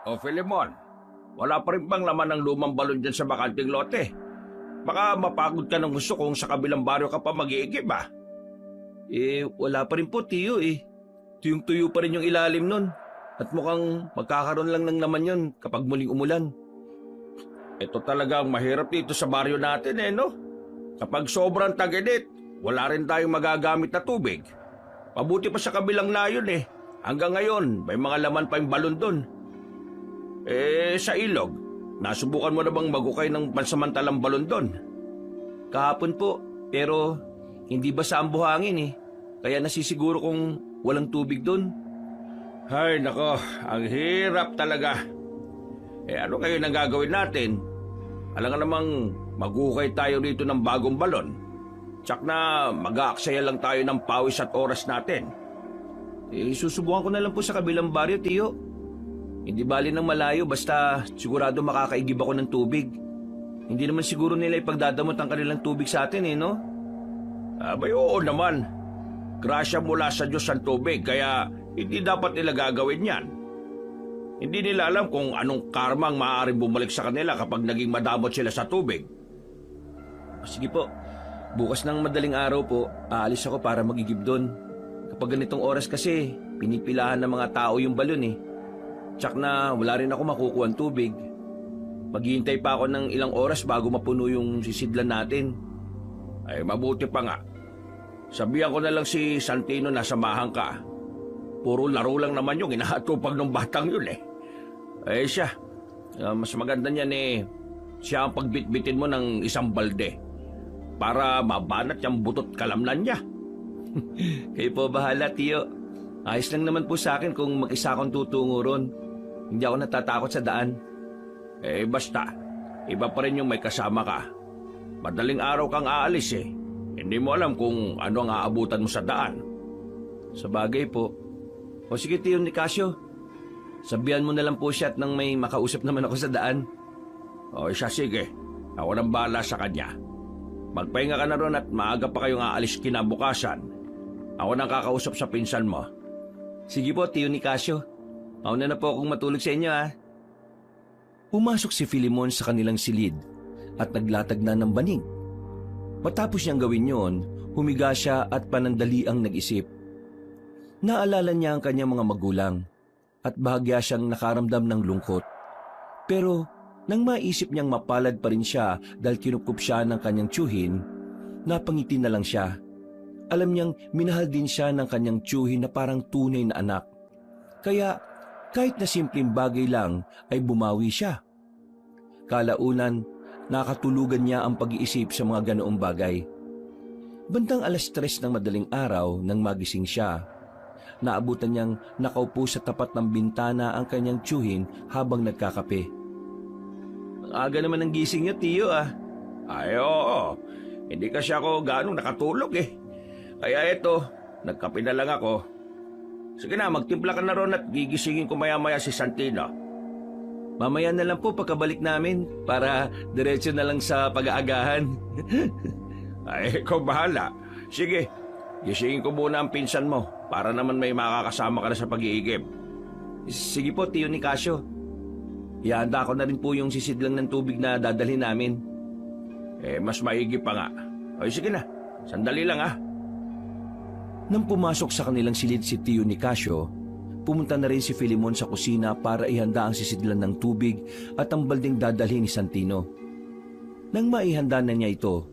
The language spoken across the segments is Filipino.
O Filemon, wala pa rin bang laman ng lumang balon dyan sa bakanting lote? Baka mapagod ka ng gusto kung sa kabilang baryo ka pa mag-iigib ah. Wala pa rin po, Tiyo eh. Tuyong-tuyo pa rin yung ilalim nun. At mukhang magkakaroon lang ng laman yun kapag muling umulan. Ito talagang mahirap dito sa baryo natin no? Kapag sobrang tag-init, wala rin tayong magagamit na tubig. Pabuti pa sa kabilang layon Hanggang ngayon, may mga laman pa yung balon doon. Sa ilog, nasubukan mo na bang magukay ng pansamantalang balon doon? Kahapon po, pero hindi basa ang buhangin Kaya nasisiguro kung walang tubig doon. Ay nako, ang hirap talaga. Ano kayo nang gagawin natin? Alam nga namang magukay tayo rito ng bagong balon. Tsak na mag-aaksaya lang tayo ng pawis at oras natin. Susubukan ko na lang po sa kabilang baryo, Tiyo. Hindi bali ng malayo basta sigurado makakaigib ako ng tubig. Hindi naman siguro nila ipagdadamot ang kanilang tubig sa atin no? Abay oo naman. Grasya mula sa Diyos ang tubig kaya hindi dapat nila gagawin yan. Hindi nila alam kung anong karma ang maaaring bumalik sa kanila kapag naging madamot sila sa tubig. Sige po, bukas ng madaling araw po, aalis ako para magigib doon. Kapag ganitong oras kasi, pinipilahan ng mga tao yung balon Tsak na wala rin ako makukuha ng tubig. Maghihintay pa ako ng ilang oras bago mapuno yung sisidlan natin. Ay mabuti pa nga. Sabihan ko na lang si Santino na samahan ka. Puro laro lang naman yung inahatupag ng batang yun siya. Mas maganda niyan siya ang pagbitbitin mo ng isang balde. Para mabanat yung butot kalamnan niya. Kayo po bahala, Tiyo. Ayos lang naman po sa akin kung mag-isa akong tutungo ron. Hindi ako natatakot sa daan. Basta, iba pa rin yung may kasama ka. Madaling araw kang aalis Hindi mo alam kung ano ang aabutan mo sa daan. Sa bagay po. O sige, Tiyo Nicasio. Sabihan mo na lang po siya at nang may makausap naman ako sa daan. O siya, sige. Ako nang bahala sa kanya. Magpahinga ka na ron at maaga pa kayong aalis kinabukasan. Ako nang kakausap sa pinsan mo. Sige po, Tiyo Nicasio. Mauna na po akong matulog sa inyo Pumasok si Filemon sa kanilang silid at naglatag na ng banig. Matapos niyang gawin yon, humiga siya at panandaliang nag-isip. Naalala niya ang kanyang mga magulang at bahagya siyang nakaramdam ng lungkot. Pero nang maisip niyang mapalad pa rin siya dahil kinukup siya ng kanyang tiyuhin, napangiti na lang siya. Alam niyang minahal din siya ng kanyang tiyuhin na parang tunay na anak. Kaya kahit na simpleng bagay lang ay bumawi siya. Kalaunan, nakatulugan niya ang pag-iisip sa mga ganoong bagay. Bandang 3:00 ng madaling araw nang magising siya, naabutan niyang nakaupo sa tapat ng bintana ang kanyang tiyuhin habang nagkakape. Ang aga naman ng gising niyo, Tiyo Ay oo, hindi kasi ako ganong nakatulog Kaya eto, nagkape na lang ako. Sige na, magtimpla ka na ron at gigisingin ko maya-maya si Santino. Mamaya na lang po pagkabalik namin para diretso na lang sa pag-aagahan. Ay, ikaw bahala. Sige, gisingin ko muna ang pinsan mo para naman may makakasama ka na sa pag-iigib. Sige po, Tiyo Nicasio. Ihanda ko na rin po yung sisidlang ng tubig na dadalhin namin. Mas maigi pa nga. Ay, sige na. Sandali lang Nang pumasok sa kanilang silid si Tiyo Nicasio, pumunta na rin si Filemon sa kusina para ihanda ang sisidlan ng tubig at ang balding dadalhin ni Santino. Nang maihanda na niya ito,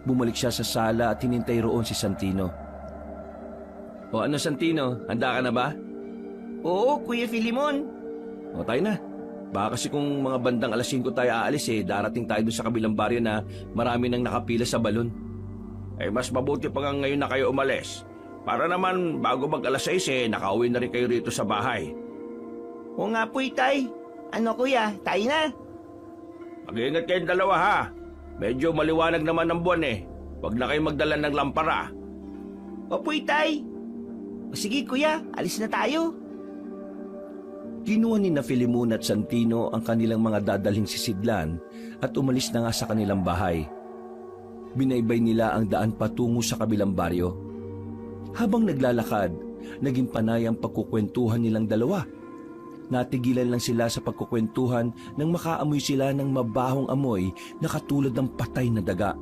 bumalik siya sa sala at hinintay roon si Santino. O ano, Santino, handa ka na ba? Oo, Kuya Filemon. O tayo na. Baka kasi kung mga bandang 5:00 tayo aalis darating tayo doon sa kabilang baryo na marami nang nakapila sa balon. Mas mabuti pa nga ngayon na kayo umalis. Para naman bago mag 6:00 nakauwi na rin kayo rito sa bahay. Oo nga po, Itay. Ano, Kuya, tayo na. Mag-iingat kayong dalawa ha. Medyo maliwanag naman ang buwan Huwag na kayong magdala ng lampara. Opo, Itay. O sige, Kuya, alis na tayo. Kinuha ni na Filemon at Santino ang kanilang mga dadalhing sisidlan at umalis na nga sa kanilang bahay. Binaybay nila ang daan patungo sa kabilang baryo. Habang naglalakad, naging panay ang pagkukwentuhan nilang dalawa. Natigilan lang sila sa pagkukwentuhan nang makaamoy sila ng mabahong amoy na katulad ng patay na daga.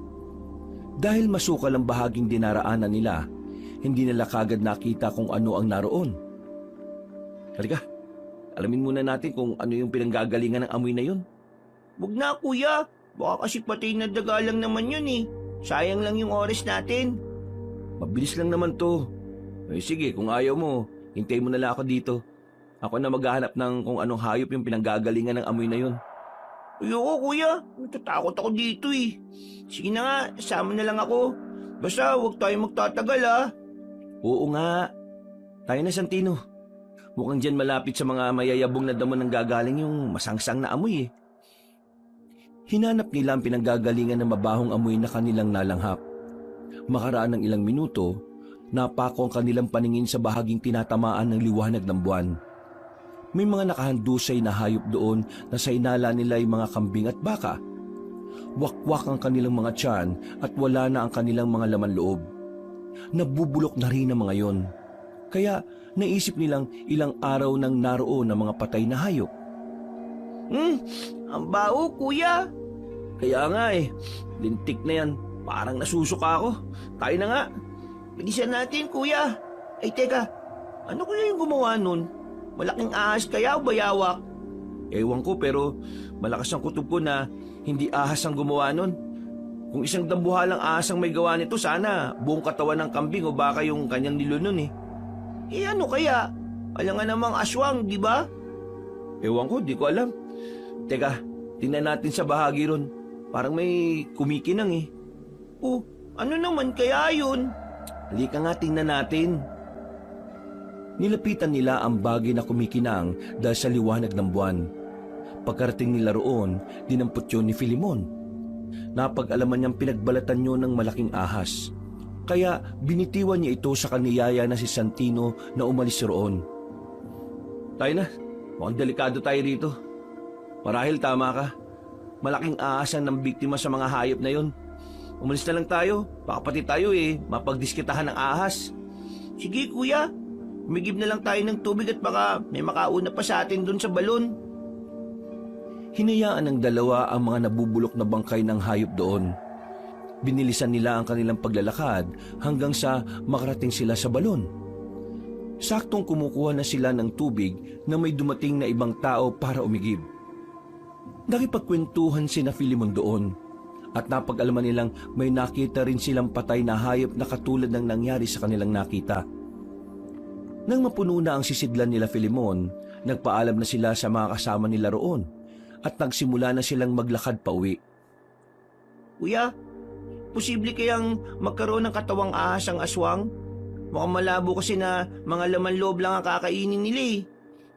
Dahil masukal ang bahaging dinaraanan nila, hindi nila kagad nakita kung ano ang naroon. Halika, alamin muna natin kung ano yung pinanggagalingan ng amoy na yun. Wag na kuya, baka kasi patay na daga lang naman yun eh. Sayang lang yung oras natin. Mabilis lang naman to. Sige, kung ayaw mo, hintayin mo na lang ako dito. Ako na maghahanap ng kung anong hayop yung pinanggagalingan ng amoy na yun. Ayoko kuya, natatakot ako dito eh. Sige na nga, sama na lang ako. Basta huwag tayo magtatagal ah. Oo nga. Tayo na, Santino. Mukhang dyan malapit sa mga mayayabong na damo ng gagaling yung masangsang na amoy eh. Hinanap nila ang pinanggagalingan ng mabahong amoy na kanilang nalanghap. Makaraan ng ilang minuto, napako ang kanilang paningin sa bahaging tinatamaan ng liwanag ng buwan. May mga nakahandusay na hayop doon na sa inala nila ay mga kambing at baka. Wakwak ang kanilang mga tiyan at wala na ang kanilang mga laman loob. Nabubulok na rin ang mga yon. Kaya naisip nilang ilang araw nang naroon ang mga patay na hayop. Ang baho kuya. Kaya nga lintik na yan. Parang nasusuka ako. Tayo na nga. Bilisan natin kuya. Ay teka, ano kaya yung gumawa nun? Malaking ahas kaya o bayawak? Ewan ko pero malakas ang kutob ko na hindi ahas ang gumawa nun. Kung isang dambuhalang ahas ang may gawa nito, sana buong katawan ng kambing o baka yung kanyang nilo nun eh. Eh ano kaya? Alam nga namang aswang, di ba? Ewan ko, di ko alam. Teka, tingnan natin sa bahagi ron. Parang may kumikinang eh. Oh, ano naman kaya yun? Halika nga, tingnan natin. Nilapitan nila ang bagay na kumikinang dahil sa liwanag ng buwan. Pagkarating nila roon, dinampot yun ni Filimon. Napag-alaman niyang pinagbalatan yun ng malaking ahas. Kaya binitiwan niya ito sa kaniyaya na si Santino na umalis roon. Tayo na, mukhang delikado tayo rito. Marahil tama ka. Malaking ahas ang nambiktima sa mga hayop na yun. Umalis na lang tayo, baka pati tayo mapagdiskitahan ng ahas. Sige kuya, umigib na lang tayo ng tubig at baka may makauna pa sa atin dun sa balon. Hinayaan ng dalawa ang mga nabubulok na bangkay ng hayop doon. Binilisan nila ang kanilang paglalakad hanggang sa makarating sila sa balon. Saktong kumukuha na sila ng tubig na may dumating na ibang tao para umigib. Nakipagkwentuhan sina Filimon doon at napag-alaman nilang may nakita rin silang patay na hayop na katulad ng nangyari sa kanilang nakita. Nang mapuno na ang sisidlan nila Filimon, nagpaalam na sila sa mga kasama nila roon at nagsimula na silang maglakad pa uwi. Kuya, posible kayang magkaroon ng katawang ahas ang aswang? Mukhang malabo kasi na mga laman loob lang ang kakainin nila eh.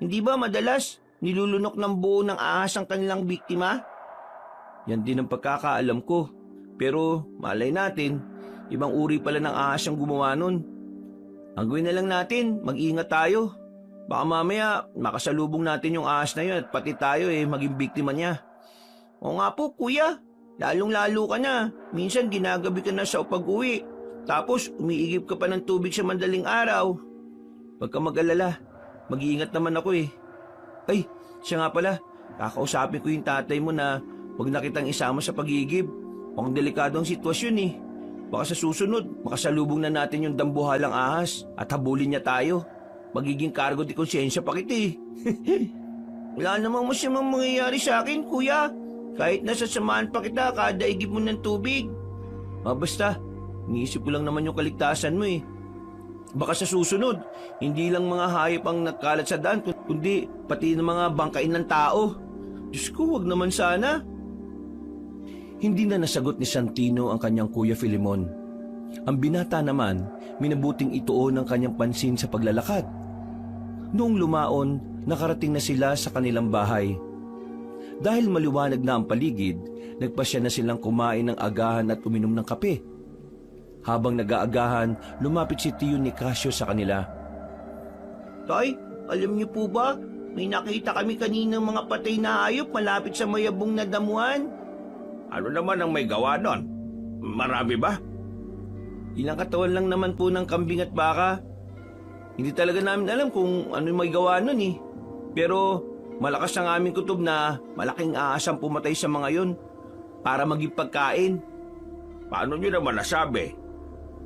Hindi ba madalas nilulunok ng buo ng ahas ang kanilang biktima? Yan din ang pagkakaalam ko. Pero malay natin, ibang uri pala ng ahas ang gumawa nun. Ang gawin na lang natin, mag-ingat tayo. Baka mamaya makasalubong natin yung ahas na yun at pati tayo maging biktima niya. Oo nga po kuya, lalong-lalo ka na. Minsan ginagabi ka na sa pag-uwi. Tapos umiigib ka pa ng tubig sa madaling araw. Huwag ka mag-alala, mag-iingat naman ako Ay, siya nga pala, kakausapin ko yung tatay mo na huwag na kitang isama sa pag-iigib. Mukhang delikado ang sitwasyon Baka sa susunod, makasalubong na natin yung dambuhalang ahas at habulin niya tayo. Magiging kargo di konsensya pa kita Wala namang masamang mangyayari sa akin, kuya. Kahit nasasamahan pa kita kada igib mo ng tubig. Basta, iniisip ko lang naman yung kaligtasan mo Baka sa susunod, hindi lang mga hayop ang nagkalat sa daan, kundi pati ng mga bangkain ng tao. Diyos ko, wag naman sana. Hindi na nasagot ni Santino ang kanyang kuya Filimon. Ang binata naman, minabuting ituon ang kanyang pansin sa paglalakad. Noong lumaon, nakarating na sila sa kanilang bahay. Dahil maliwanag na ang paligid, nagpasya na silang kumain ng agahan at uminom ng kape. Habang nag-aagahan, lumapit si Tiyo Nicasio sa kanila. Tay, alam niyo po ba, may nakita kami kaninang mga patay na hayop malapit sa mayabong na damuhan. Ano naman ang may gawa doon? Marami ba? Ilang katawan lang naman po ng kambing at baka. Hindi talaga namin alam kung ano may gawa nun Pero malakas ang aming kutob na malaking ahas ang pumatay sa mga yon para maging pagkain. Paano nyo naman nasabi?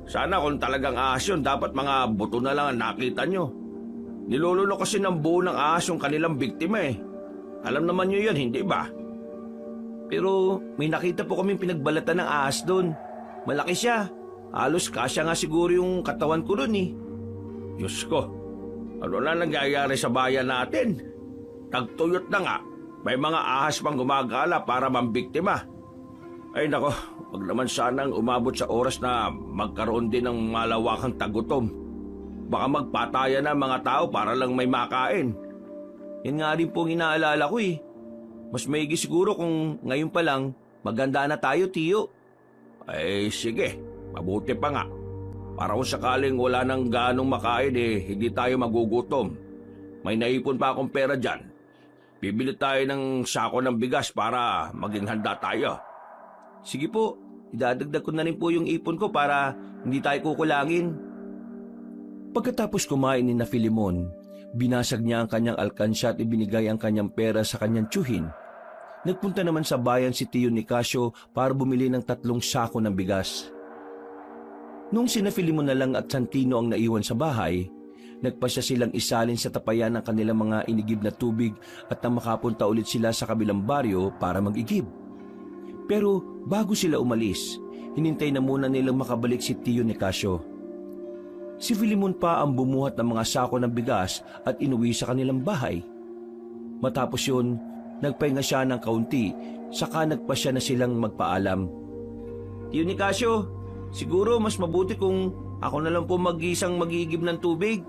Sana kung talagang ahas yun, dapat mga buto na lang ang nakita nyo. Niluluno kasi ng buo ng ahas yung kanilang biktima eh. Alam naman nyo yun, hindi ba? Pero may nakita po kaming pinagbalatan ng ahas doon. Malaki siya. Halos kasya nga siguro yung katawan ko doon eh. Diyos ko, ano na nangyayari sa bayan natin? Tagtuyot na nga, may mga ahas pang gumagala para mambiktima. Ay nako, wag naman sanang umabot sa oras na magkaroon din ng malawakang tagutom. Baka magpatayan na mga tao para lang may makain. Yan nga rin po ang inaalala ko eh. Mas maigi siguro kung ngayon pa lang maganda na tayo, Tiyo. Ay sige, mabuti pa nga. Para kung sakaling wala nang ganong makain hindi tayo magugutom. May naipon pa akong pera dyan. Bibili tayo ng sako ng bigas para maging handa tayo. Sige po, idadagdag ko na rin po yung ipon ko para hindi tayo kukulangin. Pagkatapos kumain ni na Filemon, binasag niya ang kanyang alkansya at ibinigay ang kanyang pera sa kanyang tiyuhin. Nagpunta naman sa bayan si Tiyo Nicasio para bumili ng 3 sako ng bigas. Nung sina Filemon na lang at Santino ang naiwan sa bahay, nagpasya silang isalin sa tapayan ng kanilang mga inigib na tubig at nang makapunta ulit sila sa kabilang baryo para mag-igib. Pero bago sila umalis, hinintay na muna nilang makabalik si Tiyo Nicasio. Si Filemon pa ang bumuhat ng mga sako ng bigas at inuwi sa kanilang bahay. Matapos yun, nagpahinga siya ng kaunti, saka nagpasya na silang magpaalam. Tiyo Nicasio, siguro mas mabuti kung ako na lang po mag-isang mag-iigib ng tubig.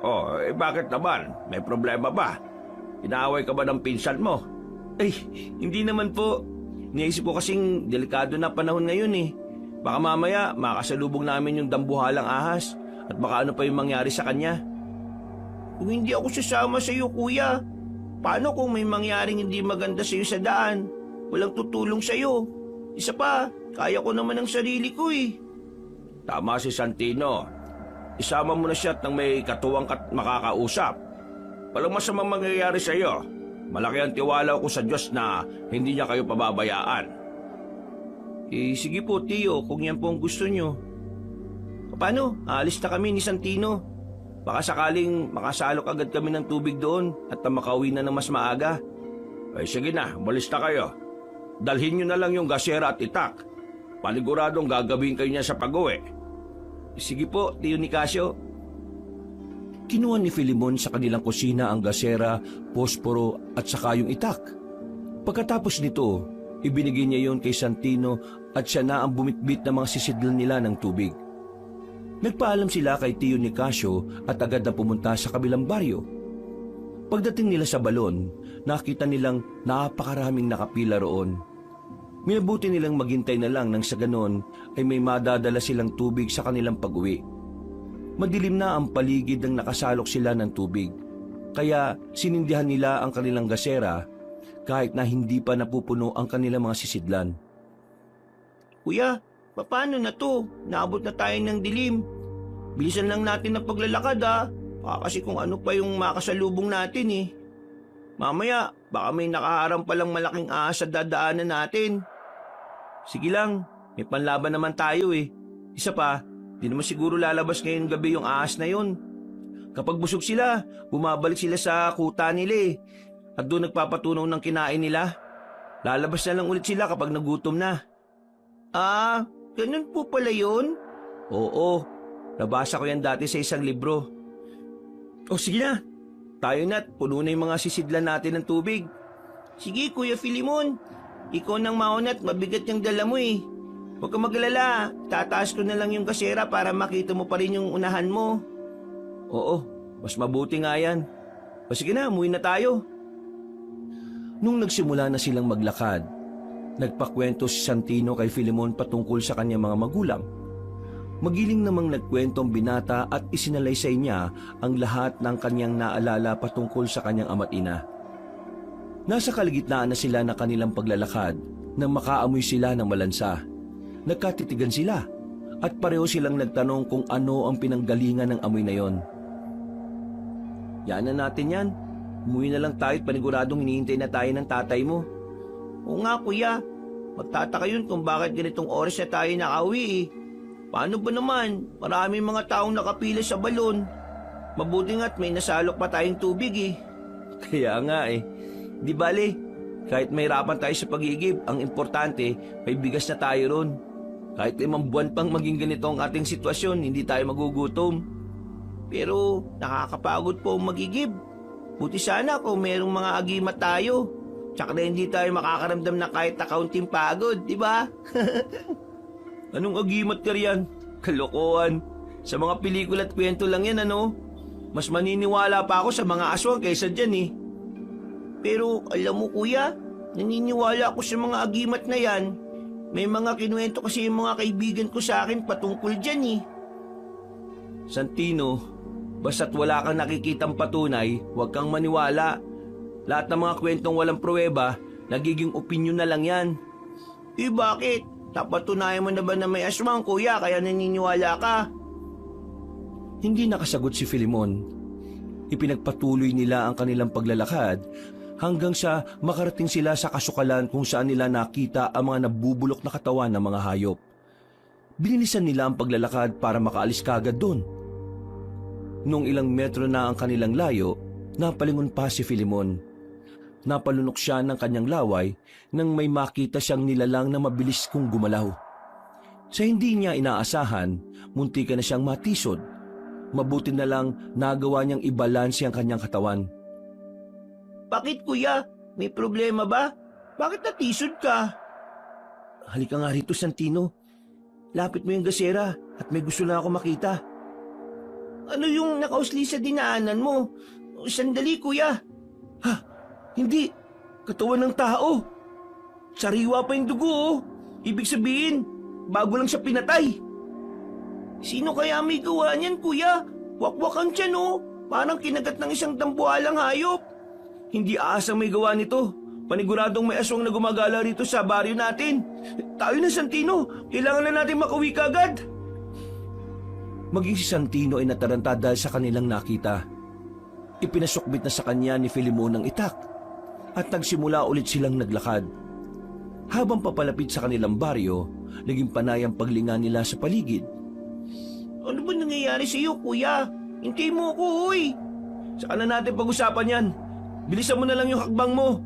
Oh, bakit naman? May problema ba? Inaaway ka ba ng pinsan mo? Ay, hindi naman po. Naisip ko kasing delikado na panahon ngayon eh. Baka mamaya makasalubong namin yung dambuhalang ahas at baka ano pa yung mangyari sa kanya. Kung hindi ako sasama sa iyo, kuya, paano kung may mangyaring hindi maganda sa iyo sa daan? Walang tutulong sa iyo. Isa pa, kaya ko naman ang sarili ko eh. Tama si Santino. Isama mo na siya at nang may katuwang makakausap. Walang masamang mangyayari sa iyo. Malaki ang tiwala ko sa Diyos na hindi niya kayo pababayaan. Sige po, Tiyo, kung yan po ang gusto nyo. Paano? Aalis na kami ni Santino. Baka sakaling makasalok agad kami ng tubig doon at makauwi na ng mas maaga. Ay sige na, umalis na kayo. Dalhin nyo na lang yung gasera at itak. Paniguradong gagawin kayo niya sa pag-uwi. Sige po, Tiyo Nicasio. Kinuha ni Filemon sa kanilang kusina ang gasera, posporo at saka yung itak. Pagkatapos nito, ibinigay niya yon kay Santino at siya na ang bumitbit ng mga sisidlan nila ng tubig. Nagpaalam sila kay Tiyo Nicasio at agad na pumunta sa kabilang baryo. Pagdating nila sa balon, nakita nilang napakaraming nakapila roon. Minabuti nilang maghintay na lang nang sa ganon ay may madadala silang tubig sa kanilang pag-uwi. Madilim na ang paligid nang nakasalok sila ng tubig, kaya sinindihan nila ang kanilang gasera kahit na hindi pa napupuno ang kanilang mga sisidlan. Kuya, paano na to? Naabot na tayo ng dilim. Bilisan lang natin ang paglalakad ha. Kasi kung ano pa yung makasalubong natin eh. Mamaya, baka may nakaharang palang malaking ahas sa dadaanan natin. Sige lang, may panlaban naman tayo eh. Isa pa, di naman siguro lalabas ngayong gabi yung ahas na yun. Kapag busog sila, bumabalik sila sa kuta nila eh. At doon nagpapatunaw ng kinain nila. Lalabas na lang ulit sila kapag nagutom na. Ah, ganun po pala yun? Oo, nabasa ko yan dati sa isang libro. O sige na, tayo na't puno na yung mga sisidlan natin ng tubig. Sige, Kuya Filemon. Ikaw nang maunat, mabigat yung dala mo eh. Huwag kang maglala, tataas ko na lang yung kasera para makita mo pa rin yung unahan mo. Oo, mas mabuti nga yan. O sige na, umuwi na tayo. Nung nagsimula na silang maglakad, nagpakwento si Santino kay Filemon patungkol sa kanyang mga magulang. Magiling namang nagkwento ang binata at isinalaysay niya ang lahat ng kanyang naalala patungkol sa kanyang ama't ina. Nasa kaligitnaan na sila ng kanilang paglalakad nang makaamoy sila ng malansa. Nagkatitigan sila at pareho silang nagtanong kung ano ang pinanggalingan ng amoy na yon. Yan na natin yan. Umuwi na lang tayo at paniguradong hinihintay na tayo ng tatay mo. Oo nga kuya, magtataka yun kung bakit ganitong oras na tayo nakauwi eh. Paano ba naman? Maraming mga taong nakapila sa balon. Mabuti nga't may nasalok pa tayong tubig eh. Kaya nga eh. Di bale, kahit mahirapan tayo sa pag-iigib, ang importante, may bigas na tayo ron. Kahit 5 buwan pang maging ganito ang ating sitwasyon, hindi tayo magugutom. Pero nakakapagod po magigib. Buti sana kung merong mga agimat tayo. Tsaka na hindi tayo makakaramdam na kahit na kaunting pagod, di ba? Anong agimat ka riyan? Kalokohan. Sa mga pelikula at kwento lang yan, ano? Mas maniniwala pa ako sa mga aswang kaysa dyan eh. Pero alam mo kuya, naniniwala ako sa mga agimat na yan. May mga kinuwento kasi yung mga kaibigan ko sa akin patungkol dyan eh. Santino, basta't wala kang nakikitang patunay, huwag kang maniwala. Lahat ng mga kwentong walang pruweba, nagiging opinyon na lang yan. Eh bakit? Napatunayan mo na ba na may aswang kuya kaya naniniwala ka? Hindi nakasagot si Filimon. Ipinagpatuloy nila ang kanilang paglalakad hanggang sa makarating sila sa kasukalan kung saan nila nakita ang mga nabubulok na katawan ng mga hayop. Binilisan nila ang paglalakad para makaalis kagad doon. Nung ilang metro na ang kanilang layo, napalingon pa si Filimon. Napalunok siya ng kanyang laway nang may makita siyang nilalang na mabilis kong gumalaw. Sa hindi niya inaasahan, muntika na siyang matisod. Mabuti na lang nagawa niyang ibalanse ang kanyang katawan. Bakit kuya? May problema ba? Bakit natisod ka? Halika nga rito, Santino. Lapit mo yung gasera at may gusto na ako makita. Ano yung nakausli sa dinaanan mo? Sandali kuya. Ha? Hindi. Katawan ng tao. Sariwa pa yung dugo, oh. Ibig sabihin, bago lang siya pinatay. Sino kaya may gawa niyan kuya? Wakwak ang tiyan oh. Parang kinagat ng isang dambuhalang hayop. Hindi aasang may gawa nito. Paniguradong may aswang na gumagala rito sa baryo natin. Tayo na, Santino. Kailangan na natin makauwi kagad. Maging si Santino ay nataranta dahil sa kanilang nakita. Ipinasukbit na sa kanya ni Filimon ang itak at nagsimula ulit silang naglakad. Habang papalapit sa kanilang baryo, naging panay ang paglinga nila sa paligid. Ano ba nangyayari sa iyo kuya? Hintay mo ako uy. Saka na natin pag-usapan yan. Bilisan mo na lang yung hakbang mo.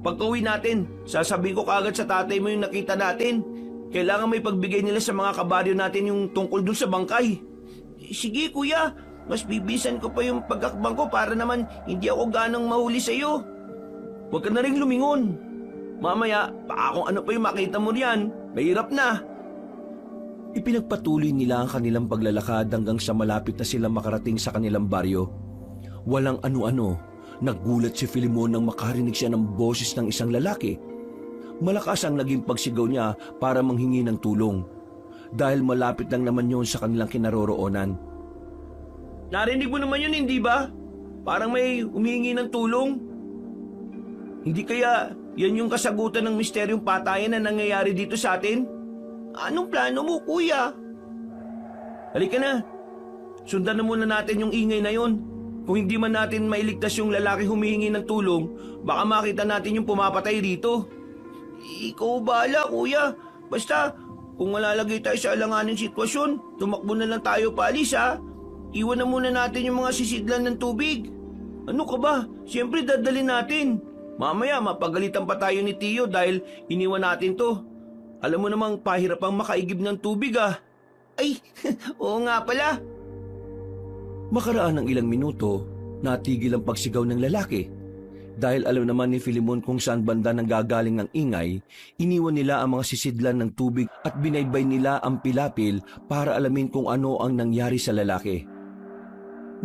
Pagka-uwi natin, sasabihin ko kaagad sa tatay mo yung nakita natin. Kailangan may pagbigay nila sa mga kabaryo natin yung tungkol dun sa bangkay. Sige kuya, mas bibisan ko pa yung pagkakbang ko para naman hindi ako ganang mahuli sa iyo. Huwag ka na rin lumingon. Mamaya, baka kung ano pa yung makita mo riyan, mahirap na. Ipinagpatuloy nila ang kanilang paglalakad hanggang sa malapit na silang makarating sa kanilang baryo. Walang ano-ano, nagulat si Filimon nang makarinig siya ng boses ng isang lalaki. Malakas ang naging pagsigaw niya para manghingi ng tulong. Dahil malapit lang naman yun sa kanilang kinaroroonan. Narinig mo naman yun, hindi ba? Parang may humihingi ng tulong. Hindi kaya yan yung kasagutan ng misteryong patayan na nangyayari dito sa atin? Anong plano mo kuya? Halika na. Sundan na muna natin yung ingay na yon. Kung hindi man natin mailigtas yung lalaki humihingi ng tulong, baka makita natin yung pumapatay rito. Ikaw bahala kuya. Basta kung malalagay tayo sa alanganing sitwasyon, tumakbo na lang tayo paalis ha. Iwan na muna natin yung mga sisidlan ng tubig. Ano ka ba? Siyempre dadalhin natin. Mamaya mapagalitan pa tayo ni Tio dahil iniwan natin to. Alam mo namang pahirap ang makaigib ng tubig ah. Ay, oo nga pala. Makaraan ng ilang minuto, natigil ang pagsigaw ng lalaki. Dahil alam naman ni Filimon kung saan banda nang gagaling ang ingay, iniwan nila ang mga sisidlan ng tubig at binaybay nila ang pilapil para alamin kung ano ang nangyari sa lalaki.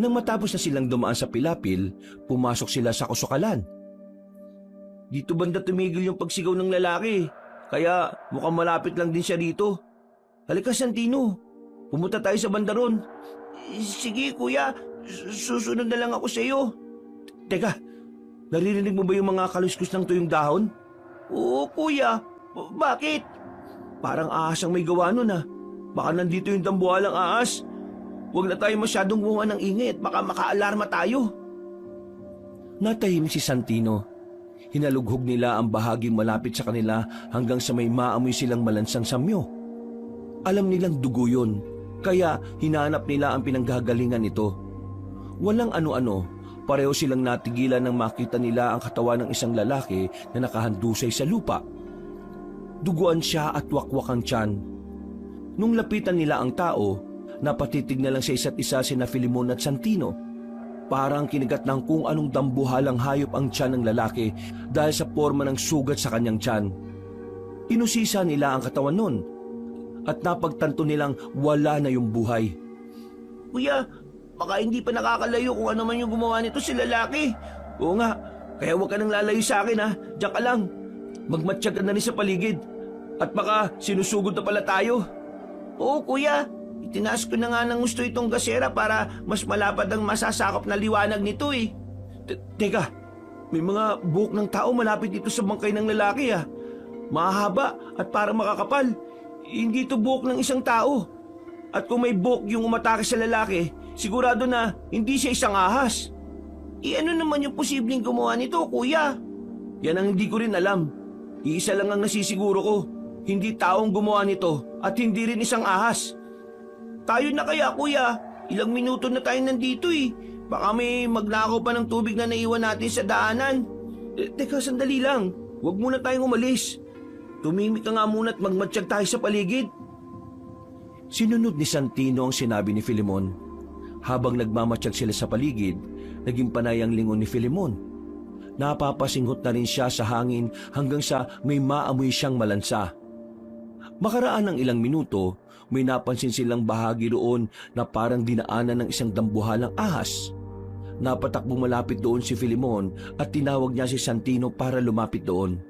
Nang matapos na silang dumaan sa pilapil, pumasok sila sa kusukalan. Dito banda tumigil yung pagsigaw ng lalaki, kaya mukhang malapit lang din siya dito. Halika Santino, pumunta tayo sa banda ron. Sige kuya, susunod na lang ako sa iyo. Teka, naririnig mo ba yung mga kaluskos ng tuyong dahon? Oo kuya, bakit? Parang ahas ang may gawa nun ah. Baka nandito yung dambuhalang ahas. Huwag na tayo masyadong gumawa ng ingay at baka maka-alarma tayo. Natahimik si Santino. Hinalughog nila ang bahaging malapit sa kanila hanggang sa may maamoy silang malansang samyo. Alam nilang dugo yun, kaya hinanap nila ang pinanggagalingan nito. Walang ano-ano, pareho silang natigilan nang makita nila ang katawan ng isang lalaki na nakahandusay sa lupa. Duguan siya at wakwak ang tiyan. Nung lapitan nila ang tao, napatitig na lang sa isa't isa sina Filemon at Santino. Parang kinigat ng kung anong dambuhalang hayop ang tiyan ng lalaki dahil sa forma ng sugat sa kanyang tiyan. Inusisa nila ang katawan nun at napagtanto nilang wala na yung buhay. Kuya, baka hindi pa nakakalayo kung ano man yung gumawa nito si lalaki. Oo nga, kaya huwag ka nang lalayo sa akin ha, diyan ka lang. Magmatsyag ka na rin sa paligid at baka sinusugod na pala tayo. Oo kuya, itinaas ko na nga ng gusto itong gasera para mas malapad ang masasakop na liwanag nito eh. Teka, may mga buhok ng tao malapit dito sa bangkay ng lalaki ha. Mahaba at parang makakapal. Hindi ito buhok ng isang tao. At kung may buhok yung umatake sa lalaki, sigurado na hindi siya isang ahas. Ano naman yung posibleng gumawa nito kuya? Yan ang hindi ko rin alam. Iisa lang ang nasisiguro ko. Hindi taong gumawa nito at hindi rin isang ahas. Tayo na kaya kuya, ilang minuto na tayo nandito eh. Baka may magnakaw pa ng tubig na naiwan natin sa daanan. Teka, sandali lang. Huwag muna tayong umalis. Tumimik ka nga muna at magmatsyag tayo sa paligid. Sinunod ni Santino ang sinabi ni Filemon. Habang nagmamatsyag sila sa paligid, naging panay ang lingon ni Filemon. Napapasinghot na rin siya sa hangin hanggang sa may maamoy siyang malansa. Makaraan ng ilang minuto, may napansin silang bahagi roon na parang dinaanan ng isang dambuhalang ahas. Napatakbong malapit doon si Filemon at tinawag niya si Santino para lumapit doon.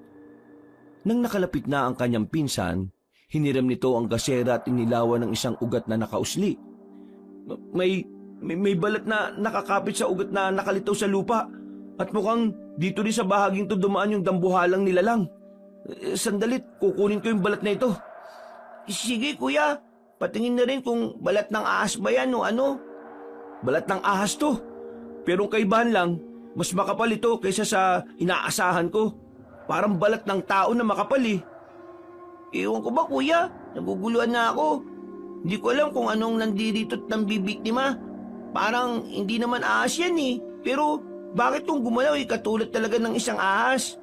Nang nakalapit na ang kanyang pinsan, hiniram nito ang gasera at inilawan ng isang ugat na nakausli. May balat na nakakapit sa ugat na nakalitaw sa lupa at mukhang dito rin sa bahaging to dumaan yung dambuhalang nilalang. Sandalit, kukunin ko yung balat na ito. Sige kuya, patingin na rin kung balat ng ahas ba yan o ano. Balat ng ahas to. Pero kaibahan lang, mas makapal ito kaysa sa inaasahan ko. Parang balat ng tao na makapal eh. Ewan ko ba kuya, naguguluhan na ako. Hindi ko alam kung anong nandirito't nang bibiktima. Parang hindi naman ahas yan eh. Pero bakit tong gumalaw eh, katulad talaga ng isang ahas.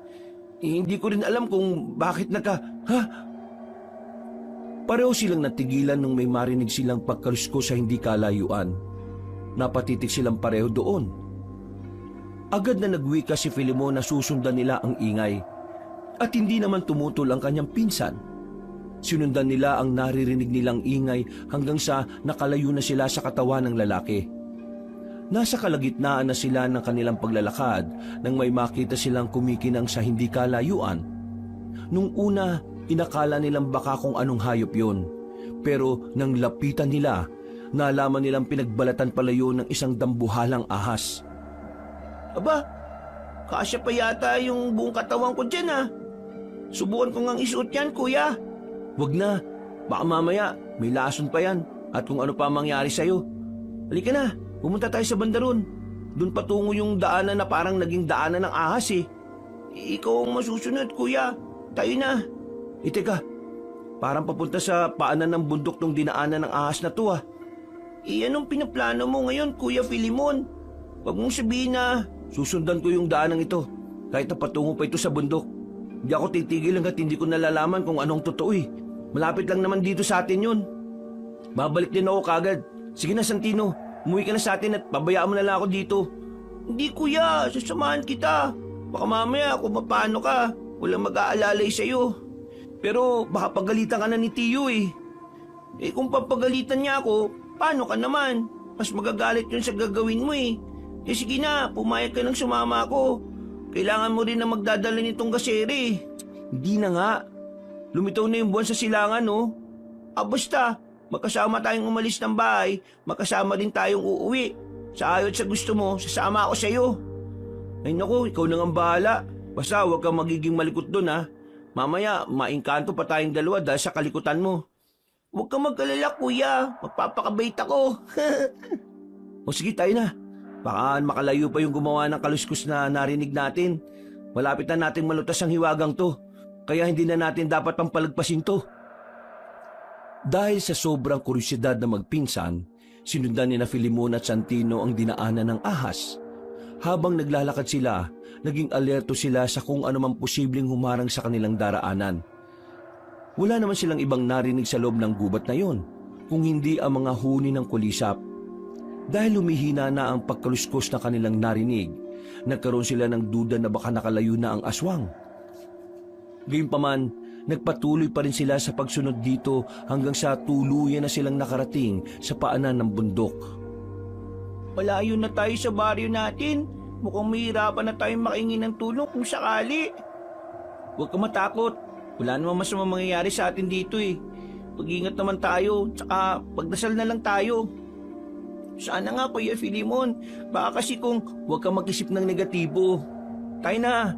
Hindi ko rin alam kung bakit Pareho silang natigilan nung may marinig silang pagkalusko sa hindi kalayuan. Napatitig silang pareho doon. Agad na nagwika si Filemon na susundan nila ang ingay. At hindi naman tumutol ang kanyang pinsan. Sinundan nila ang naririnig nilang ingay hanggang sa nakalayo na sila sa katawan ng lalaki. Nasa kalagitnaan na sila ng kanilang paglalakad nang may makita silang kumikinang sa hindi kalayuan. Nung una, inakala nilang baka kung anong hayop yon. Pero nang lapitan nila, nalaman nilang pinagbalatan pala yun ng isang dambuhalang ahas. Aba, kasya pa yata yung buong katawan ko dyan ah. Subukan ko ngang isuot yan kuya. Wag na, baka mamaya may lason pa yan at kung ano pa mangyari sa'yo. Halika na, pumunta tayo sa banda ron. Doon patungo yung daanan na parang naging daanan ng ahas eh. Ikaw ang masusunod kuya, tayo na. Teka, parang papunta sa paanan ng bundok tong dinaanan ng ahas na to ah. Anong pinaplano mo ngayon kuya Filemon? Huwag mong sabihin na susundan ko yung daanang ito kahit na patungo pa ito sa bundok. Hindi ako titigil hanggat hindi ko nalalaman kung anong totoo eh. Malapit lang naman dito sa atin yun. Babalik din ako kagad. Sige na Santino, umuwi ka na sa atin at pabayaan mo na lang ako dito. Hindi kuya, sasamahan kita. Baka mamaya kung paano ka, walang mag-aalalay sa'yo. Pero baka pagalitan ka na ni Tiyo eh. Kung papagalitan niya ako, paano ka naman? Mas magagalit yun sa gagawin mo eh. Sige na, pumayag ka ng sumama ako. Kailangan mo rin na magdadala nitong gasere. Hindi na nga. Lumitaw na yung buwan sa silangan no. Basta, magkasama tayong umalis ng bahay, magkasama din tayong uuwi. Sa ayot sa gusto mo, sasama ako sa'yo. Ay naku, ikaw na ang bahala. Basta huwag kang magiging malikot doon ha. Mamaya, maingkanto pa tayong dalawa dahil sa kalikutan mo. Huwag kang mag-alala kuya, magpapakabait ako. O sige tayo na. Baka makalayo pa yung gumawa ng kaluskos na narinig natin. Malapit na nating malutas ang hiwagang to. Kaya hindi na natin dapat pampalagpasin to. Dahil sa sobrang kuryosidad na magpinsan, sinundan ni na Filimon at Santino ang dinaanan ng ahas. Habang naglalakad sila, naging alerto sila sa kung anumang posibleng humarang sa kanilang daraanan. Wala naman silang ibang narinig sa loob ng gubat na yon, kung hindi ang mga huni ng kulisap. Dahil lumihina na ang pagkaluskos na kanilang narinig, nagkaroon sila ng duda na baka nakalayo na ang aswang. Gayunpaman, nagpatuloy pa rin sila sa pagsunod dito hanggang sa tuluyan na silang nakarating sa paanan ng bundok. Malayo na tayo sa baryo natin. Mukhang mahirapan na tayong makahingi ng tulong kung sakali. Huwag ka matakot. Wala namang masamang mangyayari sa atin dito eh. Pag-ingat naman tayo, tsaka pagdasal na lang tayo. Sana nga, Kuya Filimon. Baka kasi kung huwag kang mag-isip ng negatibo. Tayo na.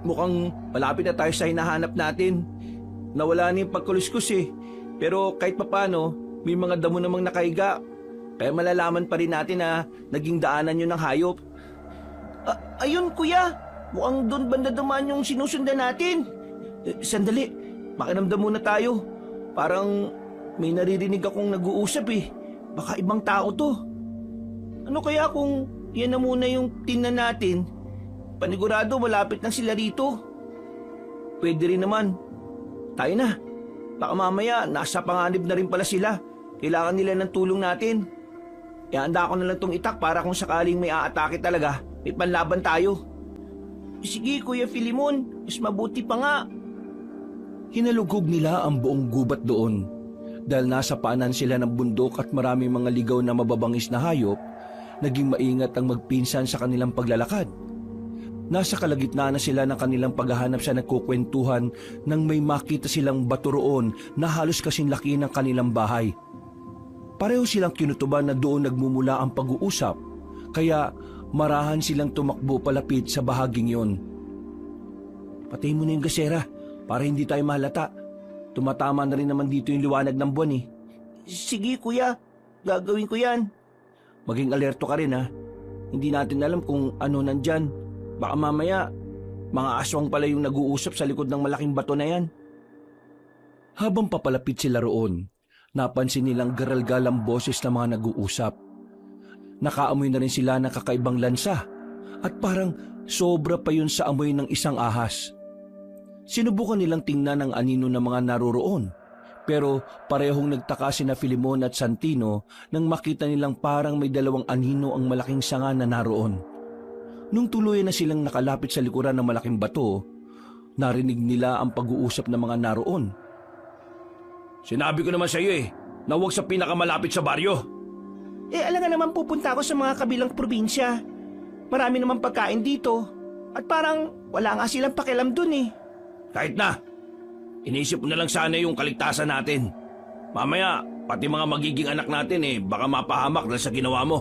Mukhang malapit na tayo sa hinahanap natin. Nawala na yung pagkuluskus eh. Pero kahit papano, may mga damo namang nakahiga. Kaya malalaman pa rin natin na naging daanan yun ng hayop. Ayun, Kuya. Mukhang doon banda dumaan yung sinusundan natin. Sandali, makinamdam muna tayo. Parang may naririnig akong nag-uusap eh. Baka ibang tao to. Ano kaya kung yan na muna yung tingnan natin? Panigurado malapit lang sila rito. Pwede rin naman. Tayo na. Baka mamaya nasa panganib na rin pala sila. Kailangan nila ng tulong natin. Ihanda ko na lang tong itak para kung sakaling may aatake talaga, may panlaban tayo. Sige, Kuya Filimon. Mas mabuti pa nga. Hinalugog nila ang buong gubat doon. Dahil nasa paanan sila ng bundok at maraming mga ligaw na mababangis na hayop, naging maingat ang magpinsan sa kanilang paglalakad. Nasa kalagitnaan na sila ng kanilang paghahanap sa nagkukwentuhan nang may makita silang bato roon na halos kasing laki ng kanilang bahay. Pareho silang kinutuban na doon nagmumula ang pag-uusap, kaya marahan silang tumakbo palapit sa bahaging yon. Patayin mo na yung gasera para hindi tayo mahalata. Tumatama na rin naman dito yung liwanag ng buwan eh. Sige, Kuya. Gagawin ko yan. Maging alerto ka rin ha. Hindi natin alam kung ano nandyan. Baka mamaya, mga aswang pala yung nag-uusap sa likod ng malaking bato na yan. Habang papalapit sila roon, napansin nilang garalgal ang boses ng mga nag-uusap. Nakaamoy na rin sila ng kakaibang lansa at parang sobra pa yun sa amoy ng isang ahas. Sinubukan nilang tingnan ang anino ng mga naroroon, pero parehong nagtaka sina Filimon at Santino nang makita nilang parang may dalawang anino ang malaking sanga na naroon. Nung tuluyan na silang nakalapit sa likuran ng malaking bato, narinig nila ang pag-uusap ng mga naroon. Sinabi ko naman sa iyo eh, na huwag sa pinakamalapit sa baryo. Alam nga naman pupunta ako sa mga kabilang probinsya. Marami naman pagkain dito. At parang wala nga silang pakialam dun eh. Kahit na, inisip mo na lang sana yung kaligtasan natin. Mamaya, pati mga magiging anak natin eh, baka mapahamak dahil sa ginawa mo.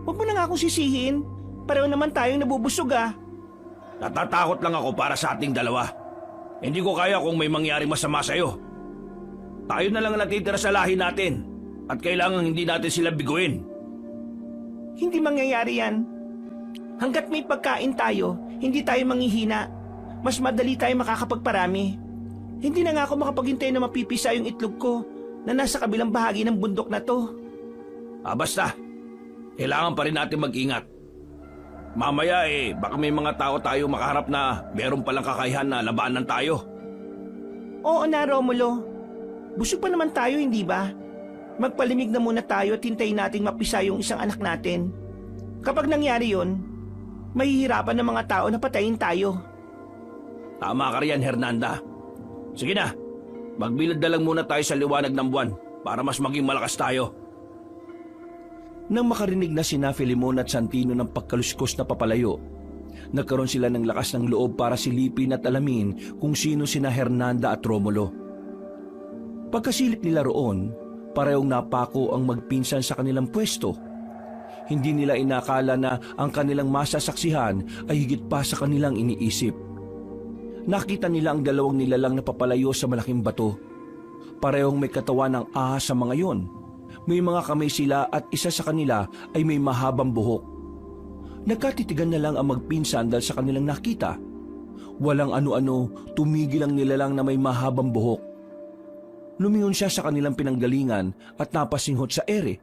Huwag mo na nga akong sisihin. Pareho naman tayong nabubusog ah. Natatakot lang ako para sa ating dalawa. Hindi ko kaya kung may mangyaring masama sa'yo. Tayo na lang ang natitira sa lahi natin at kailangan hindi natin sila biguin. Hindi mangyayari yan. Hanggat may pagkain tayo, hindi tayo manghihina. Mas madali tayo makakapagparami. Hindi na nga ako makapaghintay na mapipisa yung itlog ko na nasa kabilang bahagi ng bundok na to. Basta. Kailangan pa rin natin mag-ingat. Mamaya baka may mga tao tayo makaharap na meron palang kakayahan na labanan tayo. Oo na, Romulo. Busog pa naman tayo, hindi ba? Magpalimig na muna tayo at hintayin nating mapisa yung isang anak natin. Kapag nangyari yon, mahihirapan ng mga tao na patayin tayo. Tama ka riyan, Hernanda. Sige na, magbilad na lang muna tayo sa liwanag ng buwan para mas maging malakas tayo. Nang makarinig na sina Filimon at Santino ng pagkaluskos na papalayo, nagkaroon sila ng lakas ng loob para silipin at alamin kung sino sina Hernanda at Romulo. Pagkasilip nila roon, parehong napako ang magpinsan sa kanilang pwesto. Hindi nila inakala na ang kanilang masasaksihan ay higit pa sa kanilang iniisip. Nakita nila ang dalawang nilalang na papalayo sa malaking bato. Parehong may katawan ng ahas sa mga yon. May mga kamay sila at isa sa kanila ay may mahabang buhok. Nagkatitigan na lang ang magpinsan dahil sa kanilang nakita. Walang ano-ano, tumigil ang nilalang na may mahabang buhok. Lumingon siya sa kanilang pinanggalingan at napasinghot sa ere.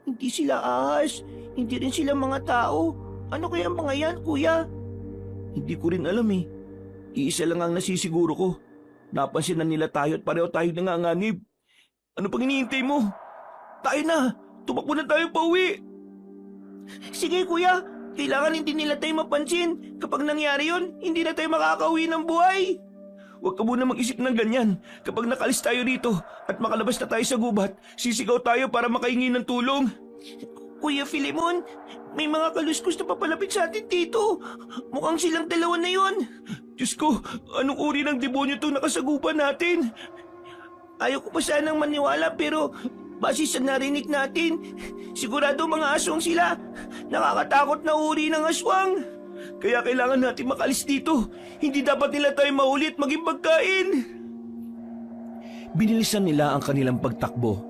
Hindi sila ahas. Hindi rin sila mga tao. Ano kaya mga yan, kuya? Hindi ko rin alam eh. Iisa lang ang nasisiguro ko. Napansin na nila tayo at pareho tayo nanganganib. Ano pang iniintay mo? Tayo na! Tumakbo na tayo pauwi! Sige, kuya. Kailangan hindi nila tayo mapansin. Kapag nangyari yon, hindi na tayo makakauwi ng buhay. Huwag ka muna mag-isip ng ganyan. Kapag nakalis tayo dito at makalabas na tayo sa gubat, sisigaw tayo para makahingi ng tulong. Kuya Filemon, may mga kaluskos na papalapit sa atin dito. Mukhang silang dalawa na yon. Diyos ko, anong uri ng demonyo itong nakasagupan natin? Ayaw ko pa sanang maniwala pero base sa narinig natin, sigurado mga aswang sila. Nakakatakot na uri ng aswang. Kaya kailangan natin makalis dito. Hindi dapat nila tayo maulit maging pagkain. Binilisan nila ang kanilang pagtakbo.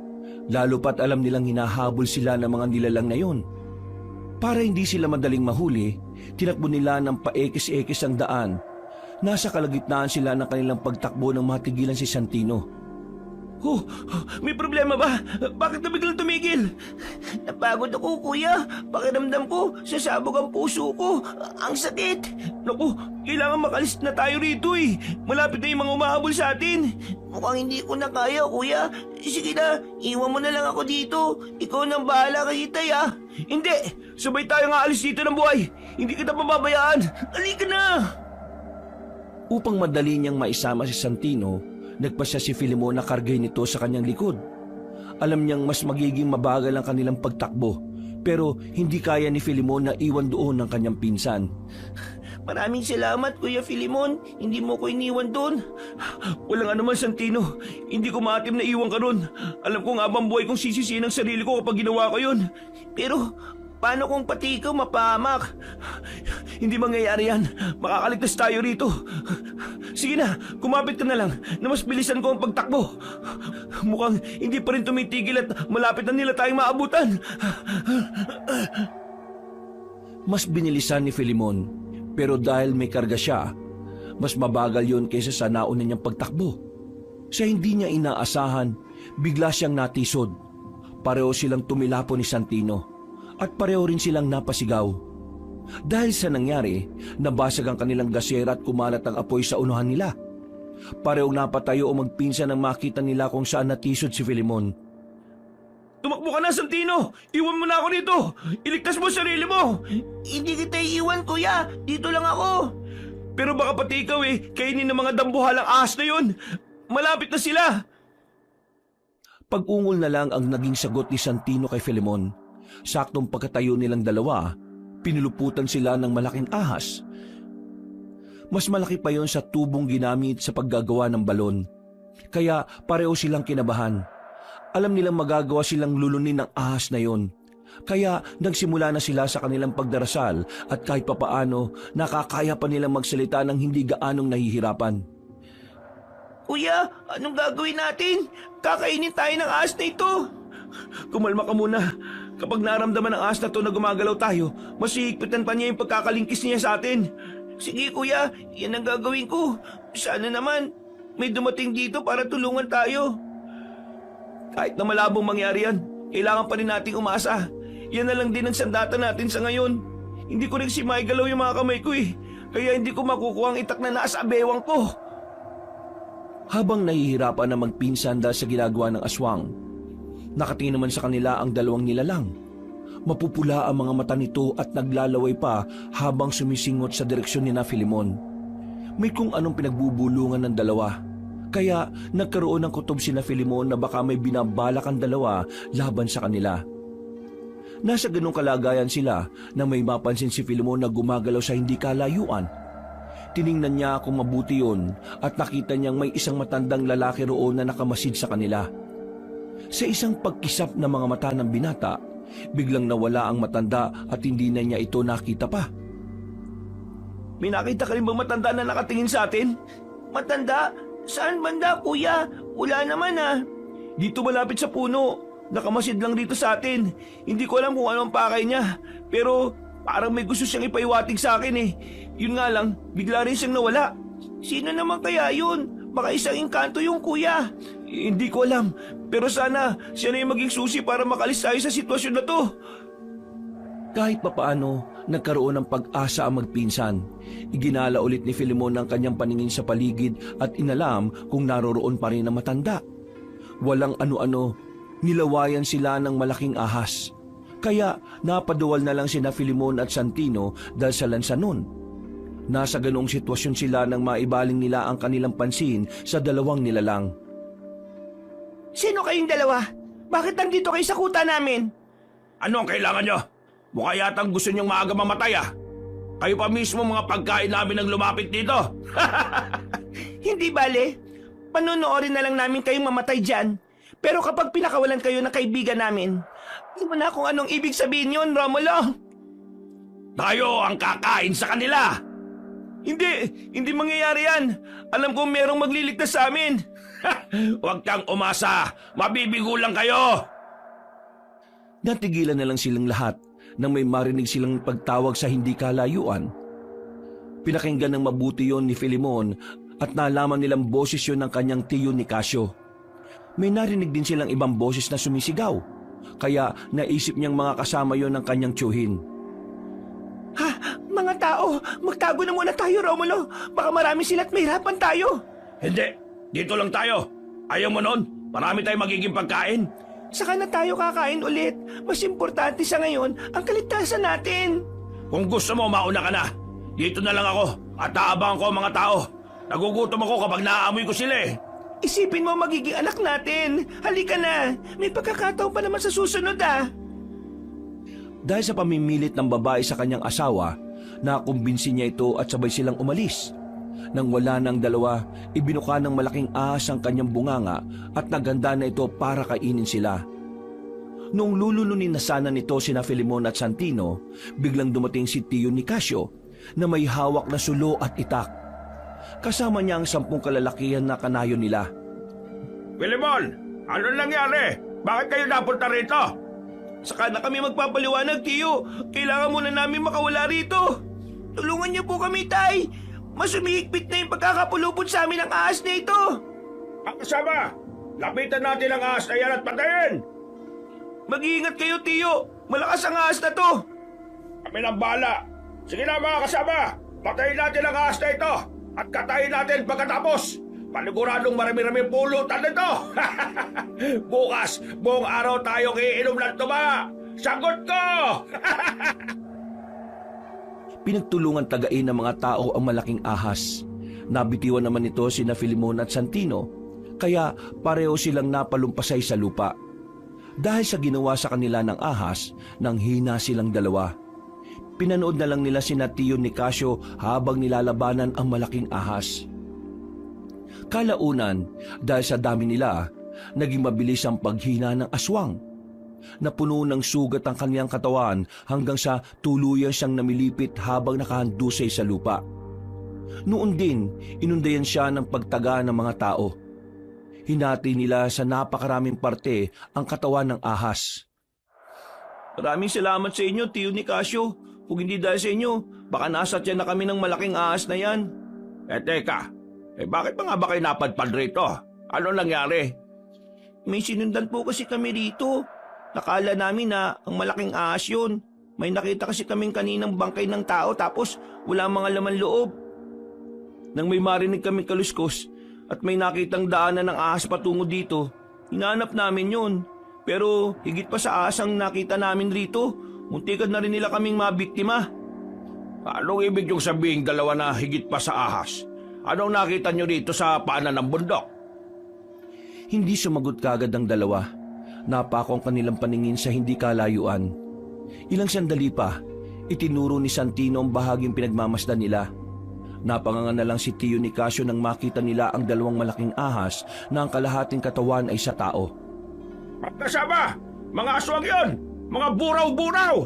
Lalo pat alam nilang hinahabol sila ng mga nilalang na yon. Para hindi sila madaling mahuli, tinakbo nila ng paekis-ekis ang daan. Nasa kalagitnaan sila ng kanilang pagtakbo nang matigilan si Santino. Oh, may problema ba? Bakit na biglang tumigil? Napagod ako, kuya. Pakiramdam ko, sasabog ang puso ko. Ang sakit. Naku, kailangan makalis na tayo rito eh. Malapit na yung mga umahabol sa atin. Mukhang hindi ko na kaya, kuya. Sige na, iwan mo na lang ako dito. Ikaw nang bahala kay Itay, ah. Hindi, sabay tayo nga alis dito ng buhay. Hindi kita pababayaan. Halika na! Upang madali niyang maisama si Santino, nagpasya si Filemon na kargay nito sa kanyang likod. Alam niyang mas magiging mabagal ang kanilang pagtakbo, pero hindi kaya ni Filemon na iwan doon ang kanyang pinsan. Maraming salamat, Kuya Filemon. Hindi mo ko iniwan doon. Walang anuman, Santino. Hindi ko maatim na iwan ka ron. Alam ko nga bang buhay kong sisisihin ang sarili ko kapag ginawa ko yun. Pero paano kung pati ikaw mapahamak? Hindi mangyayari yan. Makakaligtas tayo rito. Sige na, kumapit ka na lang na mas bilisan ko ang pagtakbo. Mukhang hindi pa rin tumitigil at malapit na nila tayong maabutan. Mas binilisan ni Filemon, pero dahil may karga siya, mas mabagal yon kaysa sa nauna niyang pagtakbo. Sa hindi niya inaasahan, bigla siyang natisod. Pareho silang tumilapo ni Santino at pareho rin silang napasigaw. Dahil sa nangyari, nabasag ang kanilang gasera at kumalat ang apoy sa unuhan nila. Parehong napatayo o magpinsan nang makita nila kung saan natisod si Filemon. Tumakbo ka na, Santino! Iwan mo na ako dito! Iligtas mo sarili mo! Hindi kita iiwan, kuya. Dito lang ako. Pero baka pati ikaw kainin ng mga dambuhalang ahas na yun. Malapit na sila! Pag-ungol na lang ang naging sagot ni Santino kay Filemon. Saktong pagkatayo nilang dalawa, pinuluputan sila ng malaking ahas. Mas malaki pa yon sa tubong ginamit sa paggagawa ng balon. Kaya pareho silang kinabahan. Alam nilang magagawa silang lulunin ng ahas na yon. Kaya nagsimula na sila sa kanilang pagdarasal at kahit papaano nakakaya pa nilang magsalita ng hindi gaanong nahihirapan. Kuya, anong gagawin natin? Kakainin tayo ng ahas na ito. Kumalma ka muna. Kapag naramdaman ng ahas na to na gumagalaw tayo, mas hihigpitan pa niya yung pagkakalingkis niya sa atin. Sige, kuya, yan ang gagawin ko. Sana naman may dumating dito para tulungan tayo. Kahit na malabong mangyari yan, kailangan pa rin nating umasa. Yan na lang din ang sandata natin sa ngayon. Hindi ko rin si maigalaw yung mga kamay ko kaya hindi ko makukuha ang itak na nasa bewang ko. Habang nahihirapan na magpinsan dahil sa ginagawa ng aswang, nakatingin naman sa kanila ang dalawang nilalang. Mapupula ang mga mata nito at naglalaway pa habang sumisingot sa direksyon ni Filemon. May kung anong pinagbubulungan ng dalawa. Kaya nagkaroon ng kutob si Filemon na baka may binabalak ang dalawa laban sa kanila. Nasa ganong kalagayan sila na may mapansin si Filemon na gumagalaw sa hindi kalayuan. Tiningnan niya kung mabuti yun at nakita niyang may isang matandang lalaki roon na nakamasid sa kanila. Sa isang pagkisap ng mga mata ng binata, biglang nawala ang matanda at hindi na niya ito nakita pa. May nakita ka rin bang matanda na nakatingin sa atin? Matanda? Saan banda, kuya? Wala naman ah. Dito malapit sa puno. Nakamasid lang dito sa atin. Hindi ko alam kung anong pakay niya. Pero parang may gusto siyang ipaiwatig sa akin eh. Yun nga lang, bigla rin siyang nawala. Sino naman kaya yun? Baka isang engkanto yung kuya. Hindi ko alam. Pero sana siya na yung maging susi para makalis tayo sa sitwasyon na to. Kahit papaano, nagkaroon ng pag-asa ang magpinsan. Iginala ulit ni Filemon ang kanyang paningin sa paligid at inalam kung naroroon pa rin ang matanda. Walang ano-ano, nilawayan sila ng malaking ahas. Kaya napaduwal na lang sina Filemon at Santino dahil sa lansanon. Nasa ganong sitwasyon sila nang maibaling nila ang kanilang pansin sa dalawang nilalang. Sino kayong dalawa? Bakit nandito kayo sa kuta namin? Ano ang kailangan nyo? Mukha yatang gusto nyong maaga mamatay ah. Kayo pa mismo mga pagkain namin ang lumapit dito. Hindi bale. Panonoorin na lang namin kayong mamatay dyan. Pero kapag pinakawalan kayo ng kaibigan namin, hindi mo na kung anong ibig sabihin yun, Romulo. Tayo ang kakain sa kanila. Hindi mangyayari yan. Alam kong merong magliligtas sa amin. Huwag kang umasa. Mabibigo lang kayo. Natigilan na lang silang lahat nang may marinig silang pagtawag sa hindi kalayuan. Pinakinggan ng mabuti yon ni Filemon at nalaman nilang boses yon ng kanyang tiyo Nicasio. May narinig din silang ibang boses na sumisigaw, kaya naisip niyang mga kasama yon ng kanyang tiyuhin. Ha? Mga tao, magtago na muna tayo, Romulo. Baka marami sila at mahirapan tayo. Hindi. Dito lang tayo. Ayaw mo nun? Marami tayong magiging pagkain. Saka na tayo kakain ulit. Mas importante sa ngayon ang kaligtasan natin. Kung gusto mo, mauna ka na. Dito na lang ako at aabangan ko ang mga tao. Nagugutom ako kapag naaamoy ko sila eh. Isipin mo magiging anak natin. Halika na. May pagkakataon pa naman sa susunod ah. Dahil sa pamimilit ng babae sa kanyang asawa, nakumbinsi niya ito at sabay silang umalis. Nang wala ng dalawa, ibinuka ng malaking ahas ang kanyang bunganga at naganda na ito para kainin sila. Noong lulununin na sana nito sina Filemon at Santino, biglang dumating si Tiyo Nicasio na may hawak na sulo at itak. Kasama niya ang 10 kalalakihan na kanayo nila. Filemon, ano nangyari? Bakit kayo napunta rito? Saka na kami magpapaliwanag, Tiyo. Kailangan muna namin makawala rito. Tulungan niyo po kami, Tay. Mas umihigpit na yung pagkakapulupot sa amin ng ahas na ito. Ang kasama, lapitan natin ang ahas na yan at patayin. Mag-iingat kayo, Tiyo. Malakas ang ahas na to. Kami nang bala. Sige na mga kasama, patayin natin ang ahas na ito at katayin natin pagkatapos. Paniguradong marami-rami pulutan nito. Bukas, buong araw tayong iinom ng tuba. Sagot ko! Pinagtulungan tagain ng mga tao ang malaking ahas. Nabitiwan naman ito sina Filemon at Santino, kaya pareho silang napalumpasay sa lupa. Dahil sa ginawa sa kanila ng ahas, nang hina silang dalawa. Pinanood na lang nila sina Tiyo Nicasio habang nilalabanan ang malaking ahas. Kalaunan, dahil sa dami nila, naging mabilis ang paghina ng aswang. Napuno ng sugat ang kaniyang katawan hanggang sa tuluyan siyang namilipit habang nakahandusay sa lupa. Noon din, inundayan siya ng pagtaga ng mga tao. Hinati nila sa napakaraming parte ang katawan ng ahas. Maraming salamat sa inyo, Tiyo Nicasio. Kung hindi dahil sa inyo, baka nasatyan na kami ng malaking ahas na yan. Teka, bakit pa nga ba kayo napadpad rito? Ano nangyari? May sinundan po kasi kami rito. Nakala namin na ang malaking ahas yun. May nakita kasi kaming kaninang bangkay ng tao tapos wala mga laman loob. Nang may marinig kaming kaluskos at may nakitang daanan ng ahas patungo dito, hinanap namin yun. Pero higit pa sa ahas ang nakita namin rito, muntikan na rin nila kaming mabiktima. Anong ibig yung sabihin dalawa na higit pa sa ahas? Anong nakita nyo dito sa paanan ng bundok? Hindi sumagot kagad ang dalawa. Napako ang kanilang paningin sa hindi kalayuan. Ilang sandali pa, itinuro ni Santino ang bahaging pinagmamasdan nila. Napanganga na lang si Tiyo Nicasio nang makita nila ang dalawang malaking ahas na ang kalahating katawan ay sa tao. Magkasama! Mga aswang yun! Mga buraw-buraw!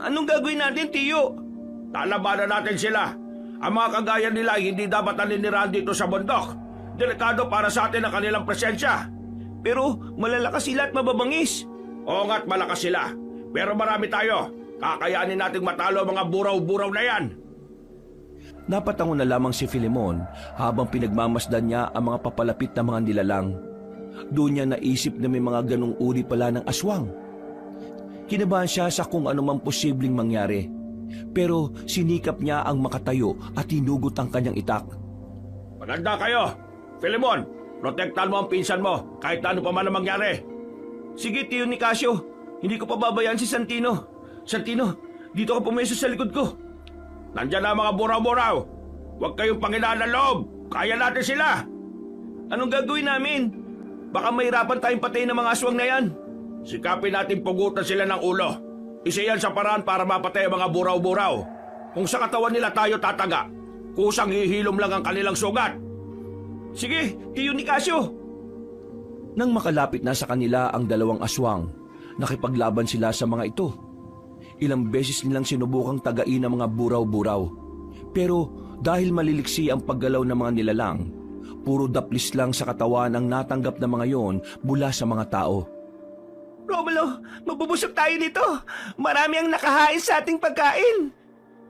Anong gagawin natin, Tiyo? Lalabanan natin sila. Ang mga kagaya nila ay hindi dapat naninirahan dito sa bundok. Delikado para sa atin ang kanilang presensya. Pero malalakas sila at mababangis. Oo nga't malakas sila. Pero marami tayo. Kakayanin nating matalo ang mga buraw-buraw na yan. Napatango na lamang si Filemon habang pinagmamasdan niya ang mga papalapit na mga nilalang. Doon niya naisip na may mga ganong uri pala ng aswang. Kinabahan siya sa kung anumang posibleng mangyari. Pero sinikap niya ang makatayo at hinugot ang kanyang itak. Maganda kayo. Filemon, protektahan mo ang pinsan mo kahit ano pa man ang mangyari. Sige, Tio Nicasio. Hindi ko pababayaan si Santino. Santino, dito ka pumeso sa likod ko. Nandyan na ang mga buraw-buraw. Huwag kayong panginaan ng loob. Kaya natin sila. Anong gagawin namin? Baka mahirapan tayong patayin ng mga aswang na yan. Sikapin natin pugutan sila ng ulo. Isa yan sa paraan para mapatay ang mga buraw-buraw. Kung sa katawan nila tayo tataga, kusang hihilom lang ang kanilang sugat. Sige, Tio Nicasio. Nang makalapit na sa kanila ang dalawang aswang, nakipaglaban sila sa mga ito. Ilang beses nilang sinubukang tagain ang mga buraw-buraw. Pero dahil maliliksi ang paggalaw ng mga nilalang, puro daplis lang sa katawan ang natanggap ng mga yon mula sa mga tao. Romulo, mabubusog tayo nito. Marami ang nakahain sa ating pagkain.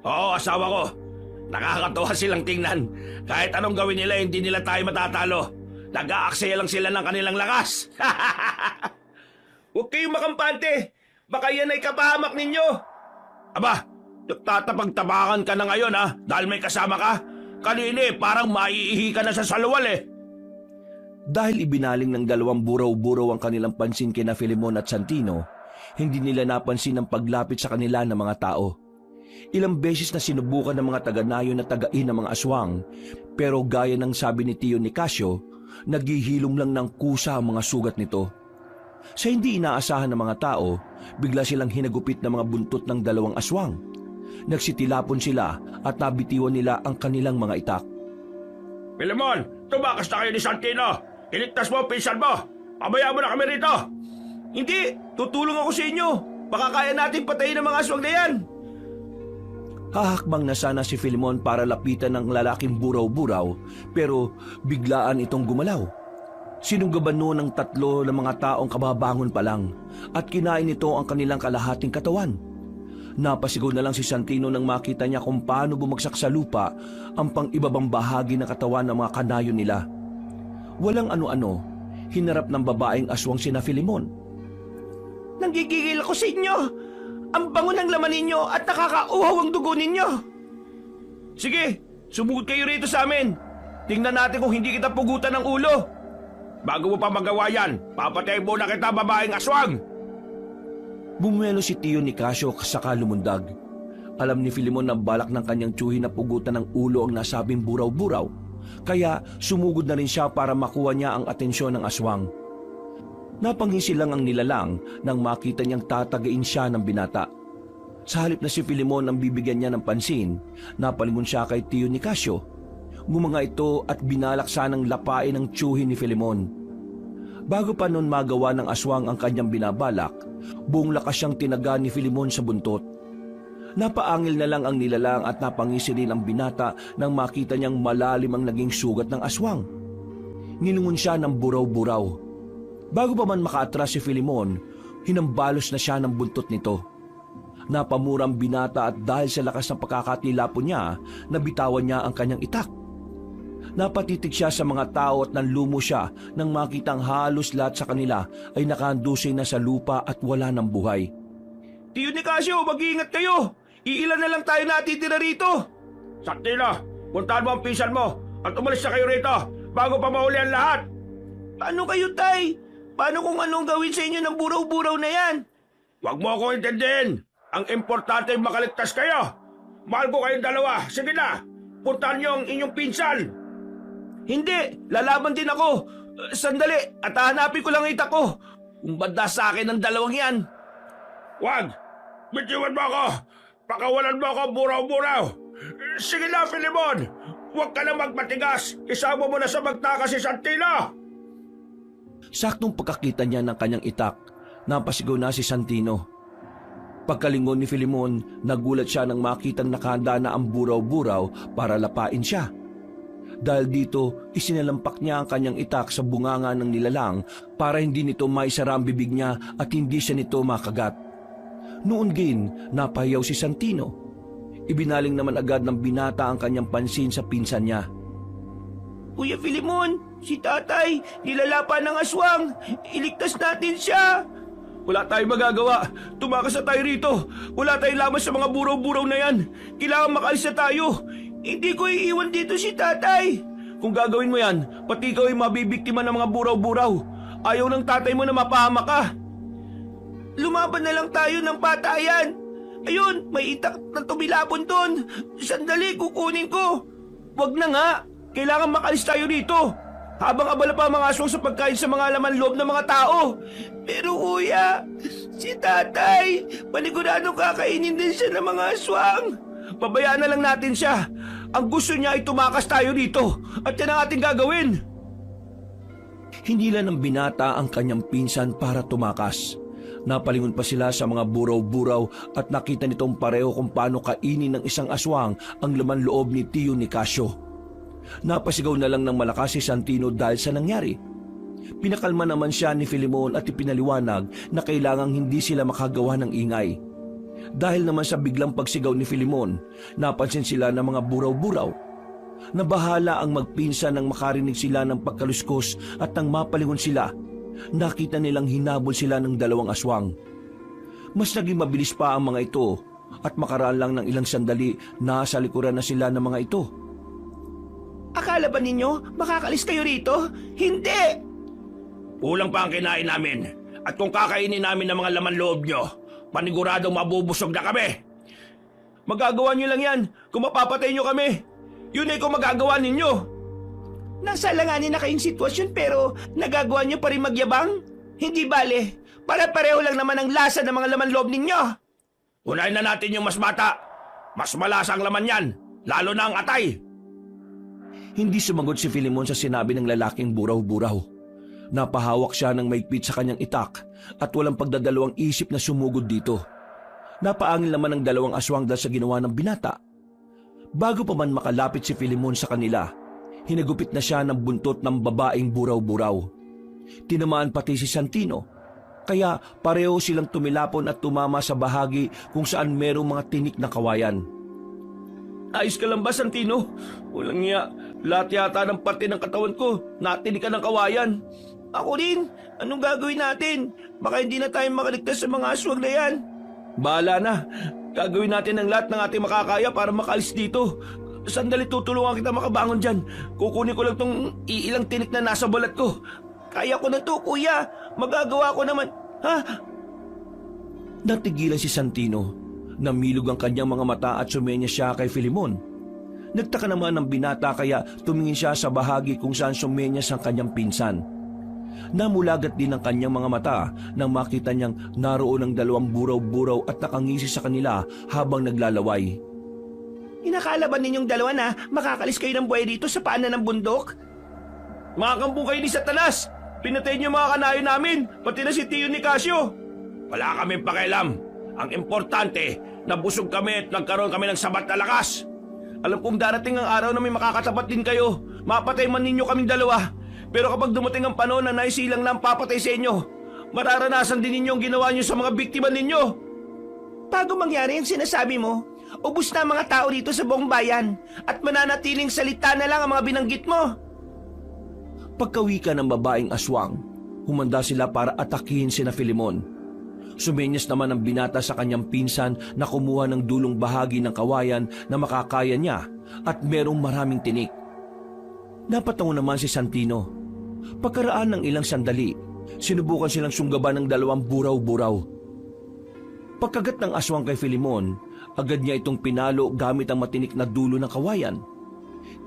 Oo, asawa ko. Nakakatuwa silang tingnan. Kahit anong gawin nila, hindi nila tayo matatalo. Nag-aaksaya lang sila ng kanilang lakas. Huwag kayong makampante. Baka yan ay kapahamak ninyo. Aba, tatapag-tapakan ka na ngayon ha, dahil may kasama ka. Kanina parang maiihi ka na sa salwal eh. Dahil ibinaling ng dalawang buraw-buraw ang kanilang pansin kina Filemon at Santino, hindi nila napansin ang paglapit sa kanila ng mga tao. Ilang beses na sinubukan ng mga taga-nayon na tagain ng mga aswang, pero gaya ng sabi ni Tio Nicasio, naghihilom lang ng kusa ang mga sugat nito. Sa hindi inaasahan ng mga tao, bigla silang hinagupit ng mga buntot ng dalawang aswang. Nagsitilapon sila at nabitiwan nila ang kanilang mga itak. Filemon, tumakas na kayo ni Santino. Iligtas mo ang pinsan mo. Pabayaan mo na kami rito. Hindi, tutulong ako sa inyo. Baka kaya natin patayin ang mga aswang na yan. Hahakbang na sana si Filemon para lapitan ng lalaking buraw-buraw, pero biglaan itong gumalaw. Sinunggaban noon ng tatlo ng mga taong kababangon pa lang at kinain nito ang kanilang kalahating katawan. Napasigaw na lang si Santino nang makita niya kung paano bumagsak sa lupa ang pang-ibabang bahagi ng katawan ng mga kanayon nila. Walang ano-ano, hinarap ng babaeng aswang sina Filemon. Nanggigigil ako sa inyo. Ang bango ng laman ninyo at nakakauhaw ang dugo ninyo. Sige, sumugod kayo rito sa amin. Tingnan natin kung hindi kita pugutan ng ulo. Bago mo pa magawa yan, papatayin muna kita, babaeng aswang. Bumuelo si Tio Nicasio saka lumundag. Alam ni Filemon na balak ng kanyang tiyuhin na pugutan ng ulo ang nasabing buraw-buraw, kaya sumugod na rin siya para makuha niya ang atensyon ng aswang. Napangisi lang ang nilalang nang makita niyang tatagain siya ng binata. Sa halip na si Filemon ang bibigyan niya ng pansin, napalingon siya kay Tio Nicasio. Gumanga ito at binalak sanang lapain ang tiyuhin ni Filemon. Bago pa noon magawa ng aswang ang kanyang binabalak, buong lakas siyang tinaga ni Filemon sa buntot. Napaangil na lang ang nilalang at napangisi rin ang binata nang makita niyang malalim ang naging sugat ng aswang. Nilungon siya ng buraw-buraw. Bago pa man makaatras si Filemon, hinambalos na siya ng buntot nito. Napamura ang binata at dahil sa lakas ng pagkakatilapon niya, nabitawan niya ang kanyang itak. Napatitig siya sa mga tao at nanlumo siya nang makitang halos lahat sa kanila ay nakahandusay na sa lupa at wala ng buhay. Tio Nicasio, mag-iingat kayo. Iilan na lang tayo natitira rito. Santino, puntahan mo ang pinsan mo at umalis na kayo rito bago pa mahuli ang lahat. Paano kayo, Tay? Paano kung anong gawin sa inyo ng buraw-buraw na yan? Huwag mo akong intindihin. Ang importante ay makaligtas kayo. Mahal ko kayong dalawa. Sige na, puntahan niyo ang inyong pinsan. Hindi, lalaban din ako. Sandali, at hahanapin ko lang ang itak ko. Umbanda sa akin ang dalawang yan. Wag! Bitiwan mo ako! Pakawalan mo ako, buraw-buraw! Sige na, Filemon! Huwag ka na magmatigas! Isama mo na sa magtakas si Santino! Saktong pagkakita niya ng kanyang itak, napasigaw na si Santino. Pagkalingon ni Filemon, nagulat siya nang makitang nakahanda na ang buraw-buraw para lapain siya. Dahil dito, isinalampak niya ang kanyang itak sa bunganga ng nilalang para hindi nito maisara ang bibig niya at hindi siya nito makagat. Noon din, napahiyaw si Santino. Ibinaling naman agad ng binata ang kanyang pansin sa pinsan niya. Kuya Filimon, si tatay, nilalapan ng aswang. Iligtas natin siya. Wala tayong magagawa. Tumakas na tayo rito. Wala tayong laman sa mga buraw-buraw na yan. Kailangan makalis na tayo. Hindi ko iiwan dito si tatay. Kung gagawin mo yan, pati ikaw ay mabibiktima ng mga buraw-buraw. Ayaw ng tatay mo na mapahama ka. Lumaban na lang tayo ng patayan. Ayun, may itak na tumilapon doon. Sandali, kukunin ko. Wag na nga. Kailangan makalis tayo rito. Habang abala pa ang mga aswang sa pagkain sa mga laman loob ng mga tao. Pero kuya, si tatay, paniguradong kakainin din siya ng mga aswang. Pabayaan na lang natin siya. Ang gusto niya ay tumakas tayo dito. At yan ang ating gagawin. Hindi lang ng binata ang kanyang pinsan para tumakas. Napalingon pa sila sa mga buraw-buraw at nakita nitong pareho kung paano kainin ng isang aswang ang laman loob ni Tio Nicasio. Napasigaw na lang ng malakas si Santino dahil sa nangyari. Pinakalma naman siya ni Filimon at ipinaliwanag na kailangang hindi sila makagawa ng ingay. Dahil naman sa biglang pagsigaw ni Filimon, napansin sila ng mga buraw-buraw. Nabahala ang magpinsan nang makarinig sila ng pagkaluskos at nang mapalingon sila, nakita nilang hinabol sila ng dalawang aswang. Mas naging mabilis pa ang mga ito at makaraan lang ng ilang sandali nasa likuran na sila ng mga ito. Akala ba ninyo makakalis kayo rito? Hindi! Kulang pa ang kinain namin. At kung kakainin namin ng mga laman loob nyo, paniguradong mabubusog na kami. Magagawa nyo lang yan kung mapapatay nyo kami. Yun ay kung magagawa ninyo. Nasa langanin na kayong sitwasyon pero nagagawa nyo pa rin magyabang? Hindi bale, para-pareho lang naman ang lasa ng mga laman loob ninyo. Unahin na natin yung mas bata. Mas malasa ang laman yan, lalo na ang atay. Hindi sumagot si Filimon sa sinabi ng lalaking buraw-buraw. Napahawak siya ng maigpit sa kanyang itak at walang pagdadalawang isip na sumugod dito. Napaangil naman ang dalawang aswang dahil sa ginawa ng binata. Bago pa man makalapit si Filimon sa kanila, hinagupit na siya ng buntot ng babaeng buraw-buraw. Tinamaan pati si Santino, kaya pareho silang tumilapon at tumama sa bahagi kung saan merong mga tinik na kawayan. Ayos ka lang ba, Santino? Walang niya. Lahat yata ng parte ng katawan ko, natinikan ng kawayan. Ako rin. Anong gagawin natin? Baka hindi na tayo makaligtas sa mga aswang na yan. Bahala na. Gagawin natin ang lahat ng ating makakaya para makalis dito. Sandali, tutulungan kita makabangon dyan. Kukunin ko lang tong iilang tinik na nasa balat ko. Kaya ko na to, kuya. Magagawa ko naman. Ha? Natigilan si Santino. Namilog ang kanyang mga mata at sumenya siya kay Filimon. Nagtaka naman ang binata kaya tumingin siya sa bahagi kung saan sumenyas ang kanyang pinsan. Namulagat din ang kanyang mga mata nang makita niyang naroon ang dalawang buraw-buraw at nakangisi sa kanila habang naglalaway. Inakala ba ninyong dalawa na makakalis kayo ng buhay dito sa paanan ng bundok? Makakampo kayo ni Satanas! Pinatay niyo mga kanayo namin, pati na si Tio Nicasio! Wala kaming pakialam. Ang importante, nabusog kami at nagkaroon kami ng sabat na lakas. Alam kong darating ang araw na may makakatapat din kayo. Mapatay man ninyo kaming dalawa. Pero kapag dumating ang panahon na naisilang na ang papatay sa inyo, mararanasan din ninyo ang ginawa niyo sa mga biktima ninyo. Bago mangyari ang sinasabi mo, ubus na ang mga tao rito sa buong bayan at mananatiling salita na lang ang mga binanggit mo. Pagkawika ng babaeng aswang, humanda sila para atakihin sina Filimon. Sumenyas naman ang binata sa kanyang pinsan na kumuha ng dulong bahagi ng kawayan na makakaya niya at merong maraming tinik. Napatango naman si Santino. Pagkaraan ng ilang sandali, sinubukan silang sunggaban ng dalawang buraw-buraw. Pagkagat ng aswang kay Filimon, agad niya itong pinalo gamit ang matinik na dulo ng kawayan.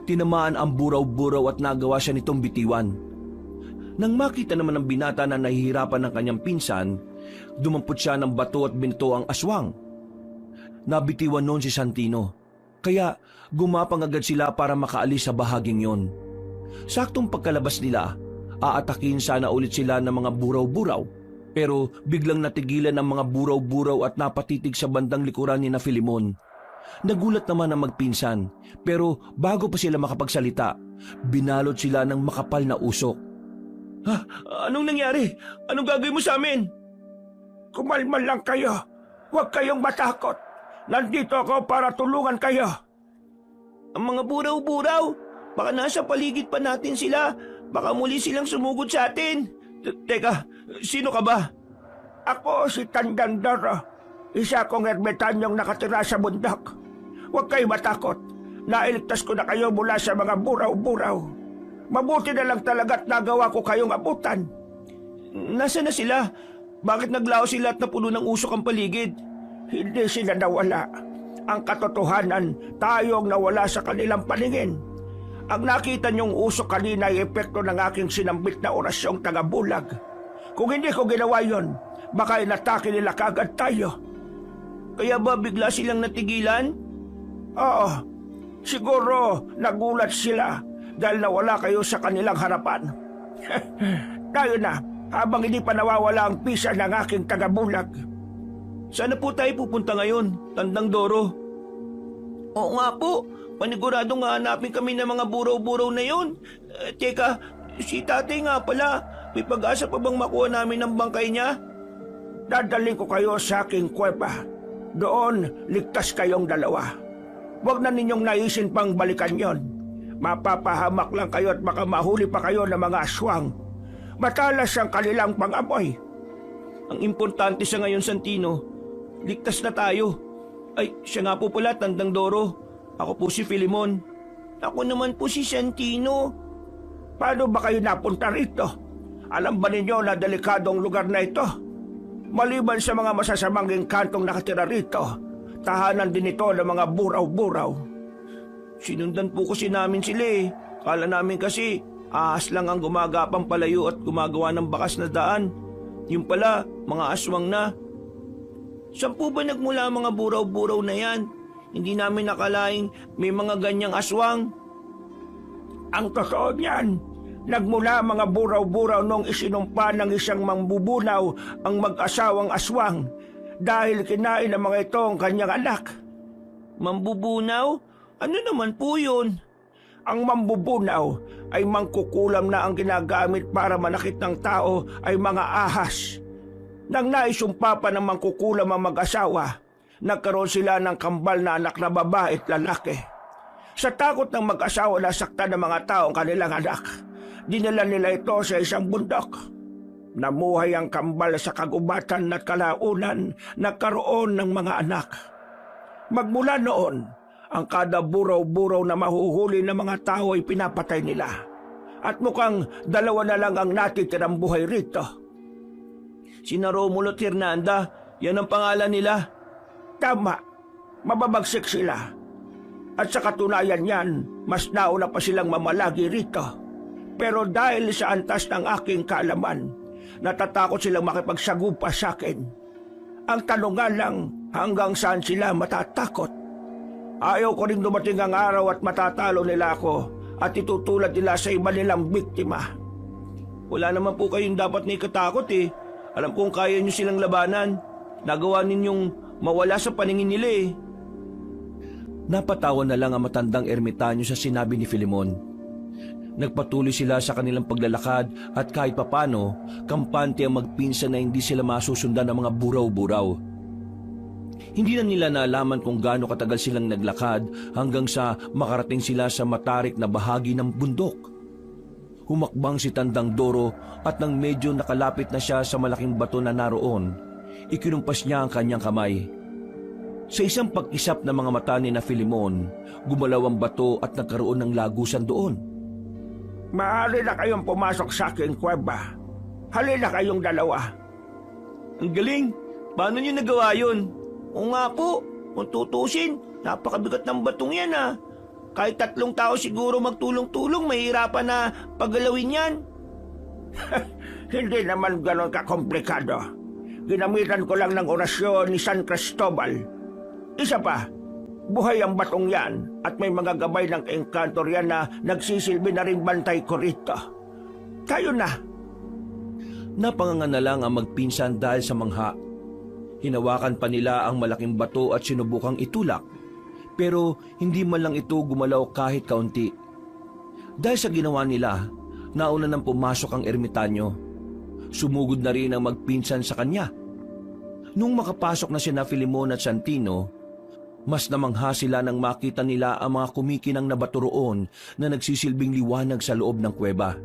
Tinamaan ang buraw-buraw at nagawa siya nitong bitiwan. Nang makita naman ng binata na nahihirapan ng kanyang pinsan, dumampot siya ng bato at binto ang aswang. Nabitiwan noon si Santino, kaya gumapang agad sila para makaalis sa bahaging yon. Saktong pagkalabas nila, aatakin sana ulit sila ng mga buraw-buraw, pero biglang natigilan ang mga buraw-buraw at napatitig sa bandang likuran ni na Filimon. Nagulat naman ang magpinsan, pero bago pa sila makapagsalita, binalot sila ng makapal na usok. Ha? Anong nangyari? Anong gagawin mo sa amin? Kumalma lang kayo. Huwag kayong matakot. Nandito ako para tulungan kayo. Ang mga buraw-buraw, baka nasa paligid pa natin sila. Baka muli silang sumugod sa atin. Teka, sino ka ba? Ako si Tandandoro. Isa kong ermitanyong nakatira sa bundok. Huwag kayong matakot. Nailigtas ko na kayo mula sa mga buraw-buraw. Mabuti na lang talaga't nagawa ko kayong abutan. Nasaan na sila? Bakit naglaho sila at napuno ng usok ang paligid? Hindi sila nawala. Ang katotohanan, tayong nawala sa kanilang paningin. Ang nakita niyong usok kanina ay epekto ng aking sinambit na orasyong tagabulag. Kung hindi ko ginawa yon, baka inatake nila kagad tayo. Kaya ba bigla silang natigilan? Oo, siguro nagulat sila dahil nawala kayo sa kanilang harapan. Tayo na, habang hindi pa nawawala ang pisa ng aking tagabulag. Saan na po tayo pupunta ngayon, Tandang Doro? Oo nga po, paniguradong hahanapin kami ng mga buraw-buraw na yun. Teka, si tatay nga pala, may pag-asa pa bang makuha namin ng bangkay niya? Dadaling ko kayo sa aking kuweba. Doon, ligtas kayong dalawa. Huwag na ninyong naisin pang balikan yon. Mapapahamak lang kayo at baka mahuli pa kayo ng mga aswang. Matalas ang kanilang pang-amoy. Ang importante sa ngayon, Santino, ligtas na tayo. Ay, siya nga po pala, Tandang Doro. Ako po si Filimon. Ako naman po si Santino. Paano ba kayo napunta rito? Alam ba ninyo na delikadong lugar na ito? Maliban sa mga masasamang engkantong nakatira rito, tahanan din ito ng mga buraw-buraw. Sinundan po kasi namin sila eh. Kala namin kasi ahas lang ang gumagapang palayo at gumagawa ng bakas na daan. Yung pala, mga aswang na. Saan po ba nagmula ang mga buraw-buraw na yan? Hindi namin nakalaing may mga ganyang aswang. Ang totoo niyan, nagmula mga buraw-buraw nung isinumpa ng isang mambubunaw ang mag-asawang aswang dahil kinain ng mga ito ang kanyang anak. Mambubunaw? Ano naman po yun? Ang mambubunaw ay mangkukulam na ang ginagamit para manakit ng tao ay mga ahas. Nang naisumpa pa ng mangkukulam ang mag-asawa, nagkaroon sila ng kambal na anak na babae at lalaki. Sa takot ng mag-asawa na saktan ng mga tao ang kanilang anak, dinala nila ito sa isang bundok. Namuhay ang kambal sa kagubatan at kalaunan, nagkaroon ng mga anak. Magmula noon, ang kada buraw-buraw na mahuhuli ng mga tao ay pinapatay nila. At mukhang dalawa na lang ang natitirang buhay rito. Sina Romulo at Hernanda, yan ang pangalan nila. Tama, mababagsik sila. At sa katunayan yan, mas nauna pa silang mamalagi rito. Pero dahil sa antas ng aking kaalaman, natatakot silang makipagsagupa sa akin. Ang tanong nga lang, hanggang saan sila matatakot? Ayaw ko rin dumating ang araw at matatalo nila ako at itutulad nila sa iba nilang biktima. Wala naman po kayong dapat na ikatakot eh. Alam kong kaya nyo silang labanan. Nagawa ninyong mawala sa paningin nila eh. Napatawa na lang ang matandang ermitanyo sa sinabi ni Filimon. Nagpatuloy sila sa kanilang paglalakad at kahit papano, kampante ang magpinsan na hindi sila masusundan ng mga buraw-buraw. Hindi na nila naalaman kung gaano katagal silang naglakad hanggang sa makarating sila sa matarik na bahagi ng bundok. Humakbang si Tandang Doro at nang medyo nakalapit na siya sa malaking bato na naroon, ikinumpas niya ang kanyang kamay. Sa isang pag-isap ng mga mata ni na Filimon, gumalaw ang bato at nagkaroon ng lagusan doon. Maaari na kayong pumasok sa aking kuweba. Halina kayong dalawa. Ang galing! Paano niyo nagawa yun? O nga po, kung tutusin, napakabigat ng batong yan ah. Kahit 3 tao siguro magtulong-tulong, mahirapan na paggalawin yan. Hindi naman ganon kakomplikado. Ginamitan ko lang ng orasyon ni San Cristobal. Isa pa, buhay ang batong yan at may mga gabay ng engkantor yan na nagsisilbi na rin bantay ko rito. Tayo na. Napanganga na lang ang magpinsan dahil sa mangha. Hinawakan pa nila ang malaking bato at sinubukang itulak. Pero hindi man lang ito gumalaw kahit kaunti. Dahil sa ginawa nila, nauna nang pumasok ang ermitanyo. Sumugod na rin ang magpinsan sa kanya. Nung makapasok na sina Filemon at Santino, mas namangha sila nang makita nila ang mga kumikinang na bato roon na nagsisilbing liwanag sa loob ng kuweba.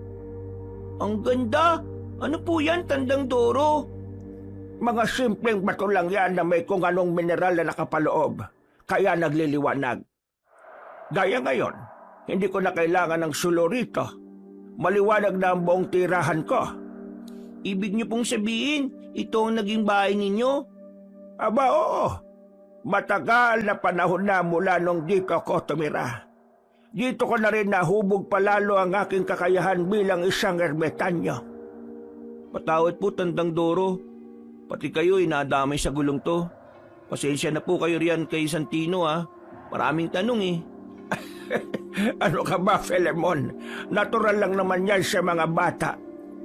Ang ganda! Ano po yan, Tandang Doro? Mga simpleng bato lang yan na may kung anong mineral na nakapaloob, kaya nagliliwanag. Gaya ngayon, hindi ko na kailangan ng sulo rito. Maliwanag na ang buong tirahan ko. Ibig niyo pong sabihin, ito ang naging bahay ninyo? Aba oo, matagal na panahon na mula nung dito ako tumira. Dito ko na rin nahubog palalo ang aking kakayahan bilang isang ermitanyo. Patawad po, Tandang Doro. Pati kayo inadamay sa gulong to. Pasensya na po kayo riyan kay Santino Maraming tanong eh. Ano ka ba, Filemon? Natural lang naman yan sa mga bata.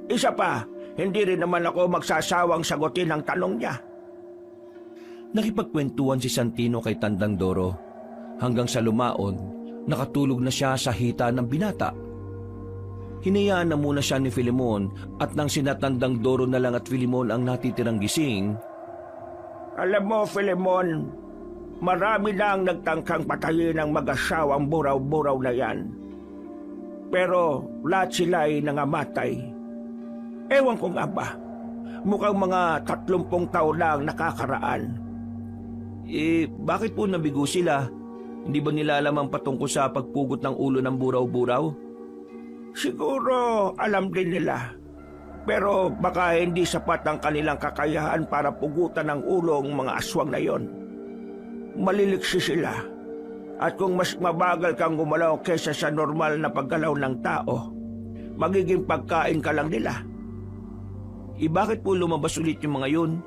Isa pa, hindi rin naman ako magsasawang sagutin ang tanong niya. Nakipagkwentuhan si Santino kay Tandang Doro hanggang sa lumaon, nakatulog na siya sa hita ng binata. Hinayaan na muna siya ni Filemon at nang sinatandang Doro na lang at Filemon ang natitirang gising. Alam mo, Filemon, marami na ang nagtangkang patayin ng mag-asawang buraw-buraw na yan. Pero lahat sila ay nangamatay. Ewan ko nga ba, mukhang mga 30 taon na ang nakakaraan. Bakit po nabigo sila? Hindi ba nila alam ang patungkol sa pagpugot ng ulo ng buraw-buraw? Siguro alam din nila. Pero baka hindi sapat ang kanilang kakayahan para pugutan ng ulo ang mga aswang na yon. Maliliksi sila. At kung mas mabagal kang gumalaw kesa sa normal na paggalaw ng tao, magiging pagkain ka lang nila. Bakit po lumabas ulit yung mga yun?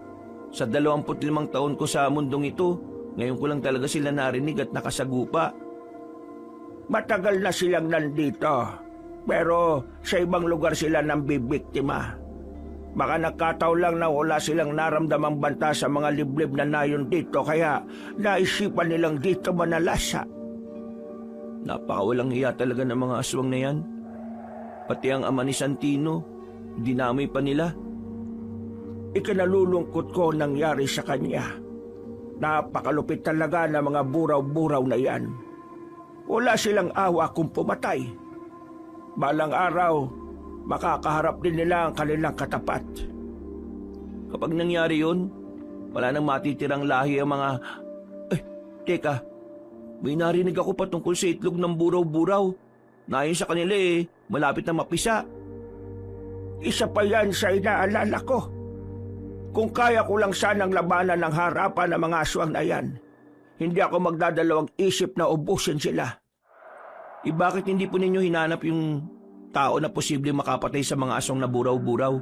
Sa 25 taon ko sa mundong ito, ngayon ko lang talaga sila narinig at nakasagupa. Matagal na silang nandito. Pero sa ibang lugar sila nang bibiktima. Baka nagkataon lang na wala silang naramdamang banta sa mga liblib na nayon dito kaya naisipan nilang dito manalasa. Napakawalang hiya talaga ng mga aswang na yan. Pati ang ama ni Santino, dinamay pa nila. Ikinalulungkot ko nangyari sa kanya. Napakalupit talaga ng mga buraw-buraw na yan. Wala silang awa kung pumatay. Balang araw, makakaharap din nila ang kanilang katapat. Kapag nangyari yun, wala nang matitirang lahi ang mga... Teka, may narinig ako patungkol sa itlog ng buraw-buraw. Nayon sa kanila malapit na mapisa. Isa pa yan sa inaalala ko. Kung kaya ko lang sanang labanan ng harapan ng mga aswang na yan, hindi ako magdadalawang isip na ubusin sila. Bakit hindi po ninyo hinanap yung tao na posible makapatay sa mga aswang na buraw-buraw?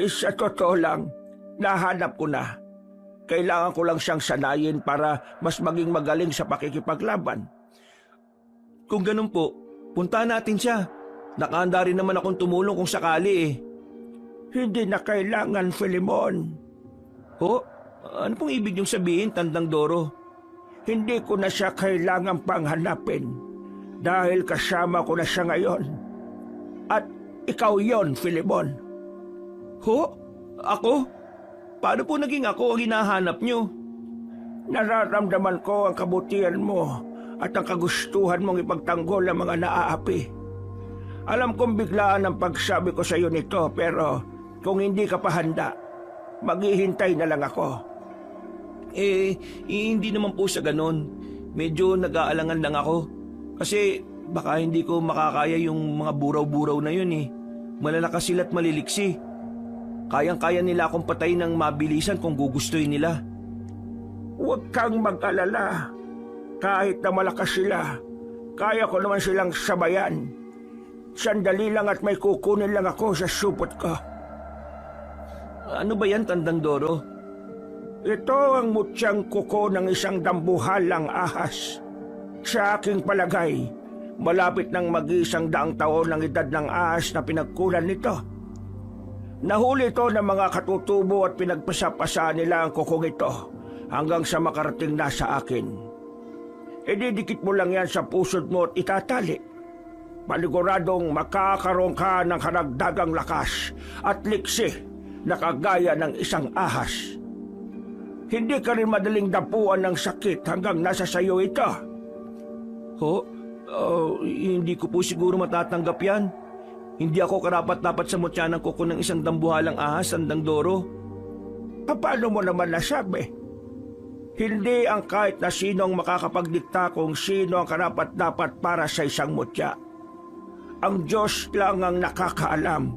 Sa totoo lang, nahanap ko na. Kailangan ko lang siyang sanayin para mas maging magaling sa pakikipaglaban. Kung ganun po, puntahan natin siya. Nakahanda rin naman akong tumulong kung sakali Hindi na kailangan, Filemon. Ano pong ibig niyong sabihin, Tandang Doro? Hindi ko na siya kailangang panghanapin dahil kasama ko na siya ngayon. At ikaw yon, Filemon. Ako? Paano po naging ako ang hinahanap niyo? Nararamdaman ko ang kabutihan mo at ang kagustuhan mong ipagtanggol ang mga naaapi. Alam kong biglaan ang pagsabi ko sa iyo nito pero kung hindi ka pa handa, maghihintay na lang ako. Hindi naman po sa ganon. Medyo nag-aalangan lang ako. Kasi baka hindi ko makakaya yung mga buraw-buraw na yun Malalakas sila at maliliksi. Kayang-kaya nila akong patayin ng mabilisan kung gugustuhin nila. Huwag kang mag-alala. Kahit na malakas sila, kaya ko naman silang sabayan. Sandali lang at may kukunin lang ako sa supot ko. Ano ba yan, Tandang Doro? Ito ang mutyang kuko ng isang dambuhalang ahas. Sa aking palagay, malapit nang mag-100 taon ng edad ng ahas na pinagkulan nito. Nahuli ito ng mga katutubo at pinagpasapasa nila ang kukong ito hanggang sa makarating na sa akin. Ididikit mo lang yan sa pusod mo at itatali. Paniguradong makakaroon ka ng karagdagang lakas at liksi na kagaya ng isang ahas. Hindi ka rin madaling dapuan ng sakit hanggang nasa sayo ito. Ho? Hindi ko po siguro matatanggap yan. Hindi ako karapat-dapat sa mutya ng kuko ng isang dambuhalang ahas, Tandang Doro. Paano mo naman nasabi? Hindi ang kahit na sinong makakapagdikta kung sino ang karapat-dapat para sa isang mutya. Ang Diyos lang ang nakakaalam.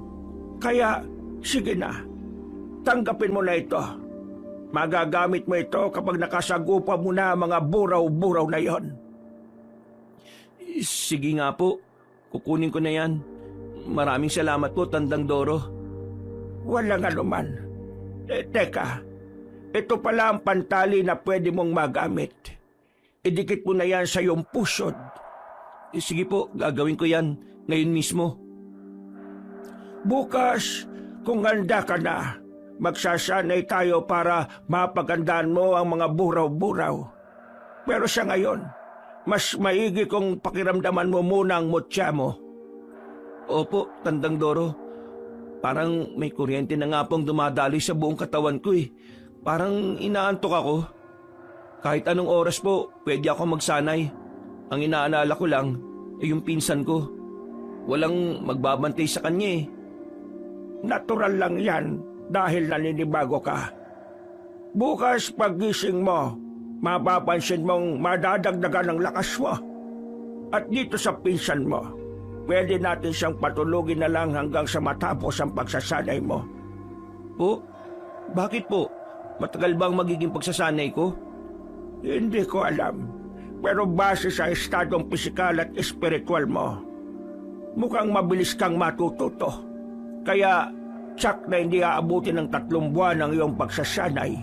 Kaya, sige na, tanggapin mo na ito. Magagamit mo ito kapag nakasagupa mo na mga buraw-buraw na yon. Sige nga po, kukunin ko na yan. Maraming salamat po, Tandang Doro. Walang anuman. Teka, ito pala ang pantali na pwede mong magamit. Idikit mo na yan sa iyong pusod. Sige po, gagawin ko yan ngayon mismo. Bukas, kung handa ka na, magsasanay tayo para mapagandaan mo ang mga buraw-buraw. Pero sa ngayon, mas maigi kung pakiramdaman mo muna ang mutya mo. Opo, Tandang Doro. Parang may kuryente na nga pong dumadaloy sa buong katawan ko eh. Parang inaantok ako. Kahit anong oras po, pwede ako magsanay. Ang inaalala ko lang ay yung pinsan ko. Walang magbabantay sa kanya eh. Natural lang yan dahil naninibago ka. Bukas paggising mo, mapapansin mong madadagdagan ng lakas mo. At dito sa pinsan mo, pwede natin siyang patulugin na lang hanggang sa matapos ang pagsasanay mo. Po? Bakit po? Matagal bang magiging pagsasanay ko? Hindi ko alam. Pero base sa estadong pisikal at espiritual mo, mukhang mabilis kang matututo. Kaya, tsak na hindi aabuti ng 3 buwan ang iyong pagsasanay.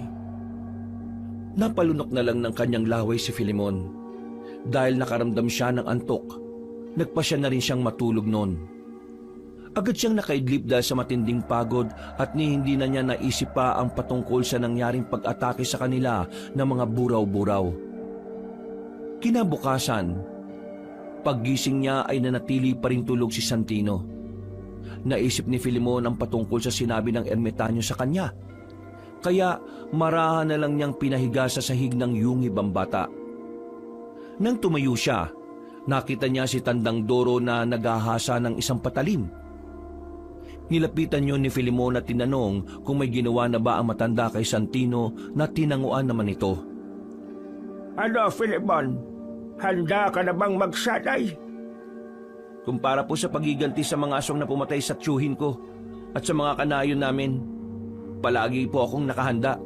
Napalunok na lang ng kanyang laway si Filemon. Dahil nakaramdam siya ng antok, nagpasya na rin siyang matulog noon. Agad siyang nakaidlip dahil sa matinding pagod at hindi na niya naisip pa ang patungkol sa nangyaring pag-atake sa kanila ng mga buraw-buraw. Kinabukasan, paggising niya ay nanatili pa rin tulog si Santino. Naisip ni Filemon ang patungkol sa sinabi ng ermitanyo sa kanya. Kaya marahan na lang niyang pinahiga sa sahig ng yungib ang bata. Nang tumayo siya, nakita niya si Tandang Doro na naghahasa ng isang patalim. Nilapitan niyo ni Filemon at tinanong kung may ginawa na ba ang matanda kay Santino na tinanguan naman ito. Ano, Filemon? Handa ka na bang magsanay? Kumpara po sa pagiganti sa mga aswang na pumatay sa tiyuhin ko at sa mga kanayon namin, palagi po akong nakahanda.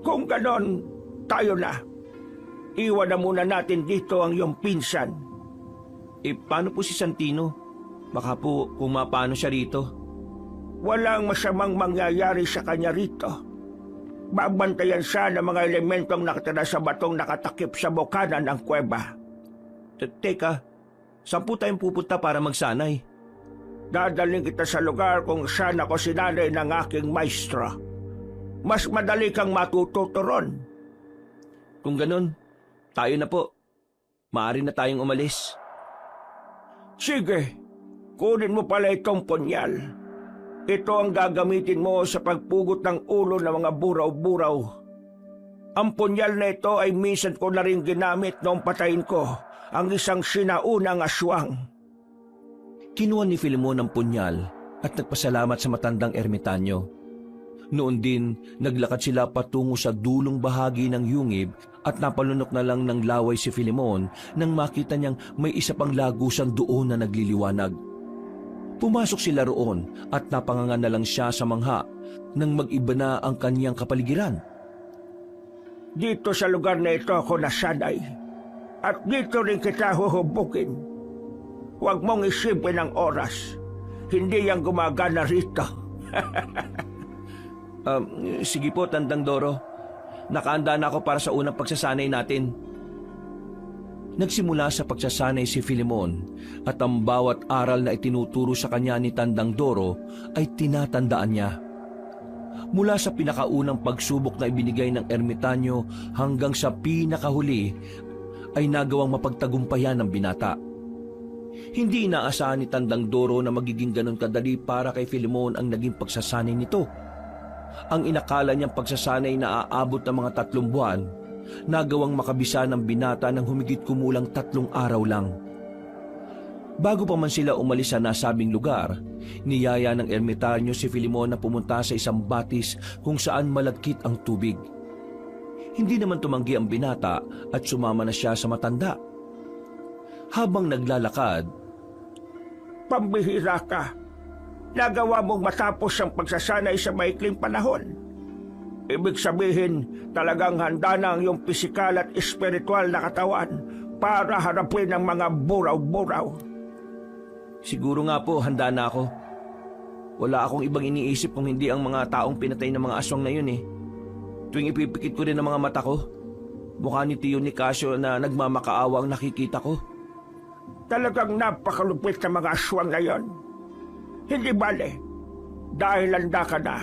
Kung ganon, tayo na. Iwan na muna natin dito ang iyong pinsan. Paano po si Santino? Baka po kung mapano siya rito. Walang masamang mangyayari sa kanya rito. Babantayan siya ng mga elementong nakatira sa batong nakatakip sa bukanan ng kuweba. Teka, saan po tayong pupunta para magsanay? Dadaling kita sa lugar kung saan ako sinanay ng aking maestro. Mas madali kang matututo ron. Kung ganun, tayo na po. Maaari na tayong umalis. Sige, kunin mo pala itong punyal. Ito ang gagamitin mo sa pagpugot ng ulo ng mga buraw-buraw. Ang punyal na ito ay minsan ko na rin ginamit noong patayin ko ang isang sinaunang aswang. Kinuha ni Filemon ang punyal at nagpasalamat sa matandang ermitanyo. Noon din, naglakad sila patungo sa dulong bahagi ng yungib at napalunok na lang ng laway si Filemon nang makita niyang may isa pang lagusan doon na nagliliwanag. Pumasok sila roon at napanganga na lang siya sa mangha nang mag-iba na ang kanyang kapaligiran. Dito sa lugar na ito ako nasanay at dito rin kita huhubukin. Huwag mong isipin ang oras. Hindi yan gumagana rito. Sige po, Tandang Doro. Nakaanda na ako para sa unang pagsasanay natin. Nagsimula sa pagsasanay si Filemon at ang bawat aral na itinuturo sa kanya ni Tandang Doro ay tinatandaan niya. Mula sa pinakaunang pagsubok na ibinigay ng ermitanyo hanggang sa pinakahuli ay nagawang mapagtagumpayan ng binata. Hindi inaasahan ni Tandang Doro na magiging ganon kadali para kay Filemon ang naging pagsasanay nito. Ang inakala niyang pagsasanay na aabot ng mga 3 buwan, nagawang makabisa ng binata ng humigit kumulang 3 araw lang. Bago pa man sila umalis sa nasabing lugar, niyaya ng ermitanyo si Filemon na pumunta sa isang batis kung saan malagkit ang tubig. Hindi naman tumanggi ang binata at sumama na siya sa matanda. Habang naglalakad, Pambihira ka. Nagawa mong matapos ang pagsasanay sa maikling panahon. Ibig sabihin, talagang handa na ang iyong pisikal at espiritual na katawan para harapin ang mga buraw-buraw. siguro nga po handa na ako. Wala akong ibang iniisip kung hindi ang mga taong pinatay ng mga aswang na yun eh. Tuwing ipipikit ko rin ang mga mata ko, mukha ni Tio Nicasio na nagmamakaawa ang nakikita ko. Talagang napakalupit ng mga aswang na yon. Hindi bale, dahil handa ka na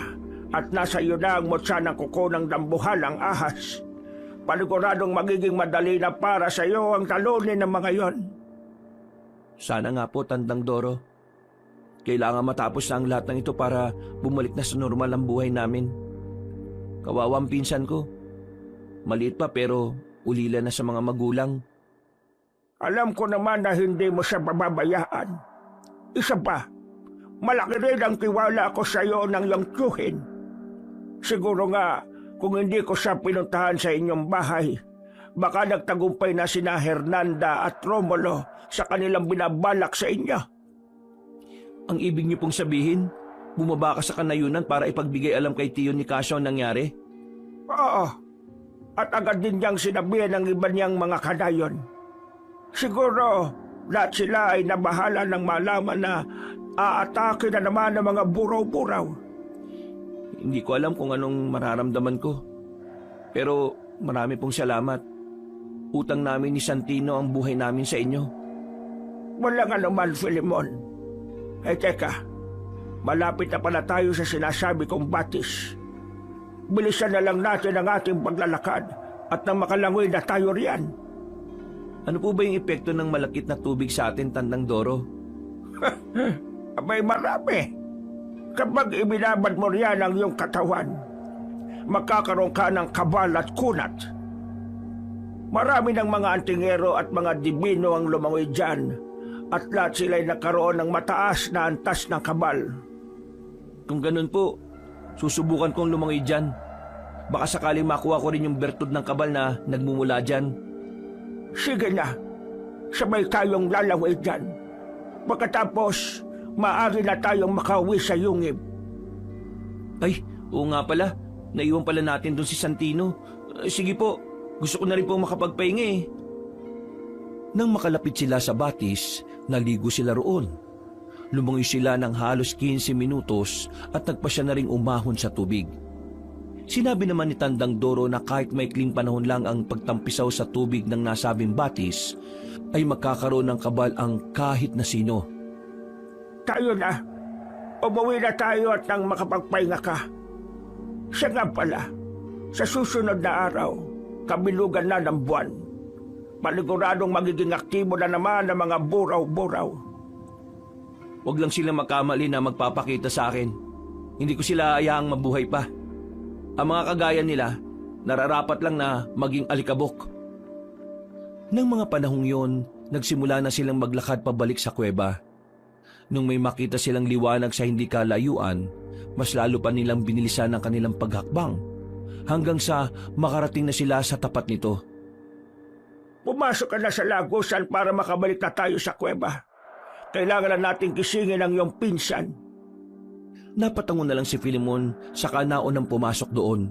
at nasa iyo na ang mutsa ng kuko ng dambuhalang ahas. Paniguradong magiging madali na para sa iyo ang talunin ng mga yon. Sana nga po, Tandang Doro. Kailangan matapos na ang lahat ng ito para bumalik na sa normal ang buhay namin. Kawawa ang pinsan ko. Maliit pa pero ulila na sa mga magulang. Alam ko naman na hindi mo siya bababayaan. Isa pa, malaki rin ang tiwala ko sa iyo ng iyong tiyuhin. Siguro nga, kung hindi ko siya pinuntahan sa inyong bahay, baka nagtagumpay na sina Hernanda at Romulo sa kanilang binabalak sa inyo. Ang ibig niyo pong sabihin, bumaba ka sa kanayunan para ipagbigay alam kay Tio Nicasio ang nangyari? Oo, at agad din niyang sinabihan ng iba niyang mga kanayon. Siguro, lahat sila ay nabahala ng malaman na aatake na naman ng mga buraw-buraw. Hindi ko alam kung anong mararamdaman ko. Pero marami pong salamat. Utang namin ni Santino ang buhay namin sa inyo. Walang anuman, Filemon. Teka, malapit na pala tayo sa sinasabi kong batis. Bilisan na lang natin ang ating paglalakad at nang makalangoy na tayo riyan. Ano po ba yung epekto ng malakit na tubig sa atin, Tandang Doro? Abay, marami. Kapag ibinabad mo riyan ang iyong katawan, magkakaroon ka ng kabal at kunat. Marami ng mga antingero at mga dibino ang lumangoy dyan at lahat sila'y nagkaroon ng mataas na antas ng kabal. Kung ganun po, susubukan kong lumangoy dyan. Baka sakaling makuha ko rin yung bertud ng kabal na nagmumula dyan. Sige na, sabay tayong lalangoy dyan. Pagkatapos, maaari na tayong makauwi sa yungib. Ay, oo nga pala. Naiwan pala natin doon si Santino. Sige po, gusto ko na rin pong makapagpahinga eh. Nang makalapit sila sa batis, naligo sila roon. Lumangoy sila ng halos 15 minutos at nagpasya na ring umahon sa tubig. Sinabi naman ni Tandang Doro na kahit maikling panahon lang ang pagtampisaw sa tubig ng nasabing batis, ay magkakaroon ng kabal ang kahit na sino. Tayo na. Umuwi na tayo at nang makapagpahinga ka. Siya nga pala, sa susunod na araw, kabilugan na ng buwan. Paniguradong magiging aktibo na naman ang mga buraw-buraw. Huwag lang sila magkamali na magpapakita sa akin. Hindi ko sila ayaang mabuhay pa. Ang mga kagaya nila, nararapat lang na maging alikabok. Nang mga panahong yon, nagsimula na silang maglakad pabalik sa kuweba. Nung may makita silang liwanag sa hindi kalayuan, mas lalo pa nilang binilisan ang kanilang paghakbang hanggang sa makarating na sila sa tapat nito. Pumasok ka na sa lagusan para makabalik na tayo sa kuweba. Kailangan na nating kisingin ang iyong pinsan. Napatango na lang si Filemon saka naunang pumasok doon.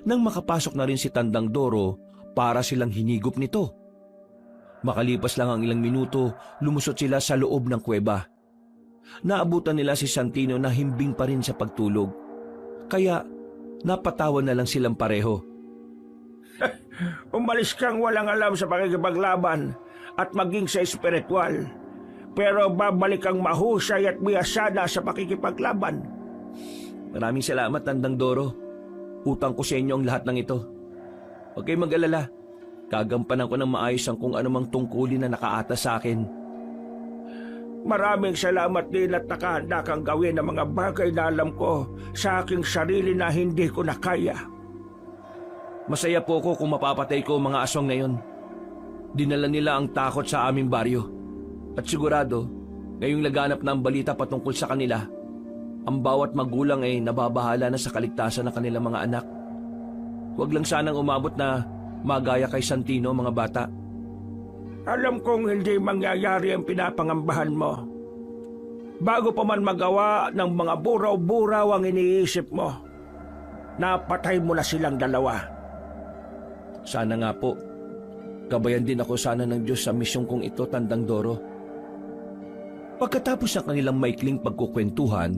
Nang makapasok na rin si Tandang Doro, para silang hinigop nito. Makalipas lang ang ilang minuto, lumusot sila sa loob ng kuweba. Naabutan nila si Santino na himbing pa rin sa pagtulog. Kaya napatawan na lang silang pareho. Umalis kang walang alam sa pakikipaglaban at maging sa espiritual. Pero babalik kang mahusay at biyasada sa pakikipaglaban. Maraming salamat, Tandang Doro. Utang ko sa inyo ang lahat ng ito. Huwag kayong mag-alala. Gagampanan ko ng maayos ang kung anumang tungkulin na nakaatas sa akin. Maraming salamat din at nakahanda kang gawin ang mga bagay na alam ko sa aking sarili na hindi ko na kaya. Masaya po ko kung mapapatay ko ang mga aswang na yon. Dinala nila ang takot sa aming baryo. At sigurado, ngayong laganap na ang balita patungkol sa kanila, ang bawat magulang ay nababahala na sa kaligtasan ng kanilang mga anak. Huwag lang sanang umabot na magaya kay Santino, mga bata. Alam kong hindi mangyayari ang pinapangambahan mo. Bago pa man magawa ng mga buraw-buraw ang iniisip mo, napatay mo na silang dalawa. Sana nga po. Gabayan din ako sana ng Diyos sa misyong kong ito, Tandang Doro. Pagkatapos ng kanilang maikling pagkukwentuhan,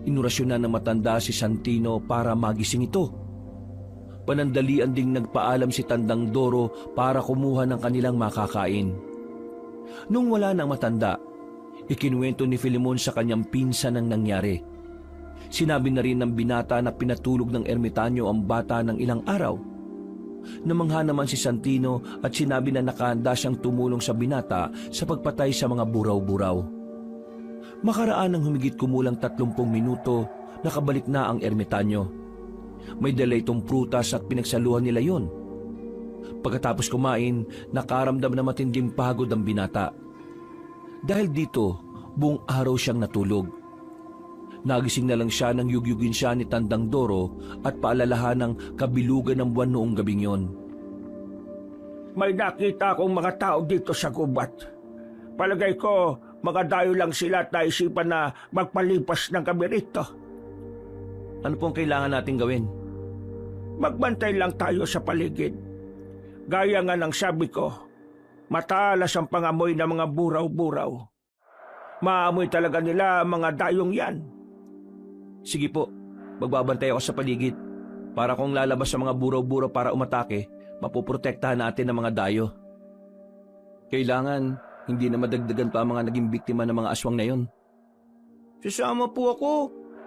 inurasyonan na matanda si Santino para magising ito. Panandalian ding nagpaalam si Tandang Doro para kumuha ng kanilang makakain. Nung wala nang matanda, ikinuwento ni Filemon sa kanyang pinsan ang nangyari. Sinabi na rin ng binata na pinatulog ng ermitanyo ang bata ng ilang araw. Namangha naman si Santino at sinabi na nakahanda siyang tumulong sa binata sa pagpatay sa mga buraw-buraw. Makaraan ng humigit kumulang 30 minuto, nakabalik na ang ermitanyo. May dala itong prutas at pinagsaluhan nila yon. Pagkatapos kumain, nakaramdam na matinding pagod ang binata. Dahil dito, buong araw siyang natulog. Nagising na lang siya nang yugyugin siya ni Tandang Doro at paalalahan ng kabilugan ng buwan noong gabing yon. May nakita akong mga tao dito sa gubat. Palagay ko, mga dayo lang sila at naisipan na magpalipas ng gabi rito. Ano pong kailangan natin gawin? Magbantay lang tayo sa paligid. Gaya nga ng sabi ko, matalas ang pangamoy ng mga buraw-buraw. Maamoy talaga nila ang mga dayong yan. Sige po, magbabantay ako sa paligid. Para kung lalabas sa mga buraw-buraw para umatake, mapoprotektahan natin ang mga dayo. Kailangan hindi na madagdagan pa ang mga naging biktima ng mga aswang na yon. Sasama po ako.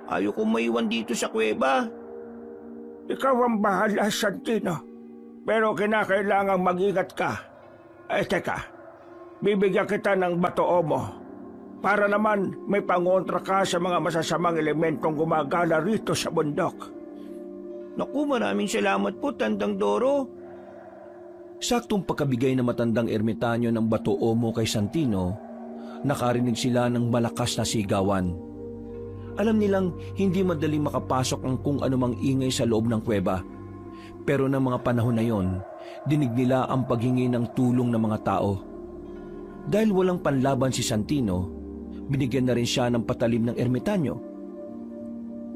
Ayoko maiwan dito sa kuweba. Ikaw ang bahala, Santino. Pero kinakailangang mag-ingat ka. Teka, bibigyan kita ng batoo mo. Para naman may pangontra ka sa mga masasamang elementong gumagala rito sa bundok. Naku, maraming salamat po, Tandang Doro. Saktong pagkabigay ng matandang ermitanyo ng batoo mo kay Santino, nakarinig sila ng malakas na sigawan. Alam nilang hindi madaling makapasok ang kung anumang ingay sa loob ng kuweba. Pero ng mga panahon na yon, dinig nila ang paghingi ng tulong ng mga tao. Dahil walang panlaban si Santino, binigyan na rin siya ng patalim ng ermitanyo.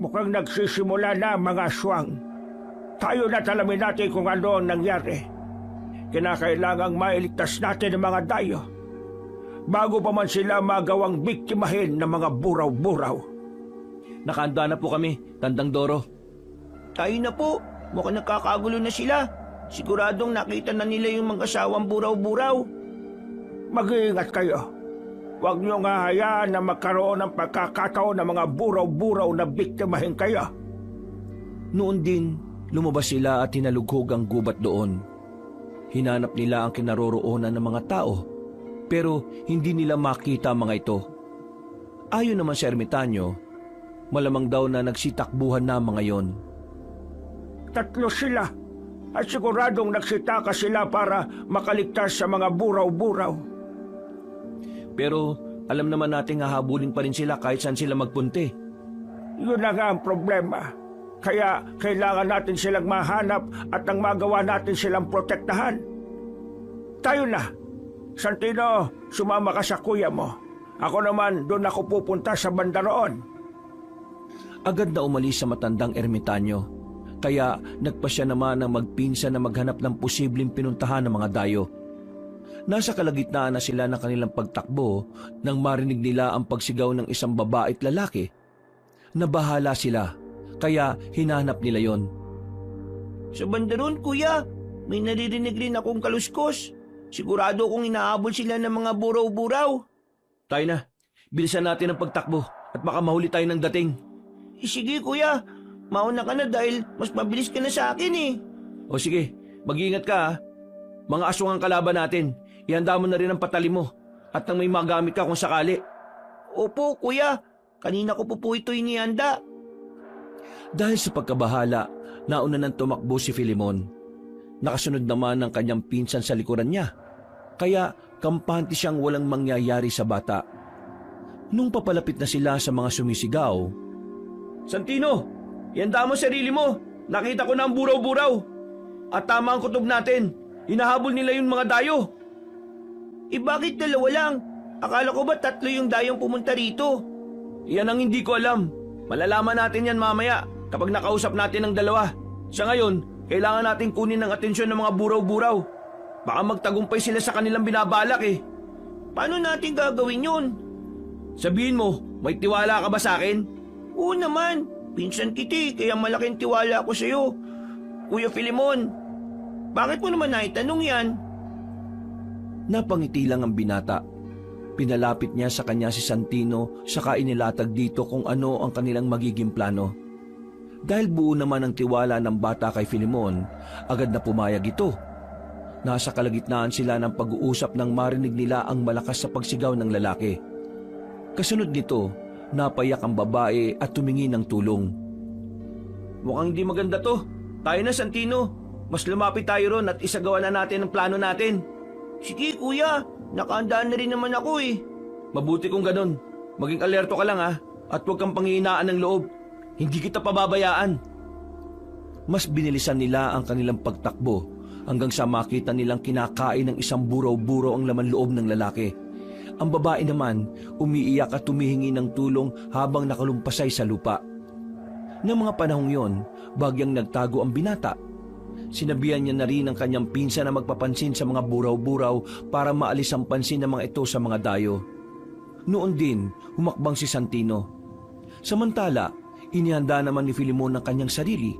Mukhang nagsisimula na mga aswang. Tayo na talamin natin kung ano ang nangyari. Kinakailangang mailigtas natin ang mga dayo bago pa man sila magawang biktimahin ng mga buraw-buraw. Nakahanda na po kami, Tandang Doro. Tayo na po. Mukhang nakakagulo na sila. Siguradong nakita na nila yung mga asawang buraw-buraw. Mag-iingat kayo. Huwag niyo nga hayaan na magkaroon ng pagkakataon ng mga buraw-buraw na biktimahin kayo. Noon din, lumabas sila at hinalughog ang gubat doon. Hinanap nila ang kinaroroonan ng mga tao, pero hindi nila makita ang mga ito. Ayon naman sa ermitanyo, malamang daw na nagsitakbuhan na mga yon. 3 sila at siguradong nagsitaka sila para makaligtas sa mga buraw-buraw. Pero alam naman natin hahabulin pa rin sila kahit saan sila magpunti. Yun na nga ang problema. Kaya kailangan natin silang mahanap at nang magawa natin silang protektahan. Tayo na. Santino, sumama ka sa kuya mo. Ako naman, doon ako pupunta sa banda roon. Agad na umalis sa matandang ermitanyo. Kaya nagpasya naman ng magpinsan na maghanap ng posibleng pinuntahan ng mga dayo. Nasa kalagitnaan na sila ng kanilang pagtakbo nang marinig nila ang pagsigaw ng isang babae at lalaki. Nabahala sila, kaya hinanap nila yon. Sa banda ron, kuya, may naririnig rin akong kaluskos. Sigurado kong inaabol sila ng mga buraw-buraw. Tayo na, bilisan natin ang pagtakbo at baka mahuli tayo ng dating. Sige kuya, mauna ka na dahil mas mabilis ka na sa akin eh. O sige, mag-iingat ka ha. Mga aswang ang kalaban natin. Ihanda mo na rin ang patali mo. At nang may magamit ka kung sakali. Opo kuya, kanina ko po ito inihanda. Dahil sa pagkabahala, nauna nang tumakbo si Filemon. Nakasunod naman ang kanyang pinsan sa likuran niya. Kaya kampante siyang walang mangyayari sa bata. Nung papalapit na sila sa mga sumisigaw, Santino, ihanda mo sarili mo. Nakita ko na ang buraw-buraw. At tama ang kutob natin. Hinahabol nila yung mga dayo. Bakit dalawa lang? Akala ko ba 3 yung dayong pumunta rito? Iyan ang hindi ko alam. Malalaman natin yan mamaya kapag nakausap natin ang dalawa. Sa ngayon, kailangan natin kunin ang atensyon ng mga buraw-buraw. Baka magtagumpay sila sa kanilang binabalak eh. Paano natin gagawin yun? Sabihin mo, may tiwala ka ba sa akin? Oo naman, pinsan kita kaya malaking tiwala ako sa'yo. Kuya Filemon, bakit mo naman naitanong yan? Napangiti lang ang binata. Pinalapit niya sa kanya si Santino saka inilatag dito kung ano ang kanilang magiging plano. Dahil buo naman ang tiwala ng bata kay Filemon, agad na pumayag ito. Nasa kalagitnaan sila ng pag-uusap nang marinig nila ang malakas sa pagsigaw ng lalaki. Kasunod nito, napayak ang babae at tumingin ng tulong. Mukhang hindi maganda to. Tayo na Santino, mas lumapit tayo ron at isagawa na natin ang plano natin. Sige kuya, nakaandaan na rin naman ako eh. Mabuti kung ganun. Maging alerto ka lang ha, at huwag kang panghihinaan ng loob. Hindi kita pababayaan. Mas binilisan nila ang kanilang pagtakbo hanggang sa makita nilang kinakain ng isang buraw-buraw ang laman loob ng lalaki. Ang babae naman umiiyak at tumihingi ng tulong habang nakalumpasay sa lupa. Noong mga panahong yon, bagyang nagtago ang binata. Sinabihan niya na rin ang kanyang pinsan na magpapansin sa mga buraw-buraw para maalis ang pansin ng mga ito sa mga dayo. Noon din, humakbang si Santino. Samantala, inihanda naman ni Filemon ang kanyang sarili.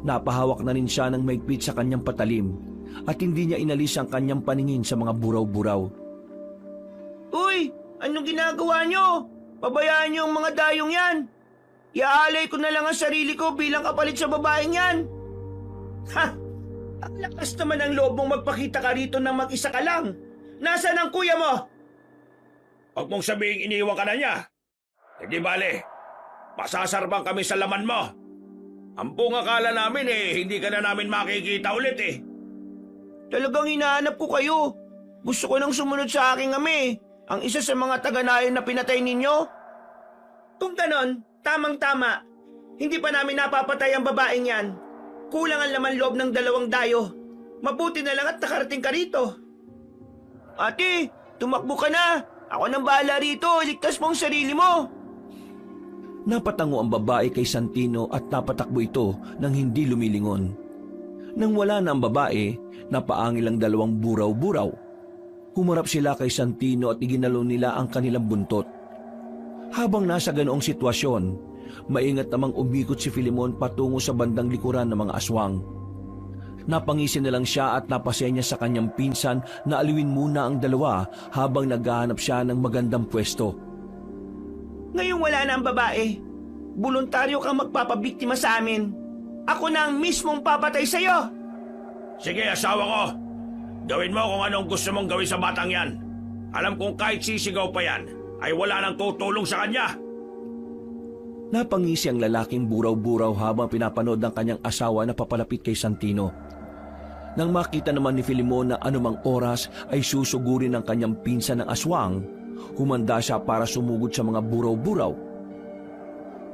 Napahawak na rin siya ng maigpit sa kanyang patalim at hindi niya inalis ang kanyang paningin sa mga buraw-buraw. Uy, anong ginagawa nyo? Pabayaan nyo ang mga dayong yan. Iaalay ko na lang ang sarili ko bilang kapalit sa babaeng yan. Ha! Ang lakas naman ang loob mong magpakita ka rito nang mag-isa ka lang. Nasaan ang kuya mo? Huwag mong sabihing iniwan ka na niya. Hindi bale, masasarbang kami sa laman mo. Ang buong akala namin hindi ka na namin makikita ulit eh. Talagang hinahanap ko kayo. Gusto ko nang sumunod sa aking ami, ang isa sa mga taga-nayon na pinatay ninyo. Kung ganon, tamang-tama. Hindi pa namin napapatay ang babaeng yan. Kulang ang laman loob ng 2 dayo. Mabuti na lang at nakarating ka rito. Ate, tumakbo ka na. Ako nang bahala rito. Ligtas mo ang sarili mo. Napatango ang babae kay Santino at napatakbo ito nang hindi lumilingon. Nang wala na ang babae, napaangil ang 2 buraw-buraw. Humarap sila kay Santino at iginalo nila ang kanilang buntot. Habang nasa ganoong sitwasyon, maingat namang umikot si Filemon patungo sa bandang likuran ng mga aswang. Napangisi na lang siya at napasenya sa kanyang pinsan na aliwin muna ang 2 habang naghahanap siya ng magandang pwesto. Ngayong wala na ang babae, voluntaryo kang magpapabiktima sa amin. Ako na ang mismong papatay sa'yo. Sige, asawa ko. Gawin mo kung anong gusto mong gawin sa batang yan. Alam kong kahit sisigaw pa yan, ay wala nang tutulong sa kanya. Napangisi ang lalaking buraw-buraw habang pinapanood ng kanyang asawa na papalapit kay Santino. Nang makita naman ni Filemon na anumang oras ay susugurin ng kanyang pinsan ng aswang, humanda siya para sumugod sa mga buraw-buraw.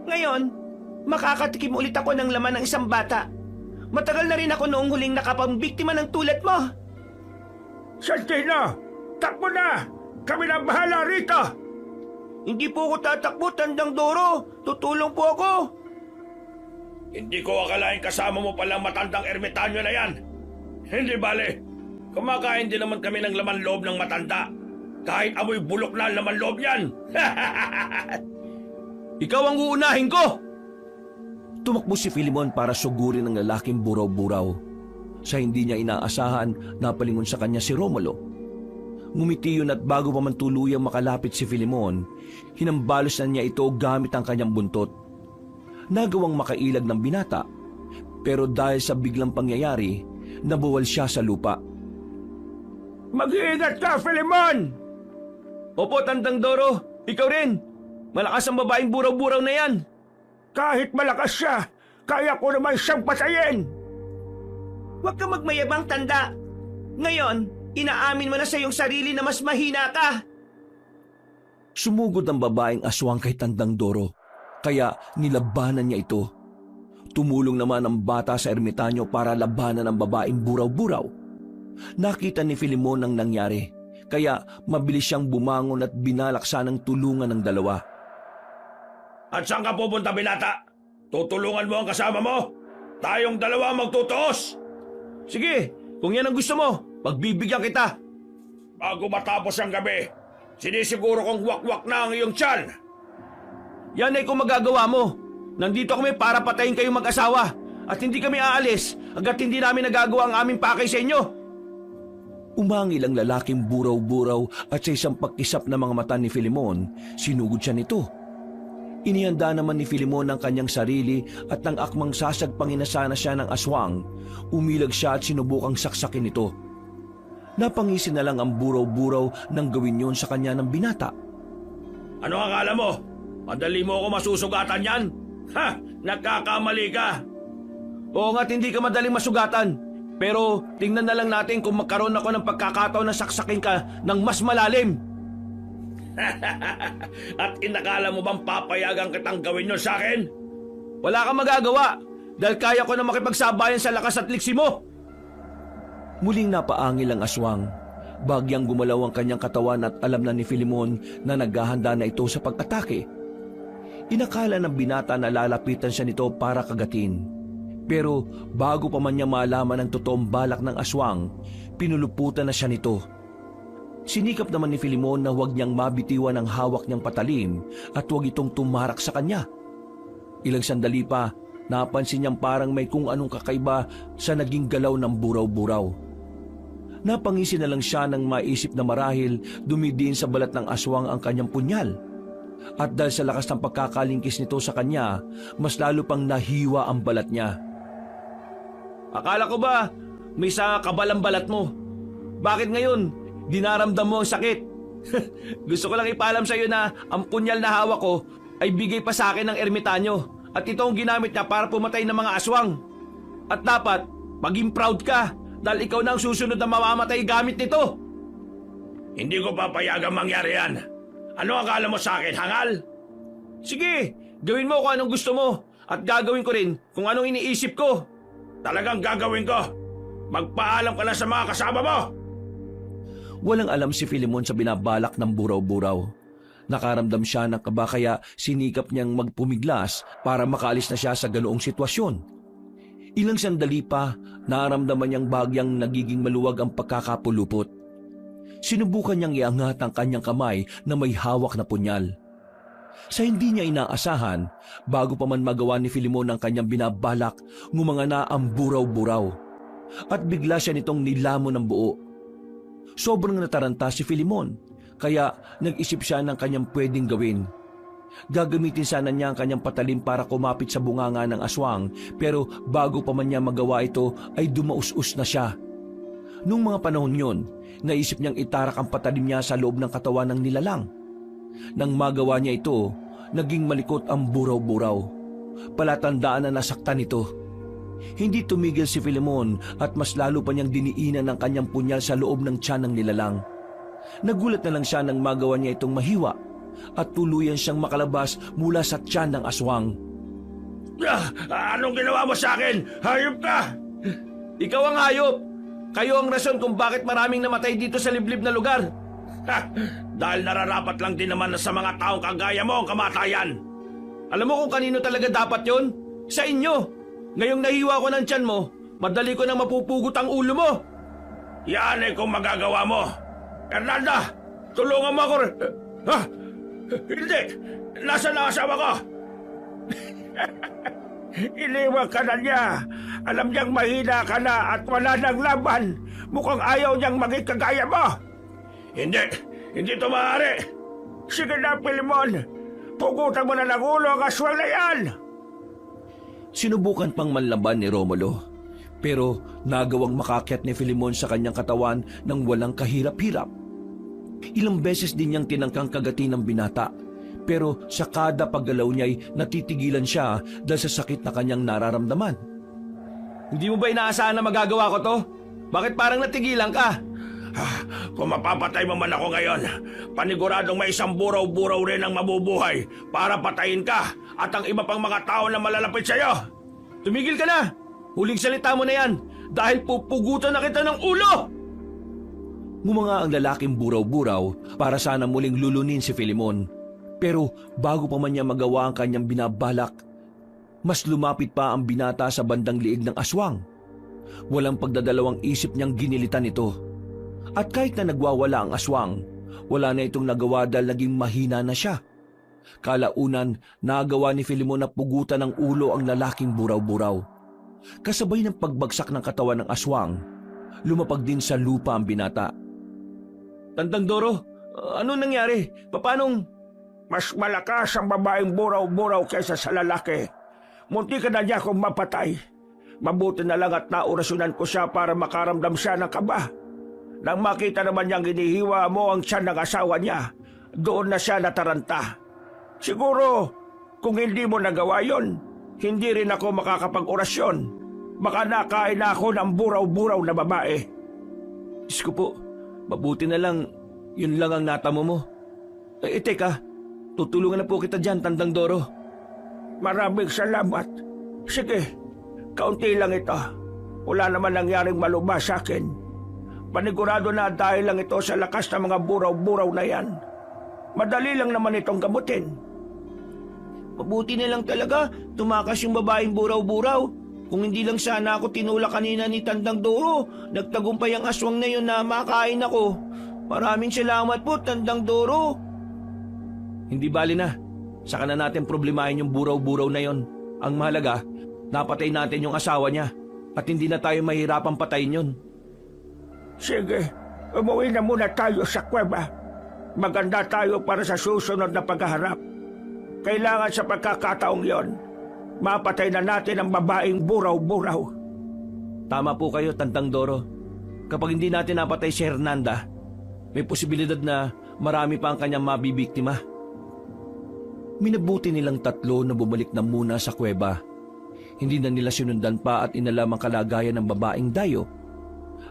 Ngayon, makakatikim ulit ako ng laman ng isang bata. Matagal na rin ako noong huling nakapambiktima ng tulad mo. Santino, takbo na! Kami na bahala rito! Hindi po ako tatakbo, Tandang Doro. Tutulong po ako. Hindi ko akalain kasama mo palang matandang ermitanyo na yan. Hindi bale, kumakain din naman kami ng laman loob ng matanda. Kahit amoy bulok na laman loob yan. Ikaw ang uunahin ko! Tumakbo si Filemon para sugurin ang lalaking buraw-buraw. Sa hindi niya inaasahan, napalingon sa kanya si Romulo. Ngumiti yun at bago pa man tuluyang makalapit si Filemon, hinambalos na niya ito gamit ang kanyang buntot. nagawang makailag ng binata. Pero dahil sa biglang pangyayari, nabuwal siya sa lupa. Mag-iingat ka, Filemon! Opo, Tandang Doro. Ikaw rin. Malakas ang babaeng buraw-buraw na yan. Kahit malakas siya, kaya ko naman siyang patayin! Huwag ka magmayabang, Tanda. Ngayon, inaamin mo na sa iyong sarili na mas mahina ka. Sumugod ang babaeng aswang kay Tandang Doro, kaya nilabanan niya ito. Tumulong naman ang bata sa ermitanyo para labanan ang babaeng buraw-buraw. Nakita ni Filemon ang nangyari, kaya mabilis siyang bumangon at binalaksa ng tulungan ng dalawa. At saan ka pupunta, binata? Tutulungan mo ang kasama mo? Tayong dalawa magtutuos! Sige, kung yan ang gusto mo, pagbibigyan kita. Bago matapos ang gabi, sinisiguro kong wakwak na ang iyong tiyan. Yan ay kung magagawa mo. Nandito kami para patayin kayong mag-asawa at hindi kami aalis hanggat hindi namin nagagawa ang aming pakay sa inyo. Umangil ang lalaking buraw-buraw at sa isang pagkisap na mga mata ni Filemon, sinugod siya nito. Inihanda naman ni Filemon ang kanyang sarili at nang akmang sasagpangin na sana siya ng aswang, umilag siya at sinubukang saksakin ito. Napangisin na lang ang buraw-buraw nang gawin yon sa kanya ng binata. Ano akala mo? Madali mo ako masusugatan yan? Ha! Nagkakamali ka! Oo nga't hindi ka madaling masugatan, pero tingnan na lang natin kung magkaroon ako ng pagkakataon na saksakin ka ng mas malalim. At inakala mo bang papayagan kitang gawin yun sa akin? Wala kang magagawa dahil kaya ko na makipagsabayan sa lakas at liksi mo. Muling napaangil ang aswang. Bagyang gumalaw ang kanyang katawan at alam na ni Filemon na naghahanda na ito sa pag-atake. Inakala ng binata na lalapitan siya nito para kagatin. Pero bago pa man niya malaman ang totoong balak ng aswang, pinuluputan na siya nito. Sinikap naman ni Filemon na huwag niyang mabitiwan ang hawak niyang patalim at huwag itong tumarak sa kanya. Ilang sandali pa, napansin niyang parang may kung anong kakaiba sa naging galaw ng buraw-buraw. Napangisi na lang siya nang maisip na marahil dumidiin sa balat ng aswang ang kanyang punyal. At dahil sa lakas ng pagkakalingkis nito sa kanya, mas lalo pang nahiwa ang balat niya. Akala ko ba may sa kabalang balat mo? Bakit ngayon dinaramdam mo ang sakit? Gusto ko lang ipaalam sa iyo na ang punyal na hawak ko ay bigay pa sa akin ng ermitanyo at ito ang ginamit niya para pumatay ng mga aswang. At dapat maging proud ka dahil ikaw na ang susunod na mamamatay gamit nito. Hindi ko papayagang mangyari yan. Ano akala mo sa akin, hangal? Sige, gawin mo kung anong gusto mo at gagawin ko rin kung anong iniisip ko. Talagang gagawin ko. Magpaalam ka na sa mga kasama mo. Walang alam si Filemon sa binabalak ng buraw-buraw. Nakaramdam siya ng kaba kaya sinikap niyang magpumiglas para makaalis na siya sa ganoong sitwasyon. Ilang sandali pa, naramdaman niyang bagyang nagiging maluwag ang pagkakapulupot. Sinubukan niyang iangat ang kanyang kamay na may hawak na punyal. Sa hindi niya inaasahan, bago pa man magawa ni Filemon ang kanyang binabalak, ngumanga na ang buraw-buraw. At bigla siya nitong nilamon ng buo. Sobrang nataranta si Filemon, kaya nag-isip siya ng kanyang pwedeng gawin. Gagamitin sana niya ang kanyang patalim para kumapit sa bunganga ng aswang, pero bago pa man niya magawa ito ay dumaus-us na siya. Nung mga panahon yon, naisip niyang itarak ang patalim niya sa loob ng katawan ng nilalang. Nang magawa niya ito, naging malikot ang buraw-buraw. Palatandaan na nasaktan ito. Hindi tumigil si Filemon at mas lalo pa niyang diniinan ang kanyang punyal sa loob ng tiyan ng nilalang. Nagulat na lang siya nang magawa niya itong mahiwa at tuluyan siyang makalabas mula sa tiyan ng aswang. Anong ginawa mo sa akin? Hayop ka! Ikaw ang hayop! Kayo ang rason kung bakit maraming namatay dito sa liblib na lugar. Dahil nararapat lang din naman sa mga taong kagaya mo ang kamatayan. Alam mo kung kanino talaga dapat yon? Sa inyo! Ngayong nahiwa ko ng tiyan mo, madali ko nang mapupugot ang ulo mo. Yan ay kung magagawa mo. Hernanda, tulungan mo ako. Ha? Hindi! Nasaan ang asawa ko? Iniwan ka na niya. Alam niyang mahina ka na at wala nang laban. Mukhang ayaw niyang maging kagaya mo. Hindi ito maaari. Sige na, Filemon. Pugutan mo na ng ulo ang aswang na yan. Sinubukan pang manlaban ni Romulo, pero nagawang makakyat ni Filemon sa kanyang katawan ng walang kahirap-hirap. Ilang beses din niyang tinangkang kagatin ng binata, pero sa kada paggalaw niya'y natitigilan siya dahil sa sakit na kanyang nararamdaman. Hindi mo ba inaasahan na magagawa ko to? Bakit parang natigilan ka? Kung mapapatay mo man ako ngayon, paniguradong may isang buraw-buraw rin ang mabubuhay para patayin ka at ang iba pang mga tao na malalapit sa'yo. Tumigil ka na! Huling salita mo na yan dahil pupugutan na kita ng ulo! Ngumanga ang lalaking buraw-buraw para sana muling lulunin si Filemon. Pero bago pa man niya magawa ang kanyang binabalak, mas lumapit pa ang binata sa bandang liig ng aswang. Walang pagdadalawang isip niyang ginilitan ito. At kahit na nagwawala ang aswang, wala na itong nagawa dahil naging mahina na siya. Kalaunan, nagawa ni Filemon na pugutan ng ulo ang lalaking buraw-buraw. Kasabay ng pagbagsak ng katawan ng aswang, lumapag din sa lupa ang binata. Tandang Doro, ano nangyari? Paanong... Mas malakas ang babaeng buraw-buraw kaysa sa lalaki. Munti ka na niya akong mapatay. Mabuti na lang at naorasyonan ko siya para makaramdam siya ng kaba. Nang makita naman niyang ginihiwa mo ang tiyan ng asawa niya, doon na siya nataranta. Siguro, kung hindi mo nagawa yon, hindi rin ako makakapag-orasyon. Baka nakain na ako ng buraw-buraw na babae. Diyos ko po, mabuti na lang, yun lang ang natamo mo. Teka, tutulungan na po kita dyan, Tandang Doro. Maraming salamat. Sige, kaunti lang ito. Wala naman nangyaring maluma sa akin. Panigurado na dahil lang ito sa lakas ng mga buraw-buraw na yan. Madali lang naman itong gamutin. Mabuti na lang talaga, tumakas yung babaeng buraw-buraw. Kung hindi lang sana ako tinulak kanina ni Tandang Doro, nagtagumpay ang aswang na yun na makain ako. Maraming salamat po, Tandang Doro. Hindi bali na. Saka na natin problemahin yung buraw-buraw na yon. Ang mahalaga, napatay natin yung asawa niya at hindi na tayo mahirapang patayin yun. Sige, umuwi na muna tayo sa kuweba. Maganda tayo para sa susunod na paghaharap. Kailangan sa pagkakataong yon, mapatay na natin ang babaeng buraw-buraw. Tama po kayo, Tandang Doro. Kapag hindi natin napatay si Hernanda, may posibilidad na marami pa ang kanyang mabibiktima. Minabuti nilang tatlo na bumalik na muna sa kuweba. Hindi na nila sinundan pa at inalam ang kalagayan ng babaeng dayo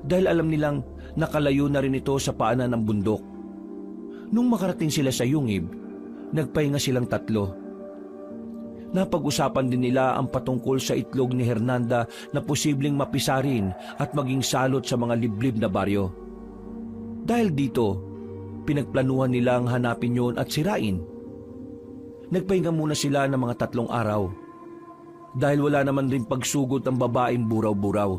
dahil alam nilang nakalayo na rin ito sa paanan ng bundok. Nung makarating sila sa yungib, nagpahinga silang tatlo. Napag-usapan din nila ang patungkol sa itlog ni Hernanda na posibleng mapisarin at maging salot sa mga liblib na baryo. Dahil dito, pinagplanuhan nilang hanapin yon at sirain. Nagpahinga muna sila ng mga 3 araw dahil wala naman rin pagsugod ang babaeng buraw-buraw.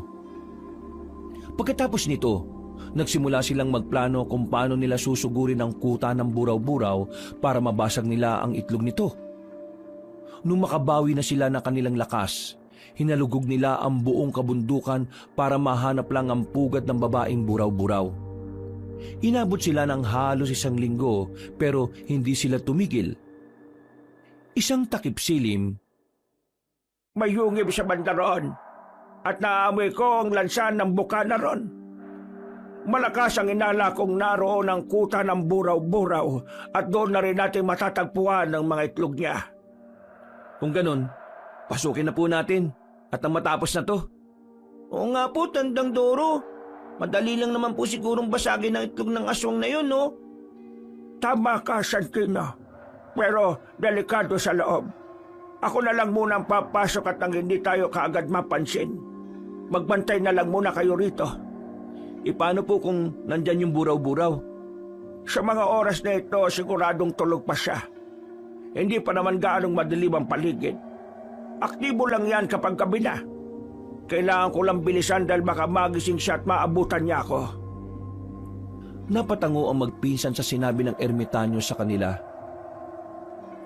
Pagkatapos nito, nagsimula silang magplano kung paano nila susugurin ang kuta ng buraw-buraw para mabasag nila ang itlog nito. Nung makabawi na sila ng kanilang lakas, hinalugog nila ang buong kabundukan para mahanap lang ang pugad ng babaeng buraw-buraw. Inabot sila ng halos 1 linggo pero hindi sila tumigil. Isang takip silim, May yungib sa banda roon at naamoy ko ang lansan ng buka na ron. Malakas ang inala kong naroon ang kuta ng buraw-buraw at doon na rin natin matatagpuan ang mga itlog niya. Kung ganun, pasukin na po natin at nang matapos na to. Oo nga po, Tandang Doro. Madali lang naman po sigurong basagin ang itlog ng aswang na yun, no? Tama ka, Santino. Pero delikado sa loob. Ako na lang muna ang papasok at nang hindi tayo kaagad mapansin. Magbantay na lang muna kayo rito. Paano po kung nandyan yung buraw-buraw? Sa mga oras na ito, siguradong tulog pa siya. Hindi pa naman gaanong madilim ang paligid. Aktibo lang yan kapag gabi na. Kailangan ko lang bilisan dahil baka magising siya at maabutan niya ako. Napatango ang magpinsan sa sinabi ng ermitanyo sa kanila.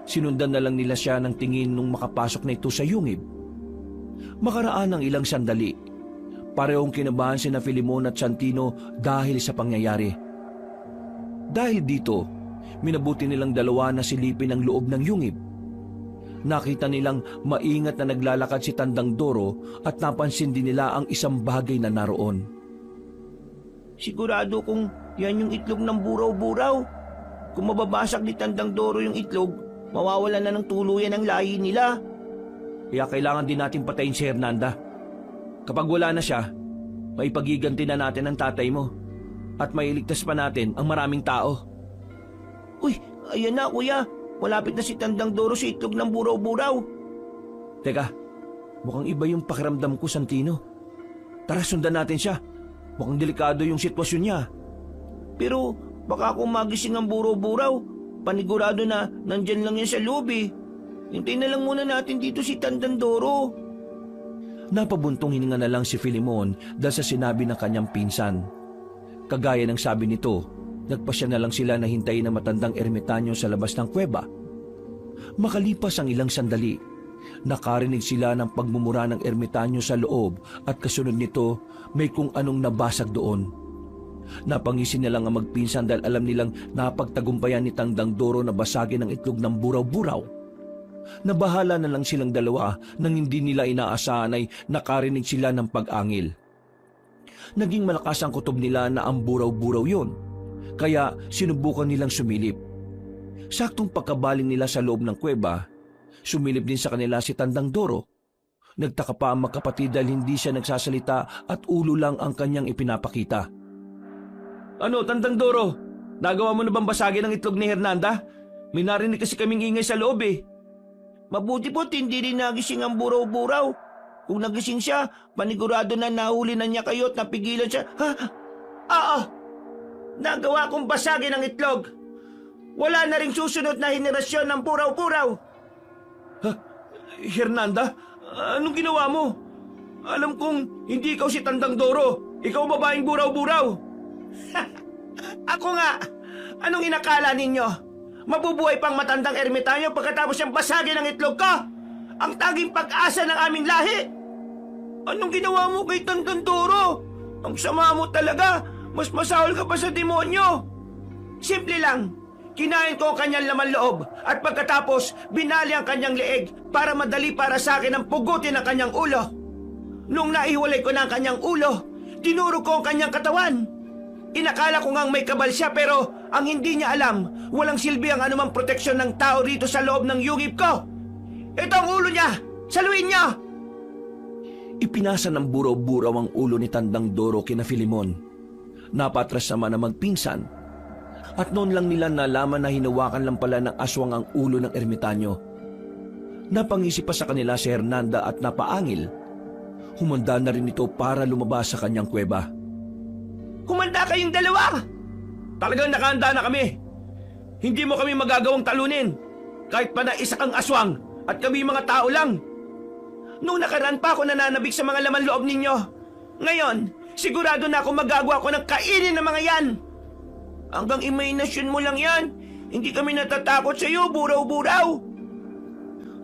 Sinundan na lang nila siya ng tingin nung makapasok na ito sa yungib. Makaraan ng ilang sandali, parehong kinabahan sina Filemon at Santino dahil sa pangyayari. Dahil dito, minabuti nilang dalawa na silipin ang loob ng yungib. nakita nilang maingat na naglalakad si Tandang Doro at napansin din nila ang isang bagay na naroon. Sigurado kung yan yung itlog ng buraw-buraw. Kung mababasag ni Tandang Doro yung itlog, mawawalan na ng tuluyan ang lahi nila. Kaya kailangan din natin patayin si Hernanda. Kapag wala na siya, maipagiganti na natin ang tatay mo at mailigtas pa natin ang maraming tao. Uy, ayan na kuya. Malapit na si Tandang Doro sa itlog ng buraw-buraw. Teka, mukhang iba yung pakiramdam ko, Santino. Tara, sundan natin siya. Mukhang delikado yung sitwasyon niya. Pero baka kung magising ang buraw-buraw, panigurado na nandyan lang yan sa loob eh. Hintayin na lang muna natin dito si Tandang Doro. Napabuntong hininga na lang si Filimon dahil sa sinabi ng kanyang pinsan. Kagaya ng sabi nito, nagpasya na lang sila na hintayin ang matandang ermitanyo sa labas ng kuweba. Makalipas ang ilang sandali, nakarinig sila ng pagmumura ng ermitanyo sa loob at kasunod nito may kung anong nabasag doon. Napangisin na lang ang magpinsan dahil alam nilang napagtagumpayan ni Tandang Doro na basagin ang itlog ng buraw-buraw. Nabahala na lang silang dalawa nang hindi nila inaasahan ay nakarinig sila ng pag-angil. Naging malakas ang kutob nila na ang buraw-buraw yun, kaya sinubukan nilang sumilip. Saktong pagkabaling nila sa loob ng kuweba, sumilip din sa kanila si Tandang Doro. Nagtaka pa ang magkapatid dahil hindi siya nagsasalita at ulo lang ang kanyang ipinapakita. Ano, Tandang Doro? Nagawa mo na bang basagin ang itlog ni Hernanda? May narinig kasi kaming ingay sa loob eh. Mabuti po't hindi rin nagising ang buraw-buraw. Kung nagising siya, panigurado na nahuli na niya kayo at napigilan siya. Ha? Oo! Nagawa kong basagin ang itlog. Wala na ring susunod na henerasyon ng buraw-buraw. Ha? Hernanda? Anong ginawa mo? Alam kong hindi ikaw si Tandang Doro. Ikaw babaeng buraw-buraw. Ako nga! Anong inakala ninyo? Mabubuhay pang matandang ermitanyo pagkatapos niyang basagin ang itlog ko? Ang taging pag-asa ng aming lahi! Anong ginawa mo kay Tandang Doro? Ang sama mo talaga! Mas masahol ka pa sa demonyo! Simple lang, kinain ko ang kanyang laman loob at pagkatapos binali ang kanyang leeg para madali para sa akin ang pugutin ang kanyang ulo. Nung naihiwalay ko na ang kanyang ulo, tinuro ko ang kanyang katawan. Inakala ko ngang may kabal siya pero ang hindi niya alam, walang silbi ang anumang proteksyon ng tao rito sa loob ng yugib ko. Ito ang ulo niya! Saluin niya! Ipinasa ng buraw-buraw ang ulo ni Tandang Doro kina Filimon. Napatras naman ang magpinsan. At noon lang nila nalaman na hinawakan lang pala ng aswang ang ulo ng ermitanyo. Napangisi pa sa kanila si Hernanda at napaangil. Humanda na rin ito para lumabas sa kanyang kuweba. Kumanda kayong dalawa! Talagang nakahanda na kami. Hindi mo kami magagawang talunin. Kahit pa na isa kang aswang at kami mga tao lang. Nung nakaraan pa ako nananabik sa mga laman loob ninyo. Ngayon, sigurado na ako magagawa ko ng kainin ng mga yan. Hanggang imahinasyon mo lang yan. Hindi kami natatakot sa iyo, buraw-buraw.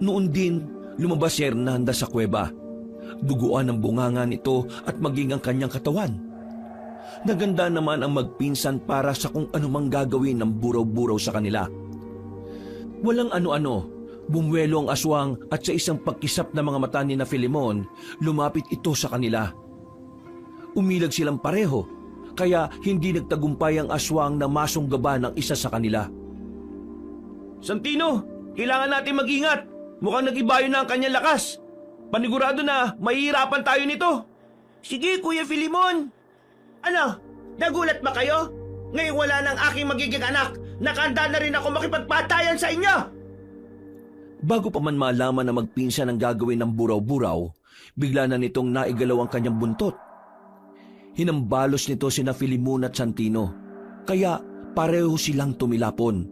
Noon din, lumabas si Hernanda sa kuweba. Duguan ang bunganga nito at maging ang kanyang katawan. Naganda naman ang magpinsan para sa kung anumang gagawin ng buraw-buraw sa kanila. Walang ano-ano, bumwelo ang aswang at sa isang pagkisap na mga mata ni na Filimon, lumapit ito sa kanila. Umilag silang pareho, kaya hindi nagtagumpay ang aswang na masunggaba ng isa sa kanila. Santino, kailangan natin mag-ingat. Mukhang nag-ibayo na ang kanyang lakas. Panigurado na mahihirapan tayo nito. Sige, Kuya Filimon. Ano, nagulat ba kayo? Ngayon wala nang aking magiging anak. Nakahanda na rin ako makipagpatayan sa inyo. Bago pa man malaman na magpinsan ang gagawin ng buraw-buraw, bigla na nitong naigalaw ang kanyang buntot. Hinambalos nito sina Filimon at Santino, kaya pareho silang tumilapon.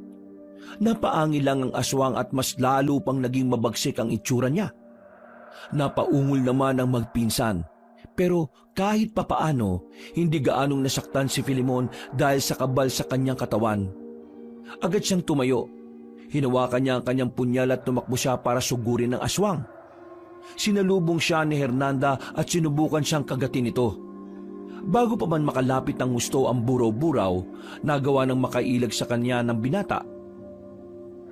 Napaangil lang ang aswang at mas lalo pang naging mabagsik ang itsura niya. Napaungol naman ang magpinsan, pero kahit papaano, hindi gaanong nasaktan si Filimon dahil sa kabal sa kanyang katawan. Agad siyang tumayo. Hinawakan niya ang kanyang punyal at tumakbo siya para sugurin ng aswang. Sinalubong siya ni Hernanda at sinubukan siyang kagatin ito. Bago pa man makalapit ng gusto ang buraw-buraw, nagawa ng makailag sa kanya ng binata.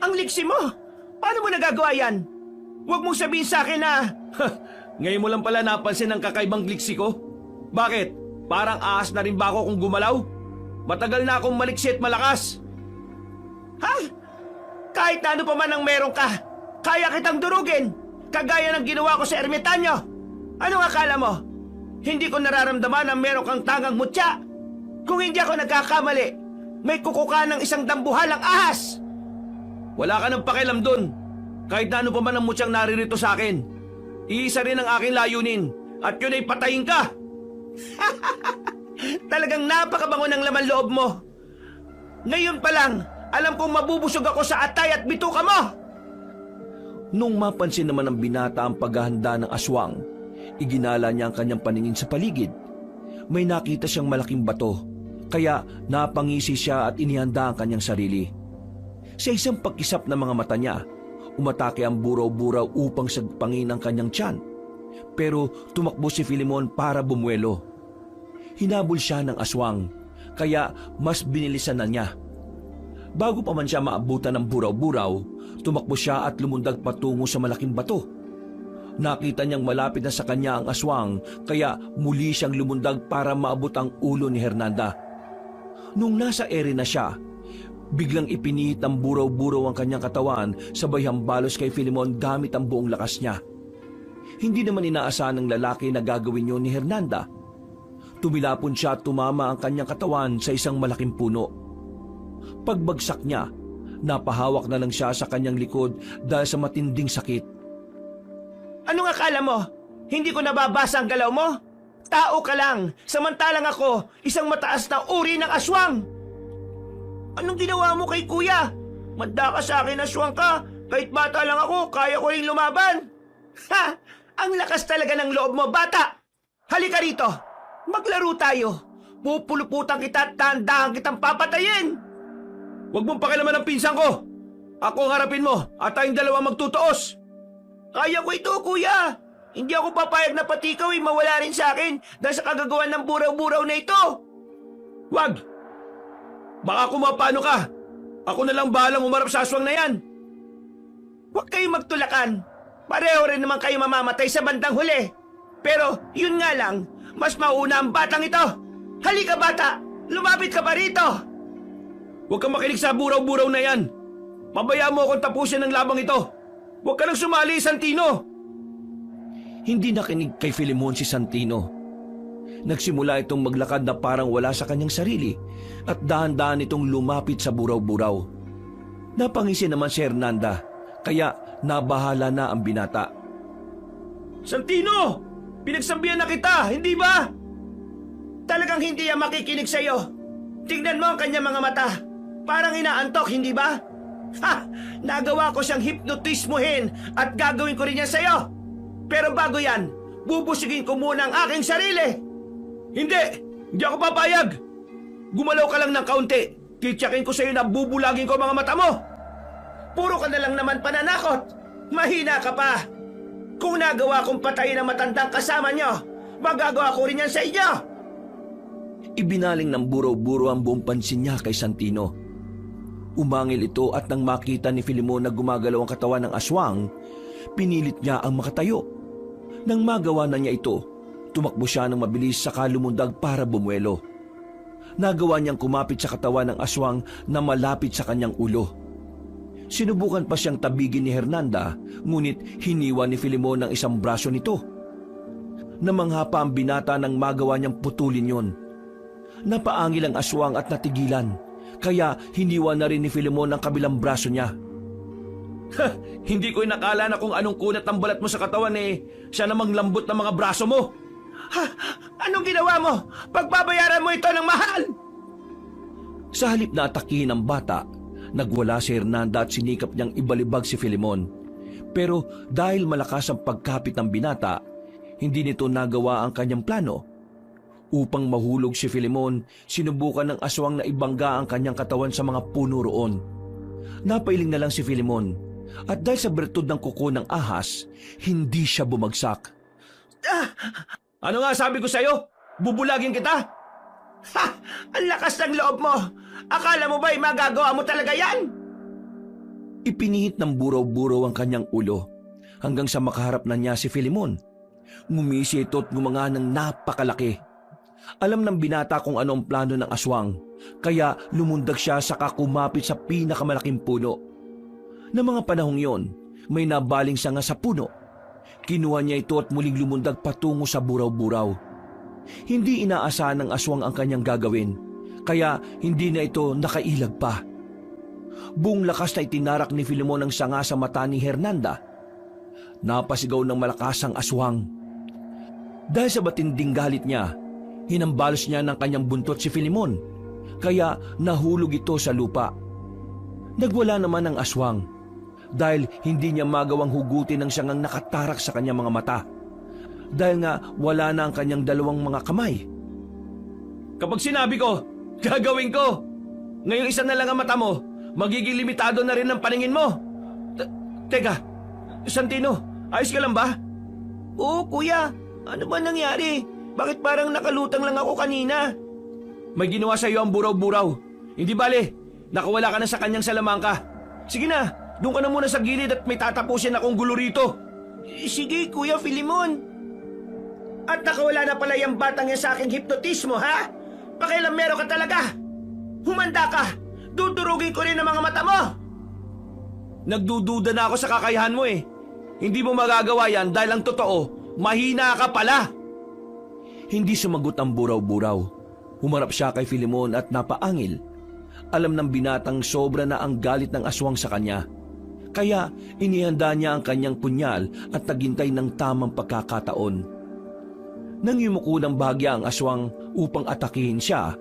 Ang liksi mo! Paano mo nagagawa yan? Huwag mong sabihin sa akin na... Ngayon mo lang pala napansin ang kakaibang gliksi ko? Bakit? Parang ahas na rin ba ako kung gumalaw? Matagal na akong maliksi at malakas. Ha? Kahit na ano pa man ang meron ka, kaya kitang durugin, kagaya ng ginawa ko sa ermitanyo. Anong akala mo? Hindi ko nararamdaman na meron kang tangang mutya. Kung hindi ako nagkakamali, may kukuka ng isang dambuhalang ahas. Wala ka ng pakialam dun. Kahit na ano pa man ang mutyang naririto sa akin. Iisa rin ang aking layunin at yun ay patayin ka. Talagang napakabango ng laman loob mo. Ngayon pa lang, alam kong mabubusog ako sa atay at bituka mo. Nung mapansin naman ng binata ang paghahanda ng aswang, iginala niya ang kanyang paningin sa paligid. May nakita siyang malaking bato, kaya napangisi siya at inihanda ang kanyang sarili. Sa isang pagkisap ng mga mata niya, umatake ang buraw-buraw upang sagpangin ang kanyang tiyan. Pero tumakbo si Filemon para bumuelo. Hinabol siya ng aswang, kaya mas binilisan na niya. Bago pa man siya maabutan ng buraw-buraw, tumakbo siya at lumundag patungo sa malaking bato. Nakita niyang malapit na sa kanya ang aswang, kaya muli siyang lumundag para maabot ang ulo ni Hernanda. Nung nasa ere na siya, biglang ipinihit ng buraw-buraw ang kanyang katawan, sabay hambalos kay Filemon gamit ang buong lakas niya. Hindi naman inaasahan ng lalaki na gagawin yun ni Hernanda. Tumilapon siya at tumama ang kanyang katawan sa isang malaking puno. Pagbagsak niya, napahawak na lang siya sa kanyang likod dahil sa matinding sakit. Anong akala mo? Hindi ko nababasa ang galaw mo? Tao ka lang, samantalang ako, isang mataas na uri ng aswang. Anong ginawa mo kay kuya? Manda ka sa akin, aswang ka. Kahit bata lang ako, kaya ko rin lumaban. Ha! Ang lakas talaga ng loob mo, bata! Halika rito! Maglaro tayo! Pupuluputan kita at dahan-dahan kitang papatayin! Huwag mong pakialaman ang pinsan ko. Ako ang harapin mo at tayong dalawa magtutuos. Kaya ko ito, kuya! Hindi ako papayag na pati ikaw ay mawala rin sa akin dahil sa kagagawan ng buraw-buraw na ito! Wag! Baka kumapano ka. Ako na lang bahalang umarap sa aswang na yan. Huwag kayong magtulakan. Pareho rin naman kayo mamamatay sa bandang huli. Pero yun nga lang, mas mauna ang batang ito. Halika bata, lumapit ka pa rito. Huwag kang makinig sa buraw-buraw na yan. Pabayaan mo akong tapusin ang labang ito. Huwag ka nang sumali, Santino. Hindi nakinig kay Filemon si Santino. Nagsimula itong maglakad na parang wala sa kanyang sarili at dahan-dahan itong lumapit sa buraw-buraw. Napangisi naman si Hernanda, kaya nabahala na ang binata. Santino! Pinagsabihan na kita, hindi ba? Talagang hindi yan makikinig sa'yo. Tignan mo ang kanyang mga mata. Parang inaantok, hindi ba? Ha! Nagawa ko siyang hipnotismuhin at gagawin ko rin yan sa'yo. Pero bago yan, bubusigin ko muna ang aking sarili. Hindi! Hindi ako papayag! Gumalaw ka lang ng kaunti. Titsakin ko sa'yo na bubulagin ko ang mga mata mo. Puro ka na lang naman pananakot. Mahina ka pa. Kung nagawa kong patayin ang matandang kasama nyo, magagawa ko rin yan sa inyo. Ibinaling ng buraw-buraw ang buong pansin niya kay Santino. Umangil ito at nang makita ni Filemon na gumagalaw ang katawan ng aswang, pinilit niya ang makatayo. Nang magawa na niya ito, tumakbo siya ng mabilis saka lumundag para bumuelo. Nagawa niyang kumapit sa katawan ng aswang na malapit sa kanyang ulo. Sinubukan pa siyang tabigin ni Hernanda, ngunit hiniwa ni Filemon ang isang braso nito. Namangha pa ang binata nang magawa niyang putulin yon. Napaangil ang aswang at natigilan, kaya hiniwa na rin ni Filemon ang kabilang braso niya. Hindi ko inakala na kung anong kunat ang balat mo sa katawan siya namang lambot ng mga braso mo. Ha? Anong ginawa mo? Pagbabayaran mo ito ng mahal! Sa halip na atakihin ang bata, nagwala si Hernanda at sinikap niyang ibalibag si Filemon. Pero dahil malakas ang pagkapit ng binata, hindi nito nagawa ang kanyang plano. Upang mahulog si Filemon, sinubukan ng aswang na ibangga ang kanyang katawan sa mga puno roon. Napailing na lang si Filemon, at dahil sa bertud ng kuko ng ahas, hindi siya bumagsak. Ano nga sabi ko sa'yo? Bubulagin kita? Ha! Ang lakas ng loob mo! Akala mo ba'y magagawa mo talaga yan? Ipinihit ng buraw-buraw ang kanyang ulo. hanggang sa makaharap na niya si Filemon. Ngumisi ito at ngumanga ng napakalaki. Alam ng binata kung ano ang plano ng aswang, kaya lumundag siya saka kumapit sa pinakamalaking puno. Na mga panahong yon, may nabaling sanga sa puno. Kinuha niya ito at muling lumundag patungo sa buraw-buraw. Hindi inaasahan ng aswang ang kanyang gagawin, kaya hindi na ito nakailag pa. Buong lakas na itinarak ni Filemon ang sanga sa mata ni Hernanda. Napasigaw ng malakas ang aswang. Dahil sa matinding galit niya, hinambalos niya ng kanyang buntot si Filemon, kaya nahulog ito sa lupa. Nagwala naman ang aswang dahil hindi niya magawang hugutin ang sangang nakatarak sa kanyang mga mata, dahil nga wala na ang kanyang dalawang mga kamay. Kapag sinabi ko, gagawin ko. Ngayong isa na lang ang mata mo, magiging limitado na rin ang paningin mo. Teka, Santino, ayos ka lang ba? Oo, kuya. Ano ba nangyari? Bakit parang nakalutang lang ako kanina? May ginawa sa iyo ang buraw-buraw. Hindi bale, nakawala ka na sa kanyang salamangka. Sige na, doon ka na muna sa gilid at may tatapusin akong gulo rito. Sige, Kuya Filemon. At nakawala na pala yung batang yan sa aking hipnotismo, ha? Pakialamero ka talaga. Humanda ka. Dudurugin ko rin ang mga mata mo. Nagdududa na ako sa kakayahan mo eh. Hindi mo magagawa yan dahil ang totoo, mahina ka pala. Hindi sumagot ang buraw-buraw. Humarap siya kay Filemon at napaangil. Alam ng binatang sobra na ang galit ng aswang sa kanya. Kaya inihanda niya ang kanyang punyal at naghintay ng tamang pagkakataon. Nang yumuko ng bahagya ang aswang upang atakihin siya,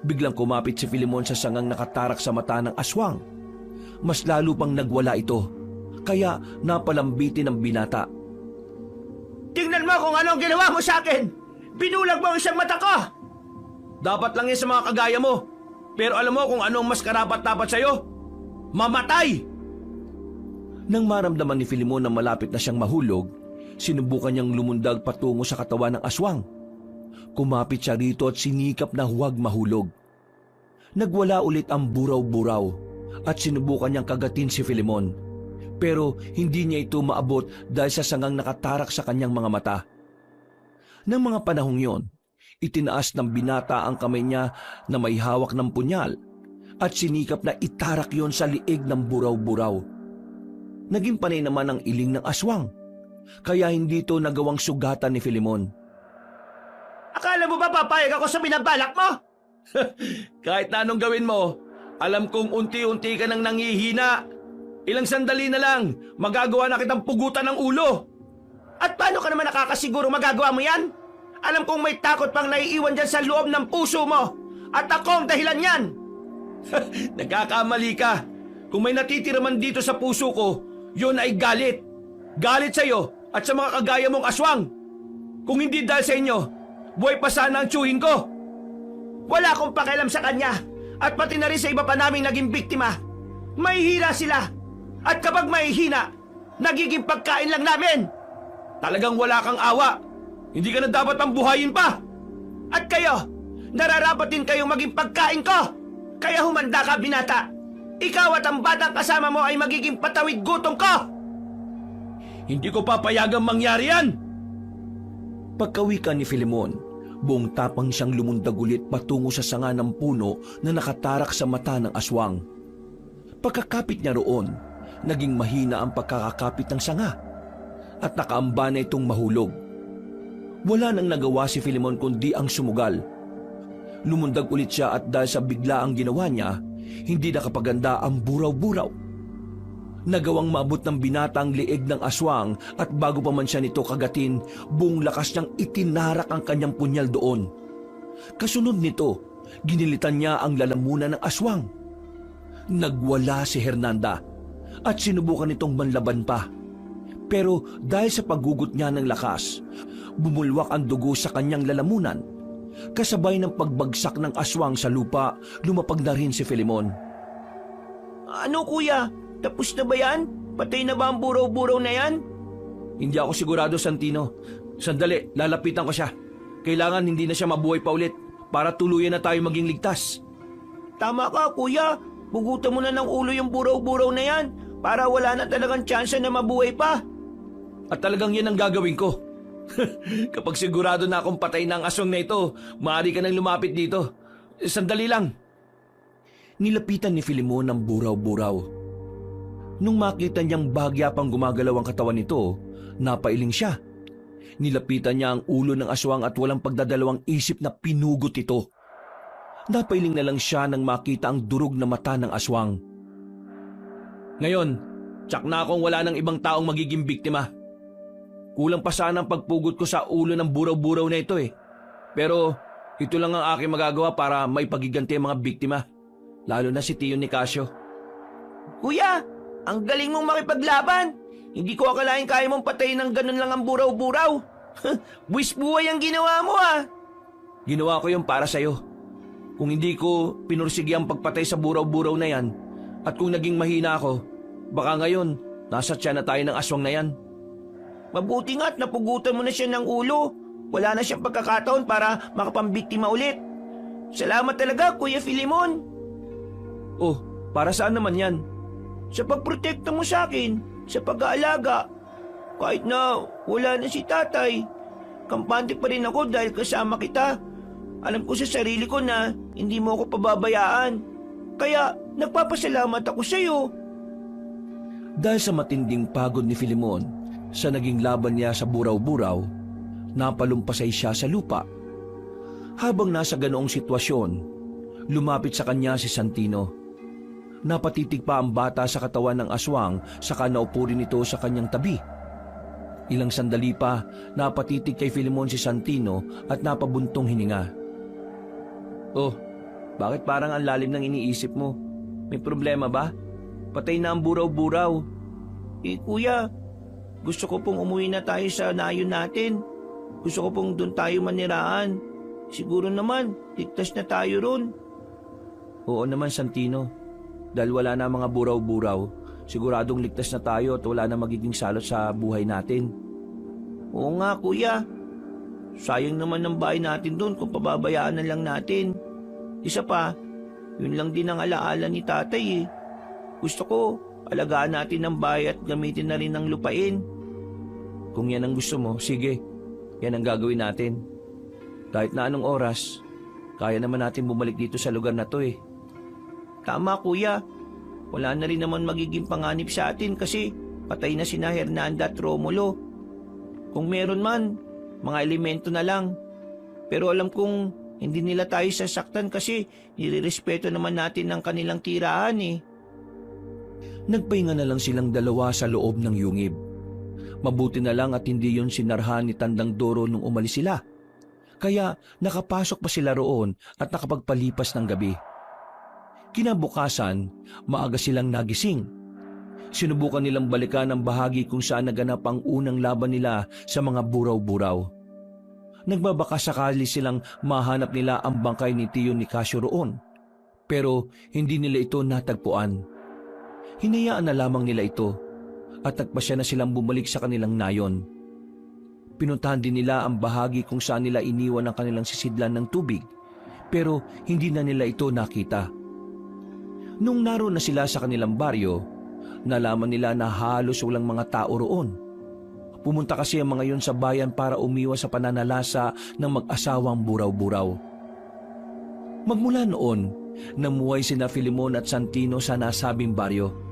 biglang kumapit si Filemon sa sangang nakatarak sa mata ng aswang. Mas lalo pang nagwala ito, kaya napalambitin ng binata. Tingnan mo kung ano ang ginawa mo sa akin. Binulag mo ang isang mata ko. Dapat lang yan sa mga kagaya mo. Pero alam mo kung anong mas karapat-dapat sa'yo? Mamatay! Nang maramdaman ni Filemon na malapit na siyang mahulog, sinubukan niyang lumundag patungo sa katawan ng aswang. Kumapit siya rito at sinikap na huwag mahulog. Nagwala ulit ang buraw-buraw at sinubukan niyang kagatin si Filemon. Pero hindi niya ito maabot dahil sa sangang nakatarak sa kanyang mga mata. Nang mga panahong yon, itinaas ng binata ang kamay niya na may hawak ng punyal at sinikap na itarak yon sa liig ng buraw-buraw. Naging panay naman ang iling ng aswang, kaya hindi ito nagawang sugatan ni Filemon. Akala mo ba papayag ako sa binabalak mo? Kahit na anong gawin mo, alam kong unti-unti ka nang nangihina. Ilang sandali na lang, magagawa na kitang pugutan ng ulo. At paano ka naman nakakasiguro magagawa mo yan? Alam kong may takot pang naiiwan dyan sa loob ng puso mo. At ako ang dahilan yan. Nagkakamali ka. Kung may natitira man dito sa puso ko, yun ay galit. Galit sa'yo at sa mga kagaya mong aswang. Kung hindi dahil sa inyo, buhay pa sana ang tiyuhin ko. Wala akong pakialam sa kanya. At pati na rin sa iba pa naming naging biktima. Mahihina sila. At kapag mahihina, nagiging pagkain lang namin. Talagang wala kang awa. Hindi ka na dapat pang buhayin pa. At kayo, nararapat din kayong maging pagkain ko. Kaya humanda ka, binata. Ikaw at ang batang kasama mo ay magiging patawid gutom ko. Hindi ko papayagang mangyari yan. Pagkawikan ni Filemon, buong tapang siyang lumundag ulit patungo sa sanga ng puno na nakatarak sa mata ng aswang. Pagkakapit niya roon, naging mahina ang pagkakakapit ng sanga at nakaamba na itong mahulog. Wala nang nagawa si Filemon kundi ang sumugal. Lumundag ulit siya at dahil sa bigla ang ginawa niya, hindi nakapaganda ang buraw-buraw. Nagawang maabot ng binata ang liig ng aswang at bago pa man siya nito kagatin, buong lakas niyang itinarak ang kanyang punyal doon. Kasunod nito, ginilitan niya ang lalamunan ng aswang. Nagwala si Hernanda at sinubukan nitong manlaban pa. Pero dahil sa paggugot niya ng lakas, bumulwak ang dugo sa kanyang lalamunan. Kasabay ng pagbagsak ng aswang sa lupa, lumapag na rin si Filemon. Ano kuya? Tapos na ba yan? Patay na ba ang buraw-buraw na yan? Hindi ako sigurado, Santino. Sandali, lalapitan ko siya. Kailangan hindi na siya mabuhay pa ulit para tuluyan na tayo maging ligtas. Tama ka kuya. Bugutan mo na ng ulo yung buraw-buraw na yan para wala na talagang tsansa na mabuhay pa. At talagang yan ang gagawin ko. Kapag sigurado na akong patay na ang aswang na ito, maaari ka nang lumapit dito. Sandali lang. Nilapitan ni Filemon ang buraw-buraw. Nung makita niyang bahagya pang gumagalaw ang katawan nito, napailing siya. Nilapitan niya ang ulo ng aswang at walang pagdadalawang isip na pinugot ito. Napailing na lang siya nang makita ang durog na mata ng aswang. Ngayon, tsak na akong wala ng ibang taong magiging biktima. Kulang pa sana ang pagpugot ko sa ulo ng buraw-buraw na ito eh. Pero ito lang ang aking magagawa para maipagiganti ang mga biktima. Lalo na si Tio Nicasio. Kuya, ang galing mong makipaglaban. Hindi ko akalain kaya mong patayin ng ganun lang ang buraw-buraw. Buwis buhay ang ginawa mo ah. Ginawa ko yun para sa'yo. Kung hindi ko pinursigi ang pagpatay sa buraw-buraw na yan, at kung naging mahina ako, baka ngayon, nasa tiyan na tayo ng aswang na yan. Mabuti nga at napugutan mo na siya ng ulo. Wala na siyang pagkakataon para makapambiktima ulit. Salamat talaga, Kuya Filemon. Oh, para saan naman yan? Sa pagprotekta mo sa akin, sa pag-aalaga. Kahit na wala na si tatay, kampante pa rin ako dahil kasama kita. Alam ko sa sarili ko na hindi mo ako pababayaan. Kaya nagpapasalamat ako sa iyo. Dahil sa matinding pagod ni Filemon sa naging laban niya sa buraw-buraw, napalumpasay siya sa lupa. Habang nasa ganoong sitwasyon, lumapit sa kanya si Santino. Napatitig pa ang bata sa katawan ng aswang saka naupo rin ito sa kanyang tabi. Ilang sandali pa, napatitig kay Filemon si Santino at napabuntong hininga. Oh, bakit parang ang lalim ng iniisip mo? May problema ba? Patay na ang buraw-buraw. Kuya, gusto ko pong umuwi na tayo sa nayon natin. Gusto ko pong doon tayo maniraan. Siguro naman, ligtas na tayo ron. Oo naman, Santino. Dahil wala na mga buraw-buraw, siguradong ligtas na tayo at wala na magiging salot sa buhay natin. Oo nga, kuya. Sayang naman ng bahay natin doon kung pababayaan na lang natin. Isa pa, yun lang din ang alaala ni tatay eh. Gusto ko, alagaan natin ang bahay at gamitin na rin ang lupain. Kung yan ang gusto mo, sige. Yan ang gagawin natin. Kahit na anong oras, kaya naman natin bumalik dito sa lugar na to eh. Tama kuya, wala na rin naman magiging panganib sa atin kasi patay na sina Hernanda at Romulo. Kung meron man, mga elemento na lang. Pero alam kong hindi nila tayo sasaktan kasi nilirespeto naman natin ang kanilang tirahan eh. Nagpahinga na lang silang dalawa sa loob ng yungib. Mabuti na lang at hindi yun sinarhan ni Tandang Doro nung umalis sila. Kaya nakapasok pa sila roon at nakapagpalipas ng gabi. Kinabukasan, maaga silang nagising. Sinubukan nilang balikan ang bahagi kung saan naganap ang unang laban nila sa mga buraw-buraw. Nagbabaka sakali silang mahanap nila ang bangkay ni Tio Nicasio roon. Pero hindi nila ito natagpuan. Hinayaan na lamang nila ito at nagpasya na silang bumalik sa kanilang nayon. Pinuntahan din nila ang bahagi kung saan nila iniwan ang kanilang sisidlan ng tubig, pero hindi na nila ito nakita. Nung naroon na sila sa kanilang baryo, nalaman nila na halos walang mga tao roon. Pumunta kasi ang mga yun sa bayan para umiwas sa pananalasa ng mag-asawang buraw-buraw. Magmula noon, namuhay sina Filemon at Santino sa nasabing baryo.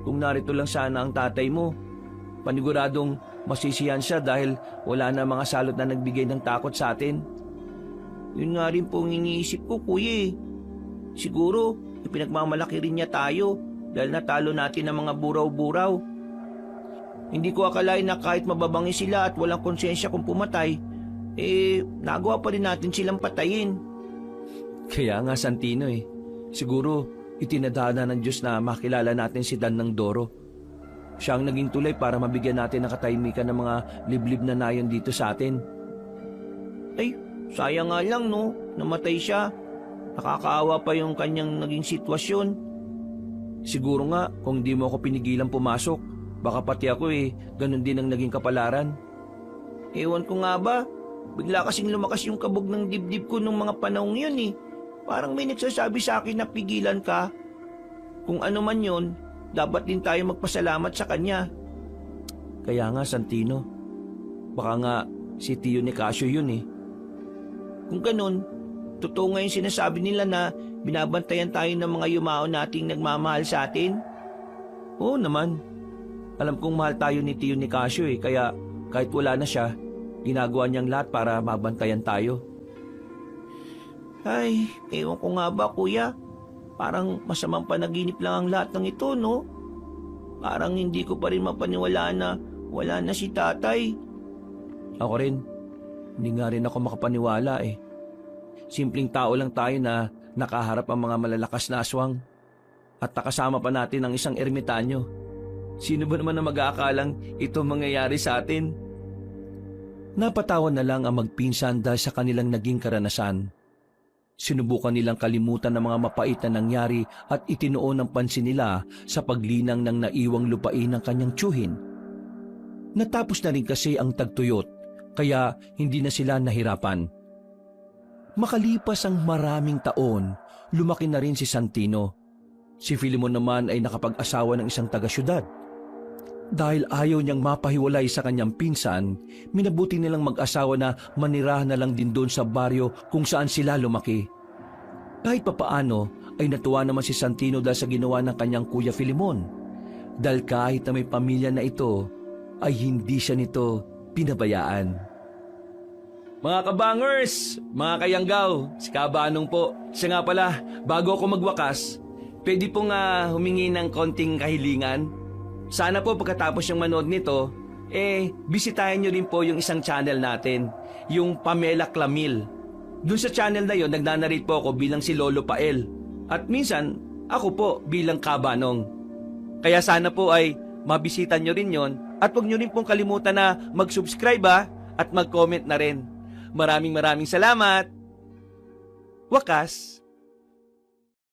Kung narito lang sana ang tatay mo, paniguradong masisiyan siya dahil wala na mga salot na nagbigay ng takot sa atin. Yun nga rin pong iniisip ko kuya eh. Siguro, ipinagmamalaki rin niya tayo dahil natalo natin ang mga buraw-buraw. Hindi ko akalain na kahit mababangi sila at walang konsensya kung pumatay, nagawa pa rin natin silang patayin. Kaya nga Santino eh, siguro itinadhana ng Diyos na makilala natin si Tandang Doro. Siya ang naging tulay para mabigyan natin ng katahimikan ng mga liblib na nayon dito sa atin. Ay, sayang nga lang no, namatay siya. Nakakaawa pa yung kanyang naging sitwasyon. Siguro nga, kung di mo ako pinigilan pumasok, baka pati ako ganun din ang naging kapalaran. Ewan ko nga ba, bigla kasing lumakas yung kabog ng dibdib ko nung mga panahong yun eh. Parang may nagsasabi sa akin na pigilan ka. Kung ano man yun, dapat din tayo magpasalamat sa kanya. Kaya nga, Santino. Baka nga si Tio Nicasio yun eh. Kung ganun, totoo nga yung sinasabi nila na binabantayan tayo ng mga yumao nating nagmamahal sa atin? Oo naman. Alam kong mahal tayo ni Tio Nicasio eh, kaya kahit wala na siya, ginagawa niyang lahat para mabantayan tayo. Ay, ewan ko nga ba kuya. Parang masamang panaginip lang ang lahat ng ito, no? Parang hindi ko pa rin mapaniwalaan na wala na si tatay. Ako rin. Hindi nga rin ako makapaniwala eh. Simpleng tao lang tayo na nakaharap ang mga malalakas na aswang. At nakasama pa natin ang isang ermitanyo. Sino ba naman na mag-aakalang ito mangyayari sa atin? Napatawan na lang ang magpinsan dahil sa kanilang naging karanasan. Sinubukan nilang kalimutan ang mga mapait na nangyari at itinuon ang pansin nila sa paglinang ng naiwang lupain ng kanyang tiyuhin. Natapos na rin kasi ang tagtuyot, kaya hindi na sila nahirapan. Makalipas ang maraming taon, lumaki na rin si Santino. Si Filemon naman ay nakapag-asawa ng isang taga-syudad. Dahil ayaw niyang mapahiwalay sa kanyang pinsan, minabuti nilang mag-asawa na manirahan na lang din doon sa baryo kung saan sila lumaki. Kahit papaano ay natuwa naman si Santino dahil sa ginawa ng kanyang kuya Filemon. Dahil kahit na may pamilya na ito, ay hindi siya nito pinabayaan. Mga kabangers, mga kayanggaw, si Kabanong po. Siya nga pala, bago ako magwakas, pwede pong humingi ng konting kahilingan. Sana po pagkatapos yung manood nito, bisitahin nyo rin po yung isang channel natin, yung Pamela Clamil. Doon sa channel na yon, nagnanarrate po ako bilang si Lolo Pael. At minsan, ako po bilang Kabanong. Kaya sana po ay mabisita nyo rin yon at huwag nyo rin pong kalimutan na mag-subscribe at mag-comment na rin. Maraming salamat. Wakas.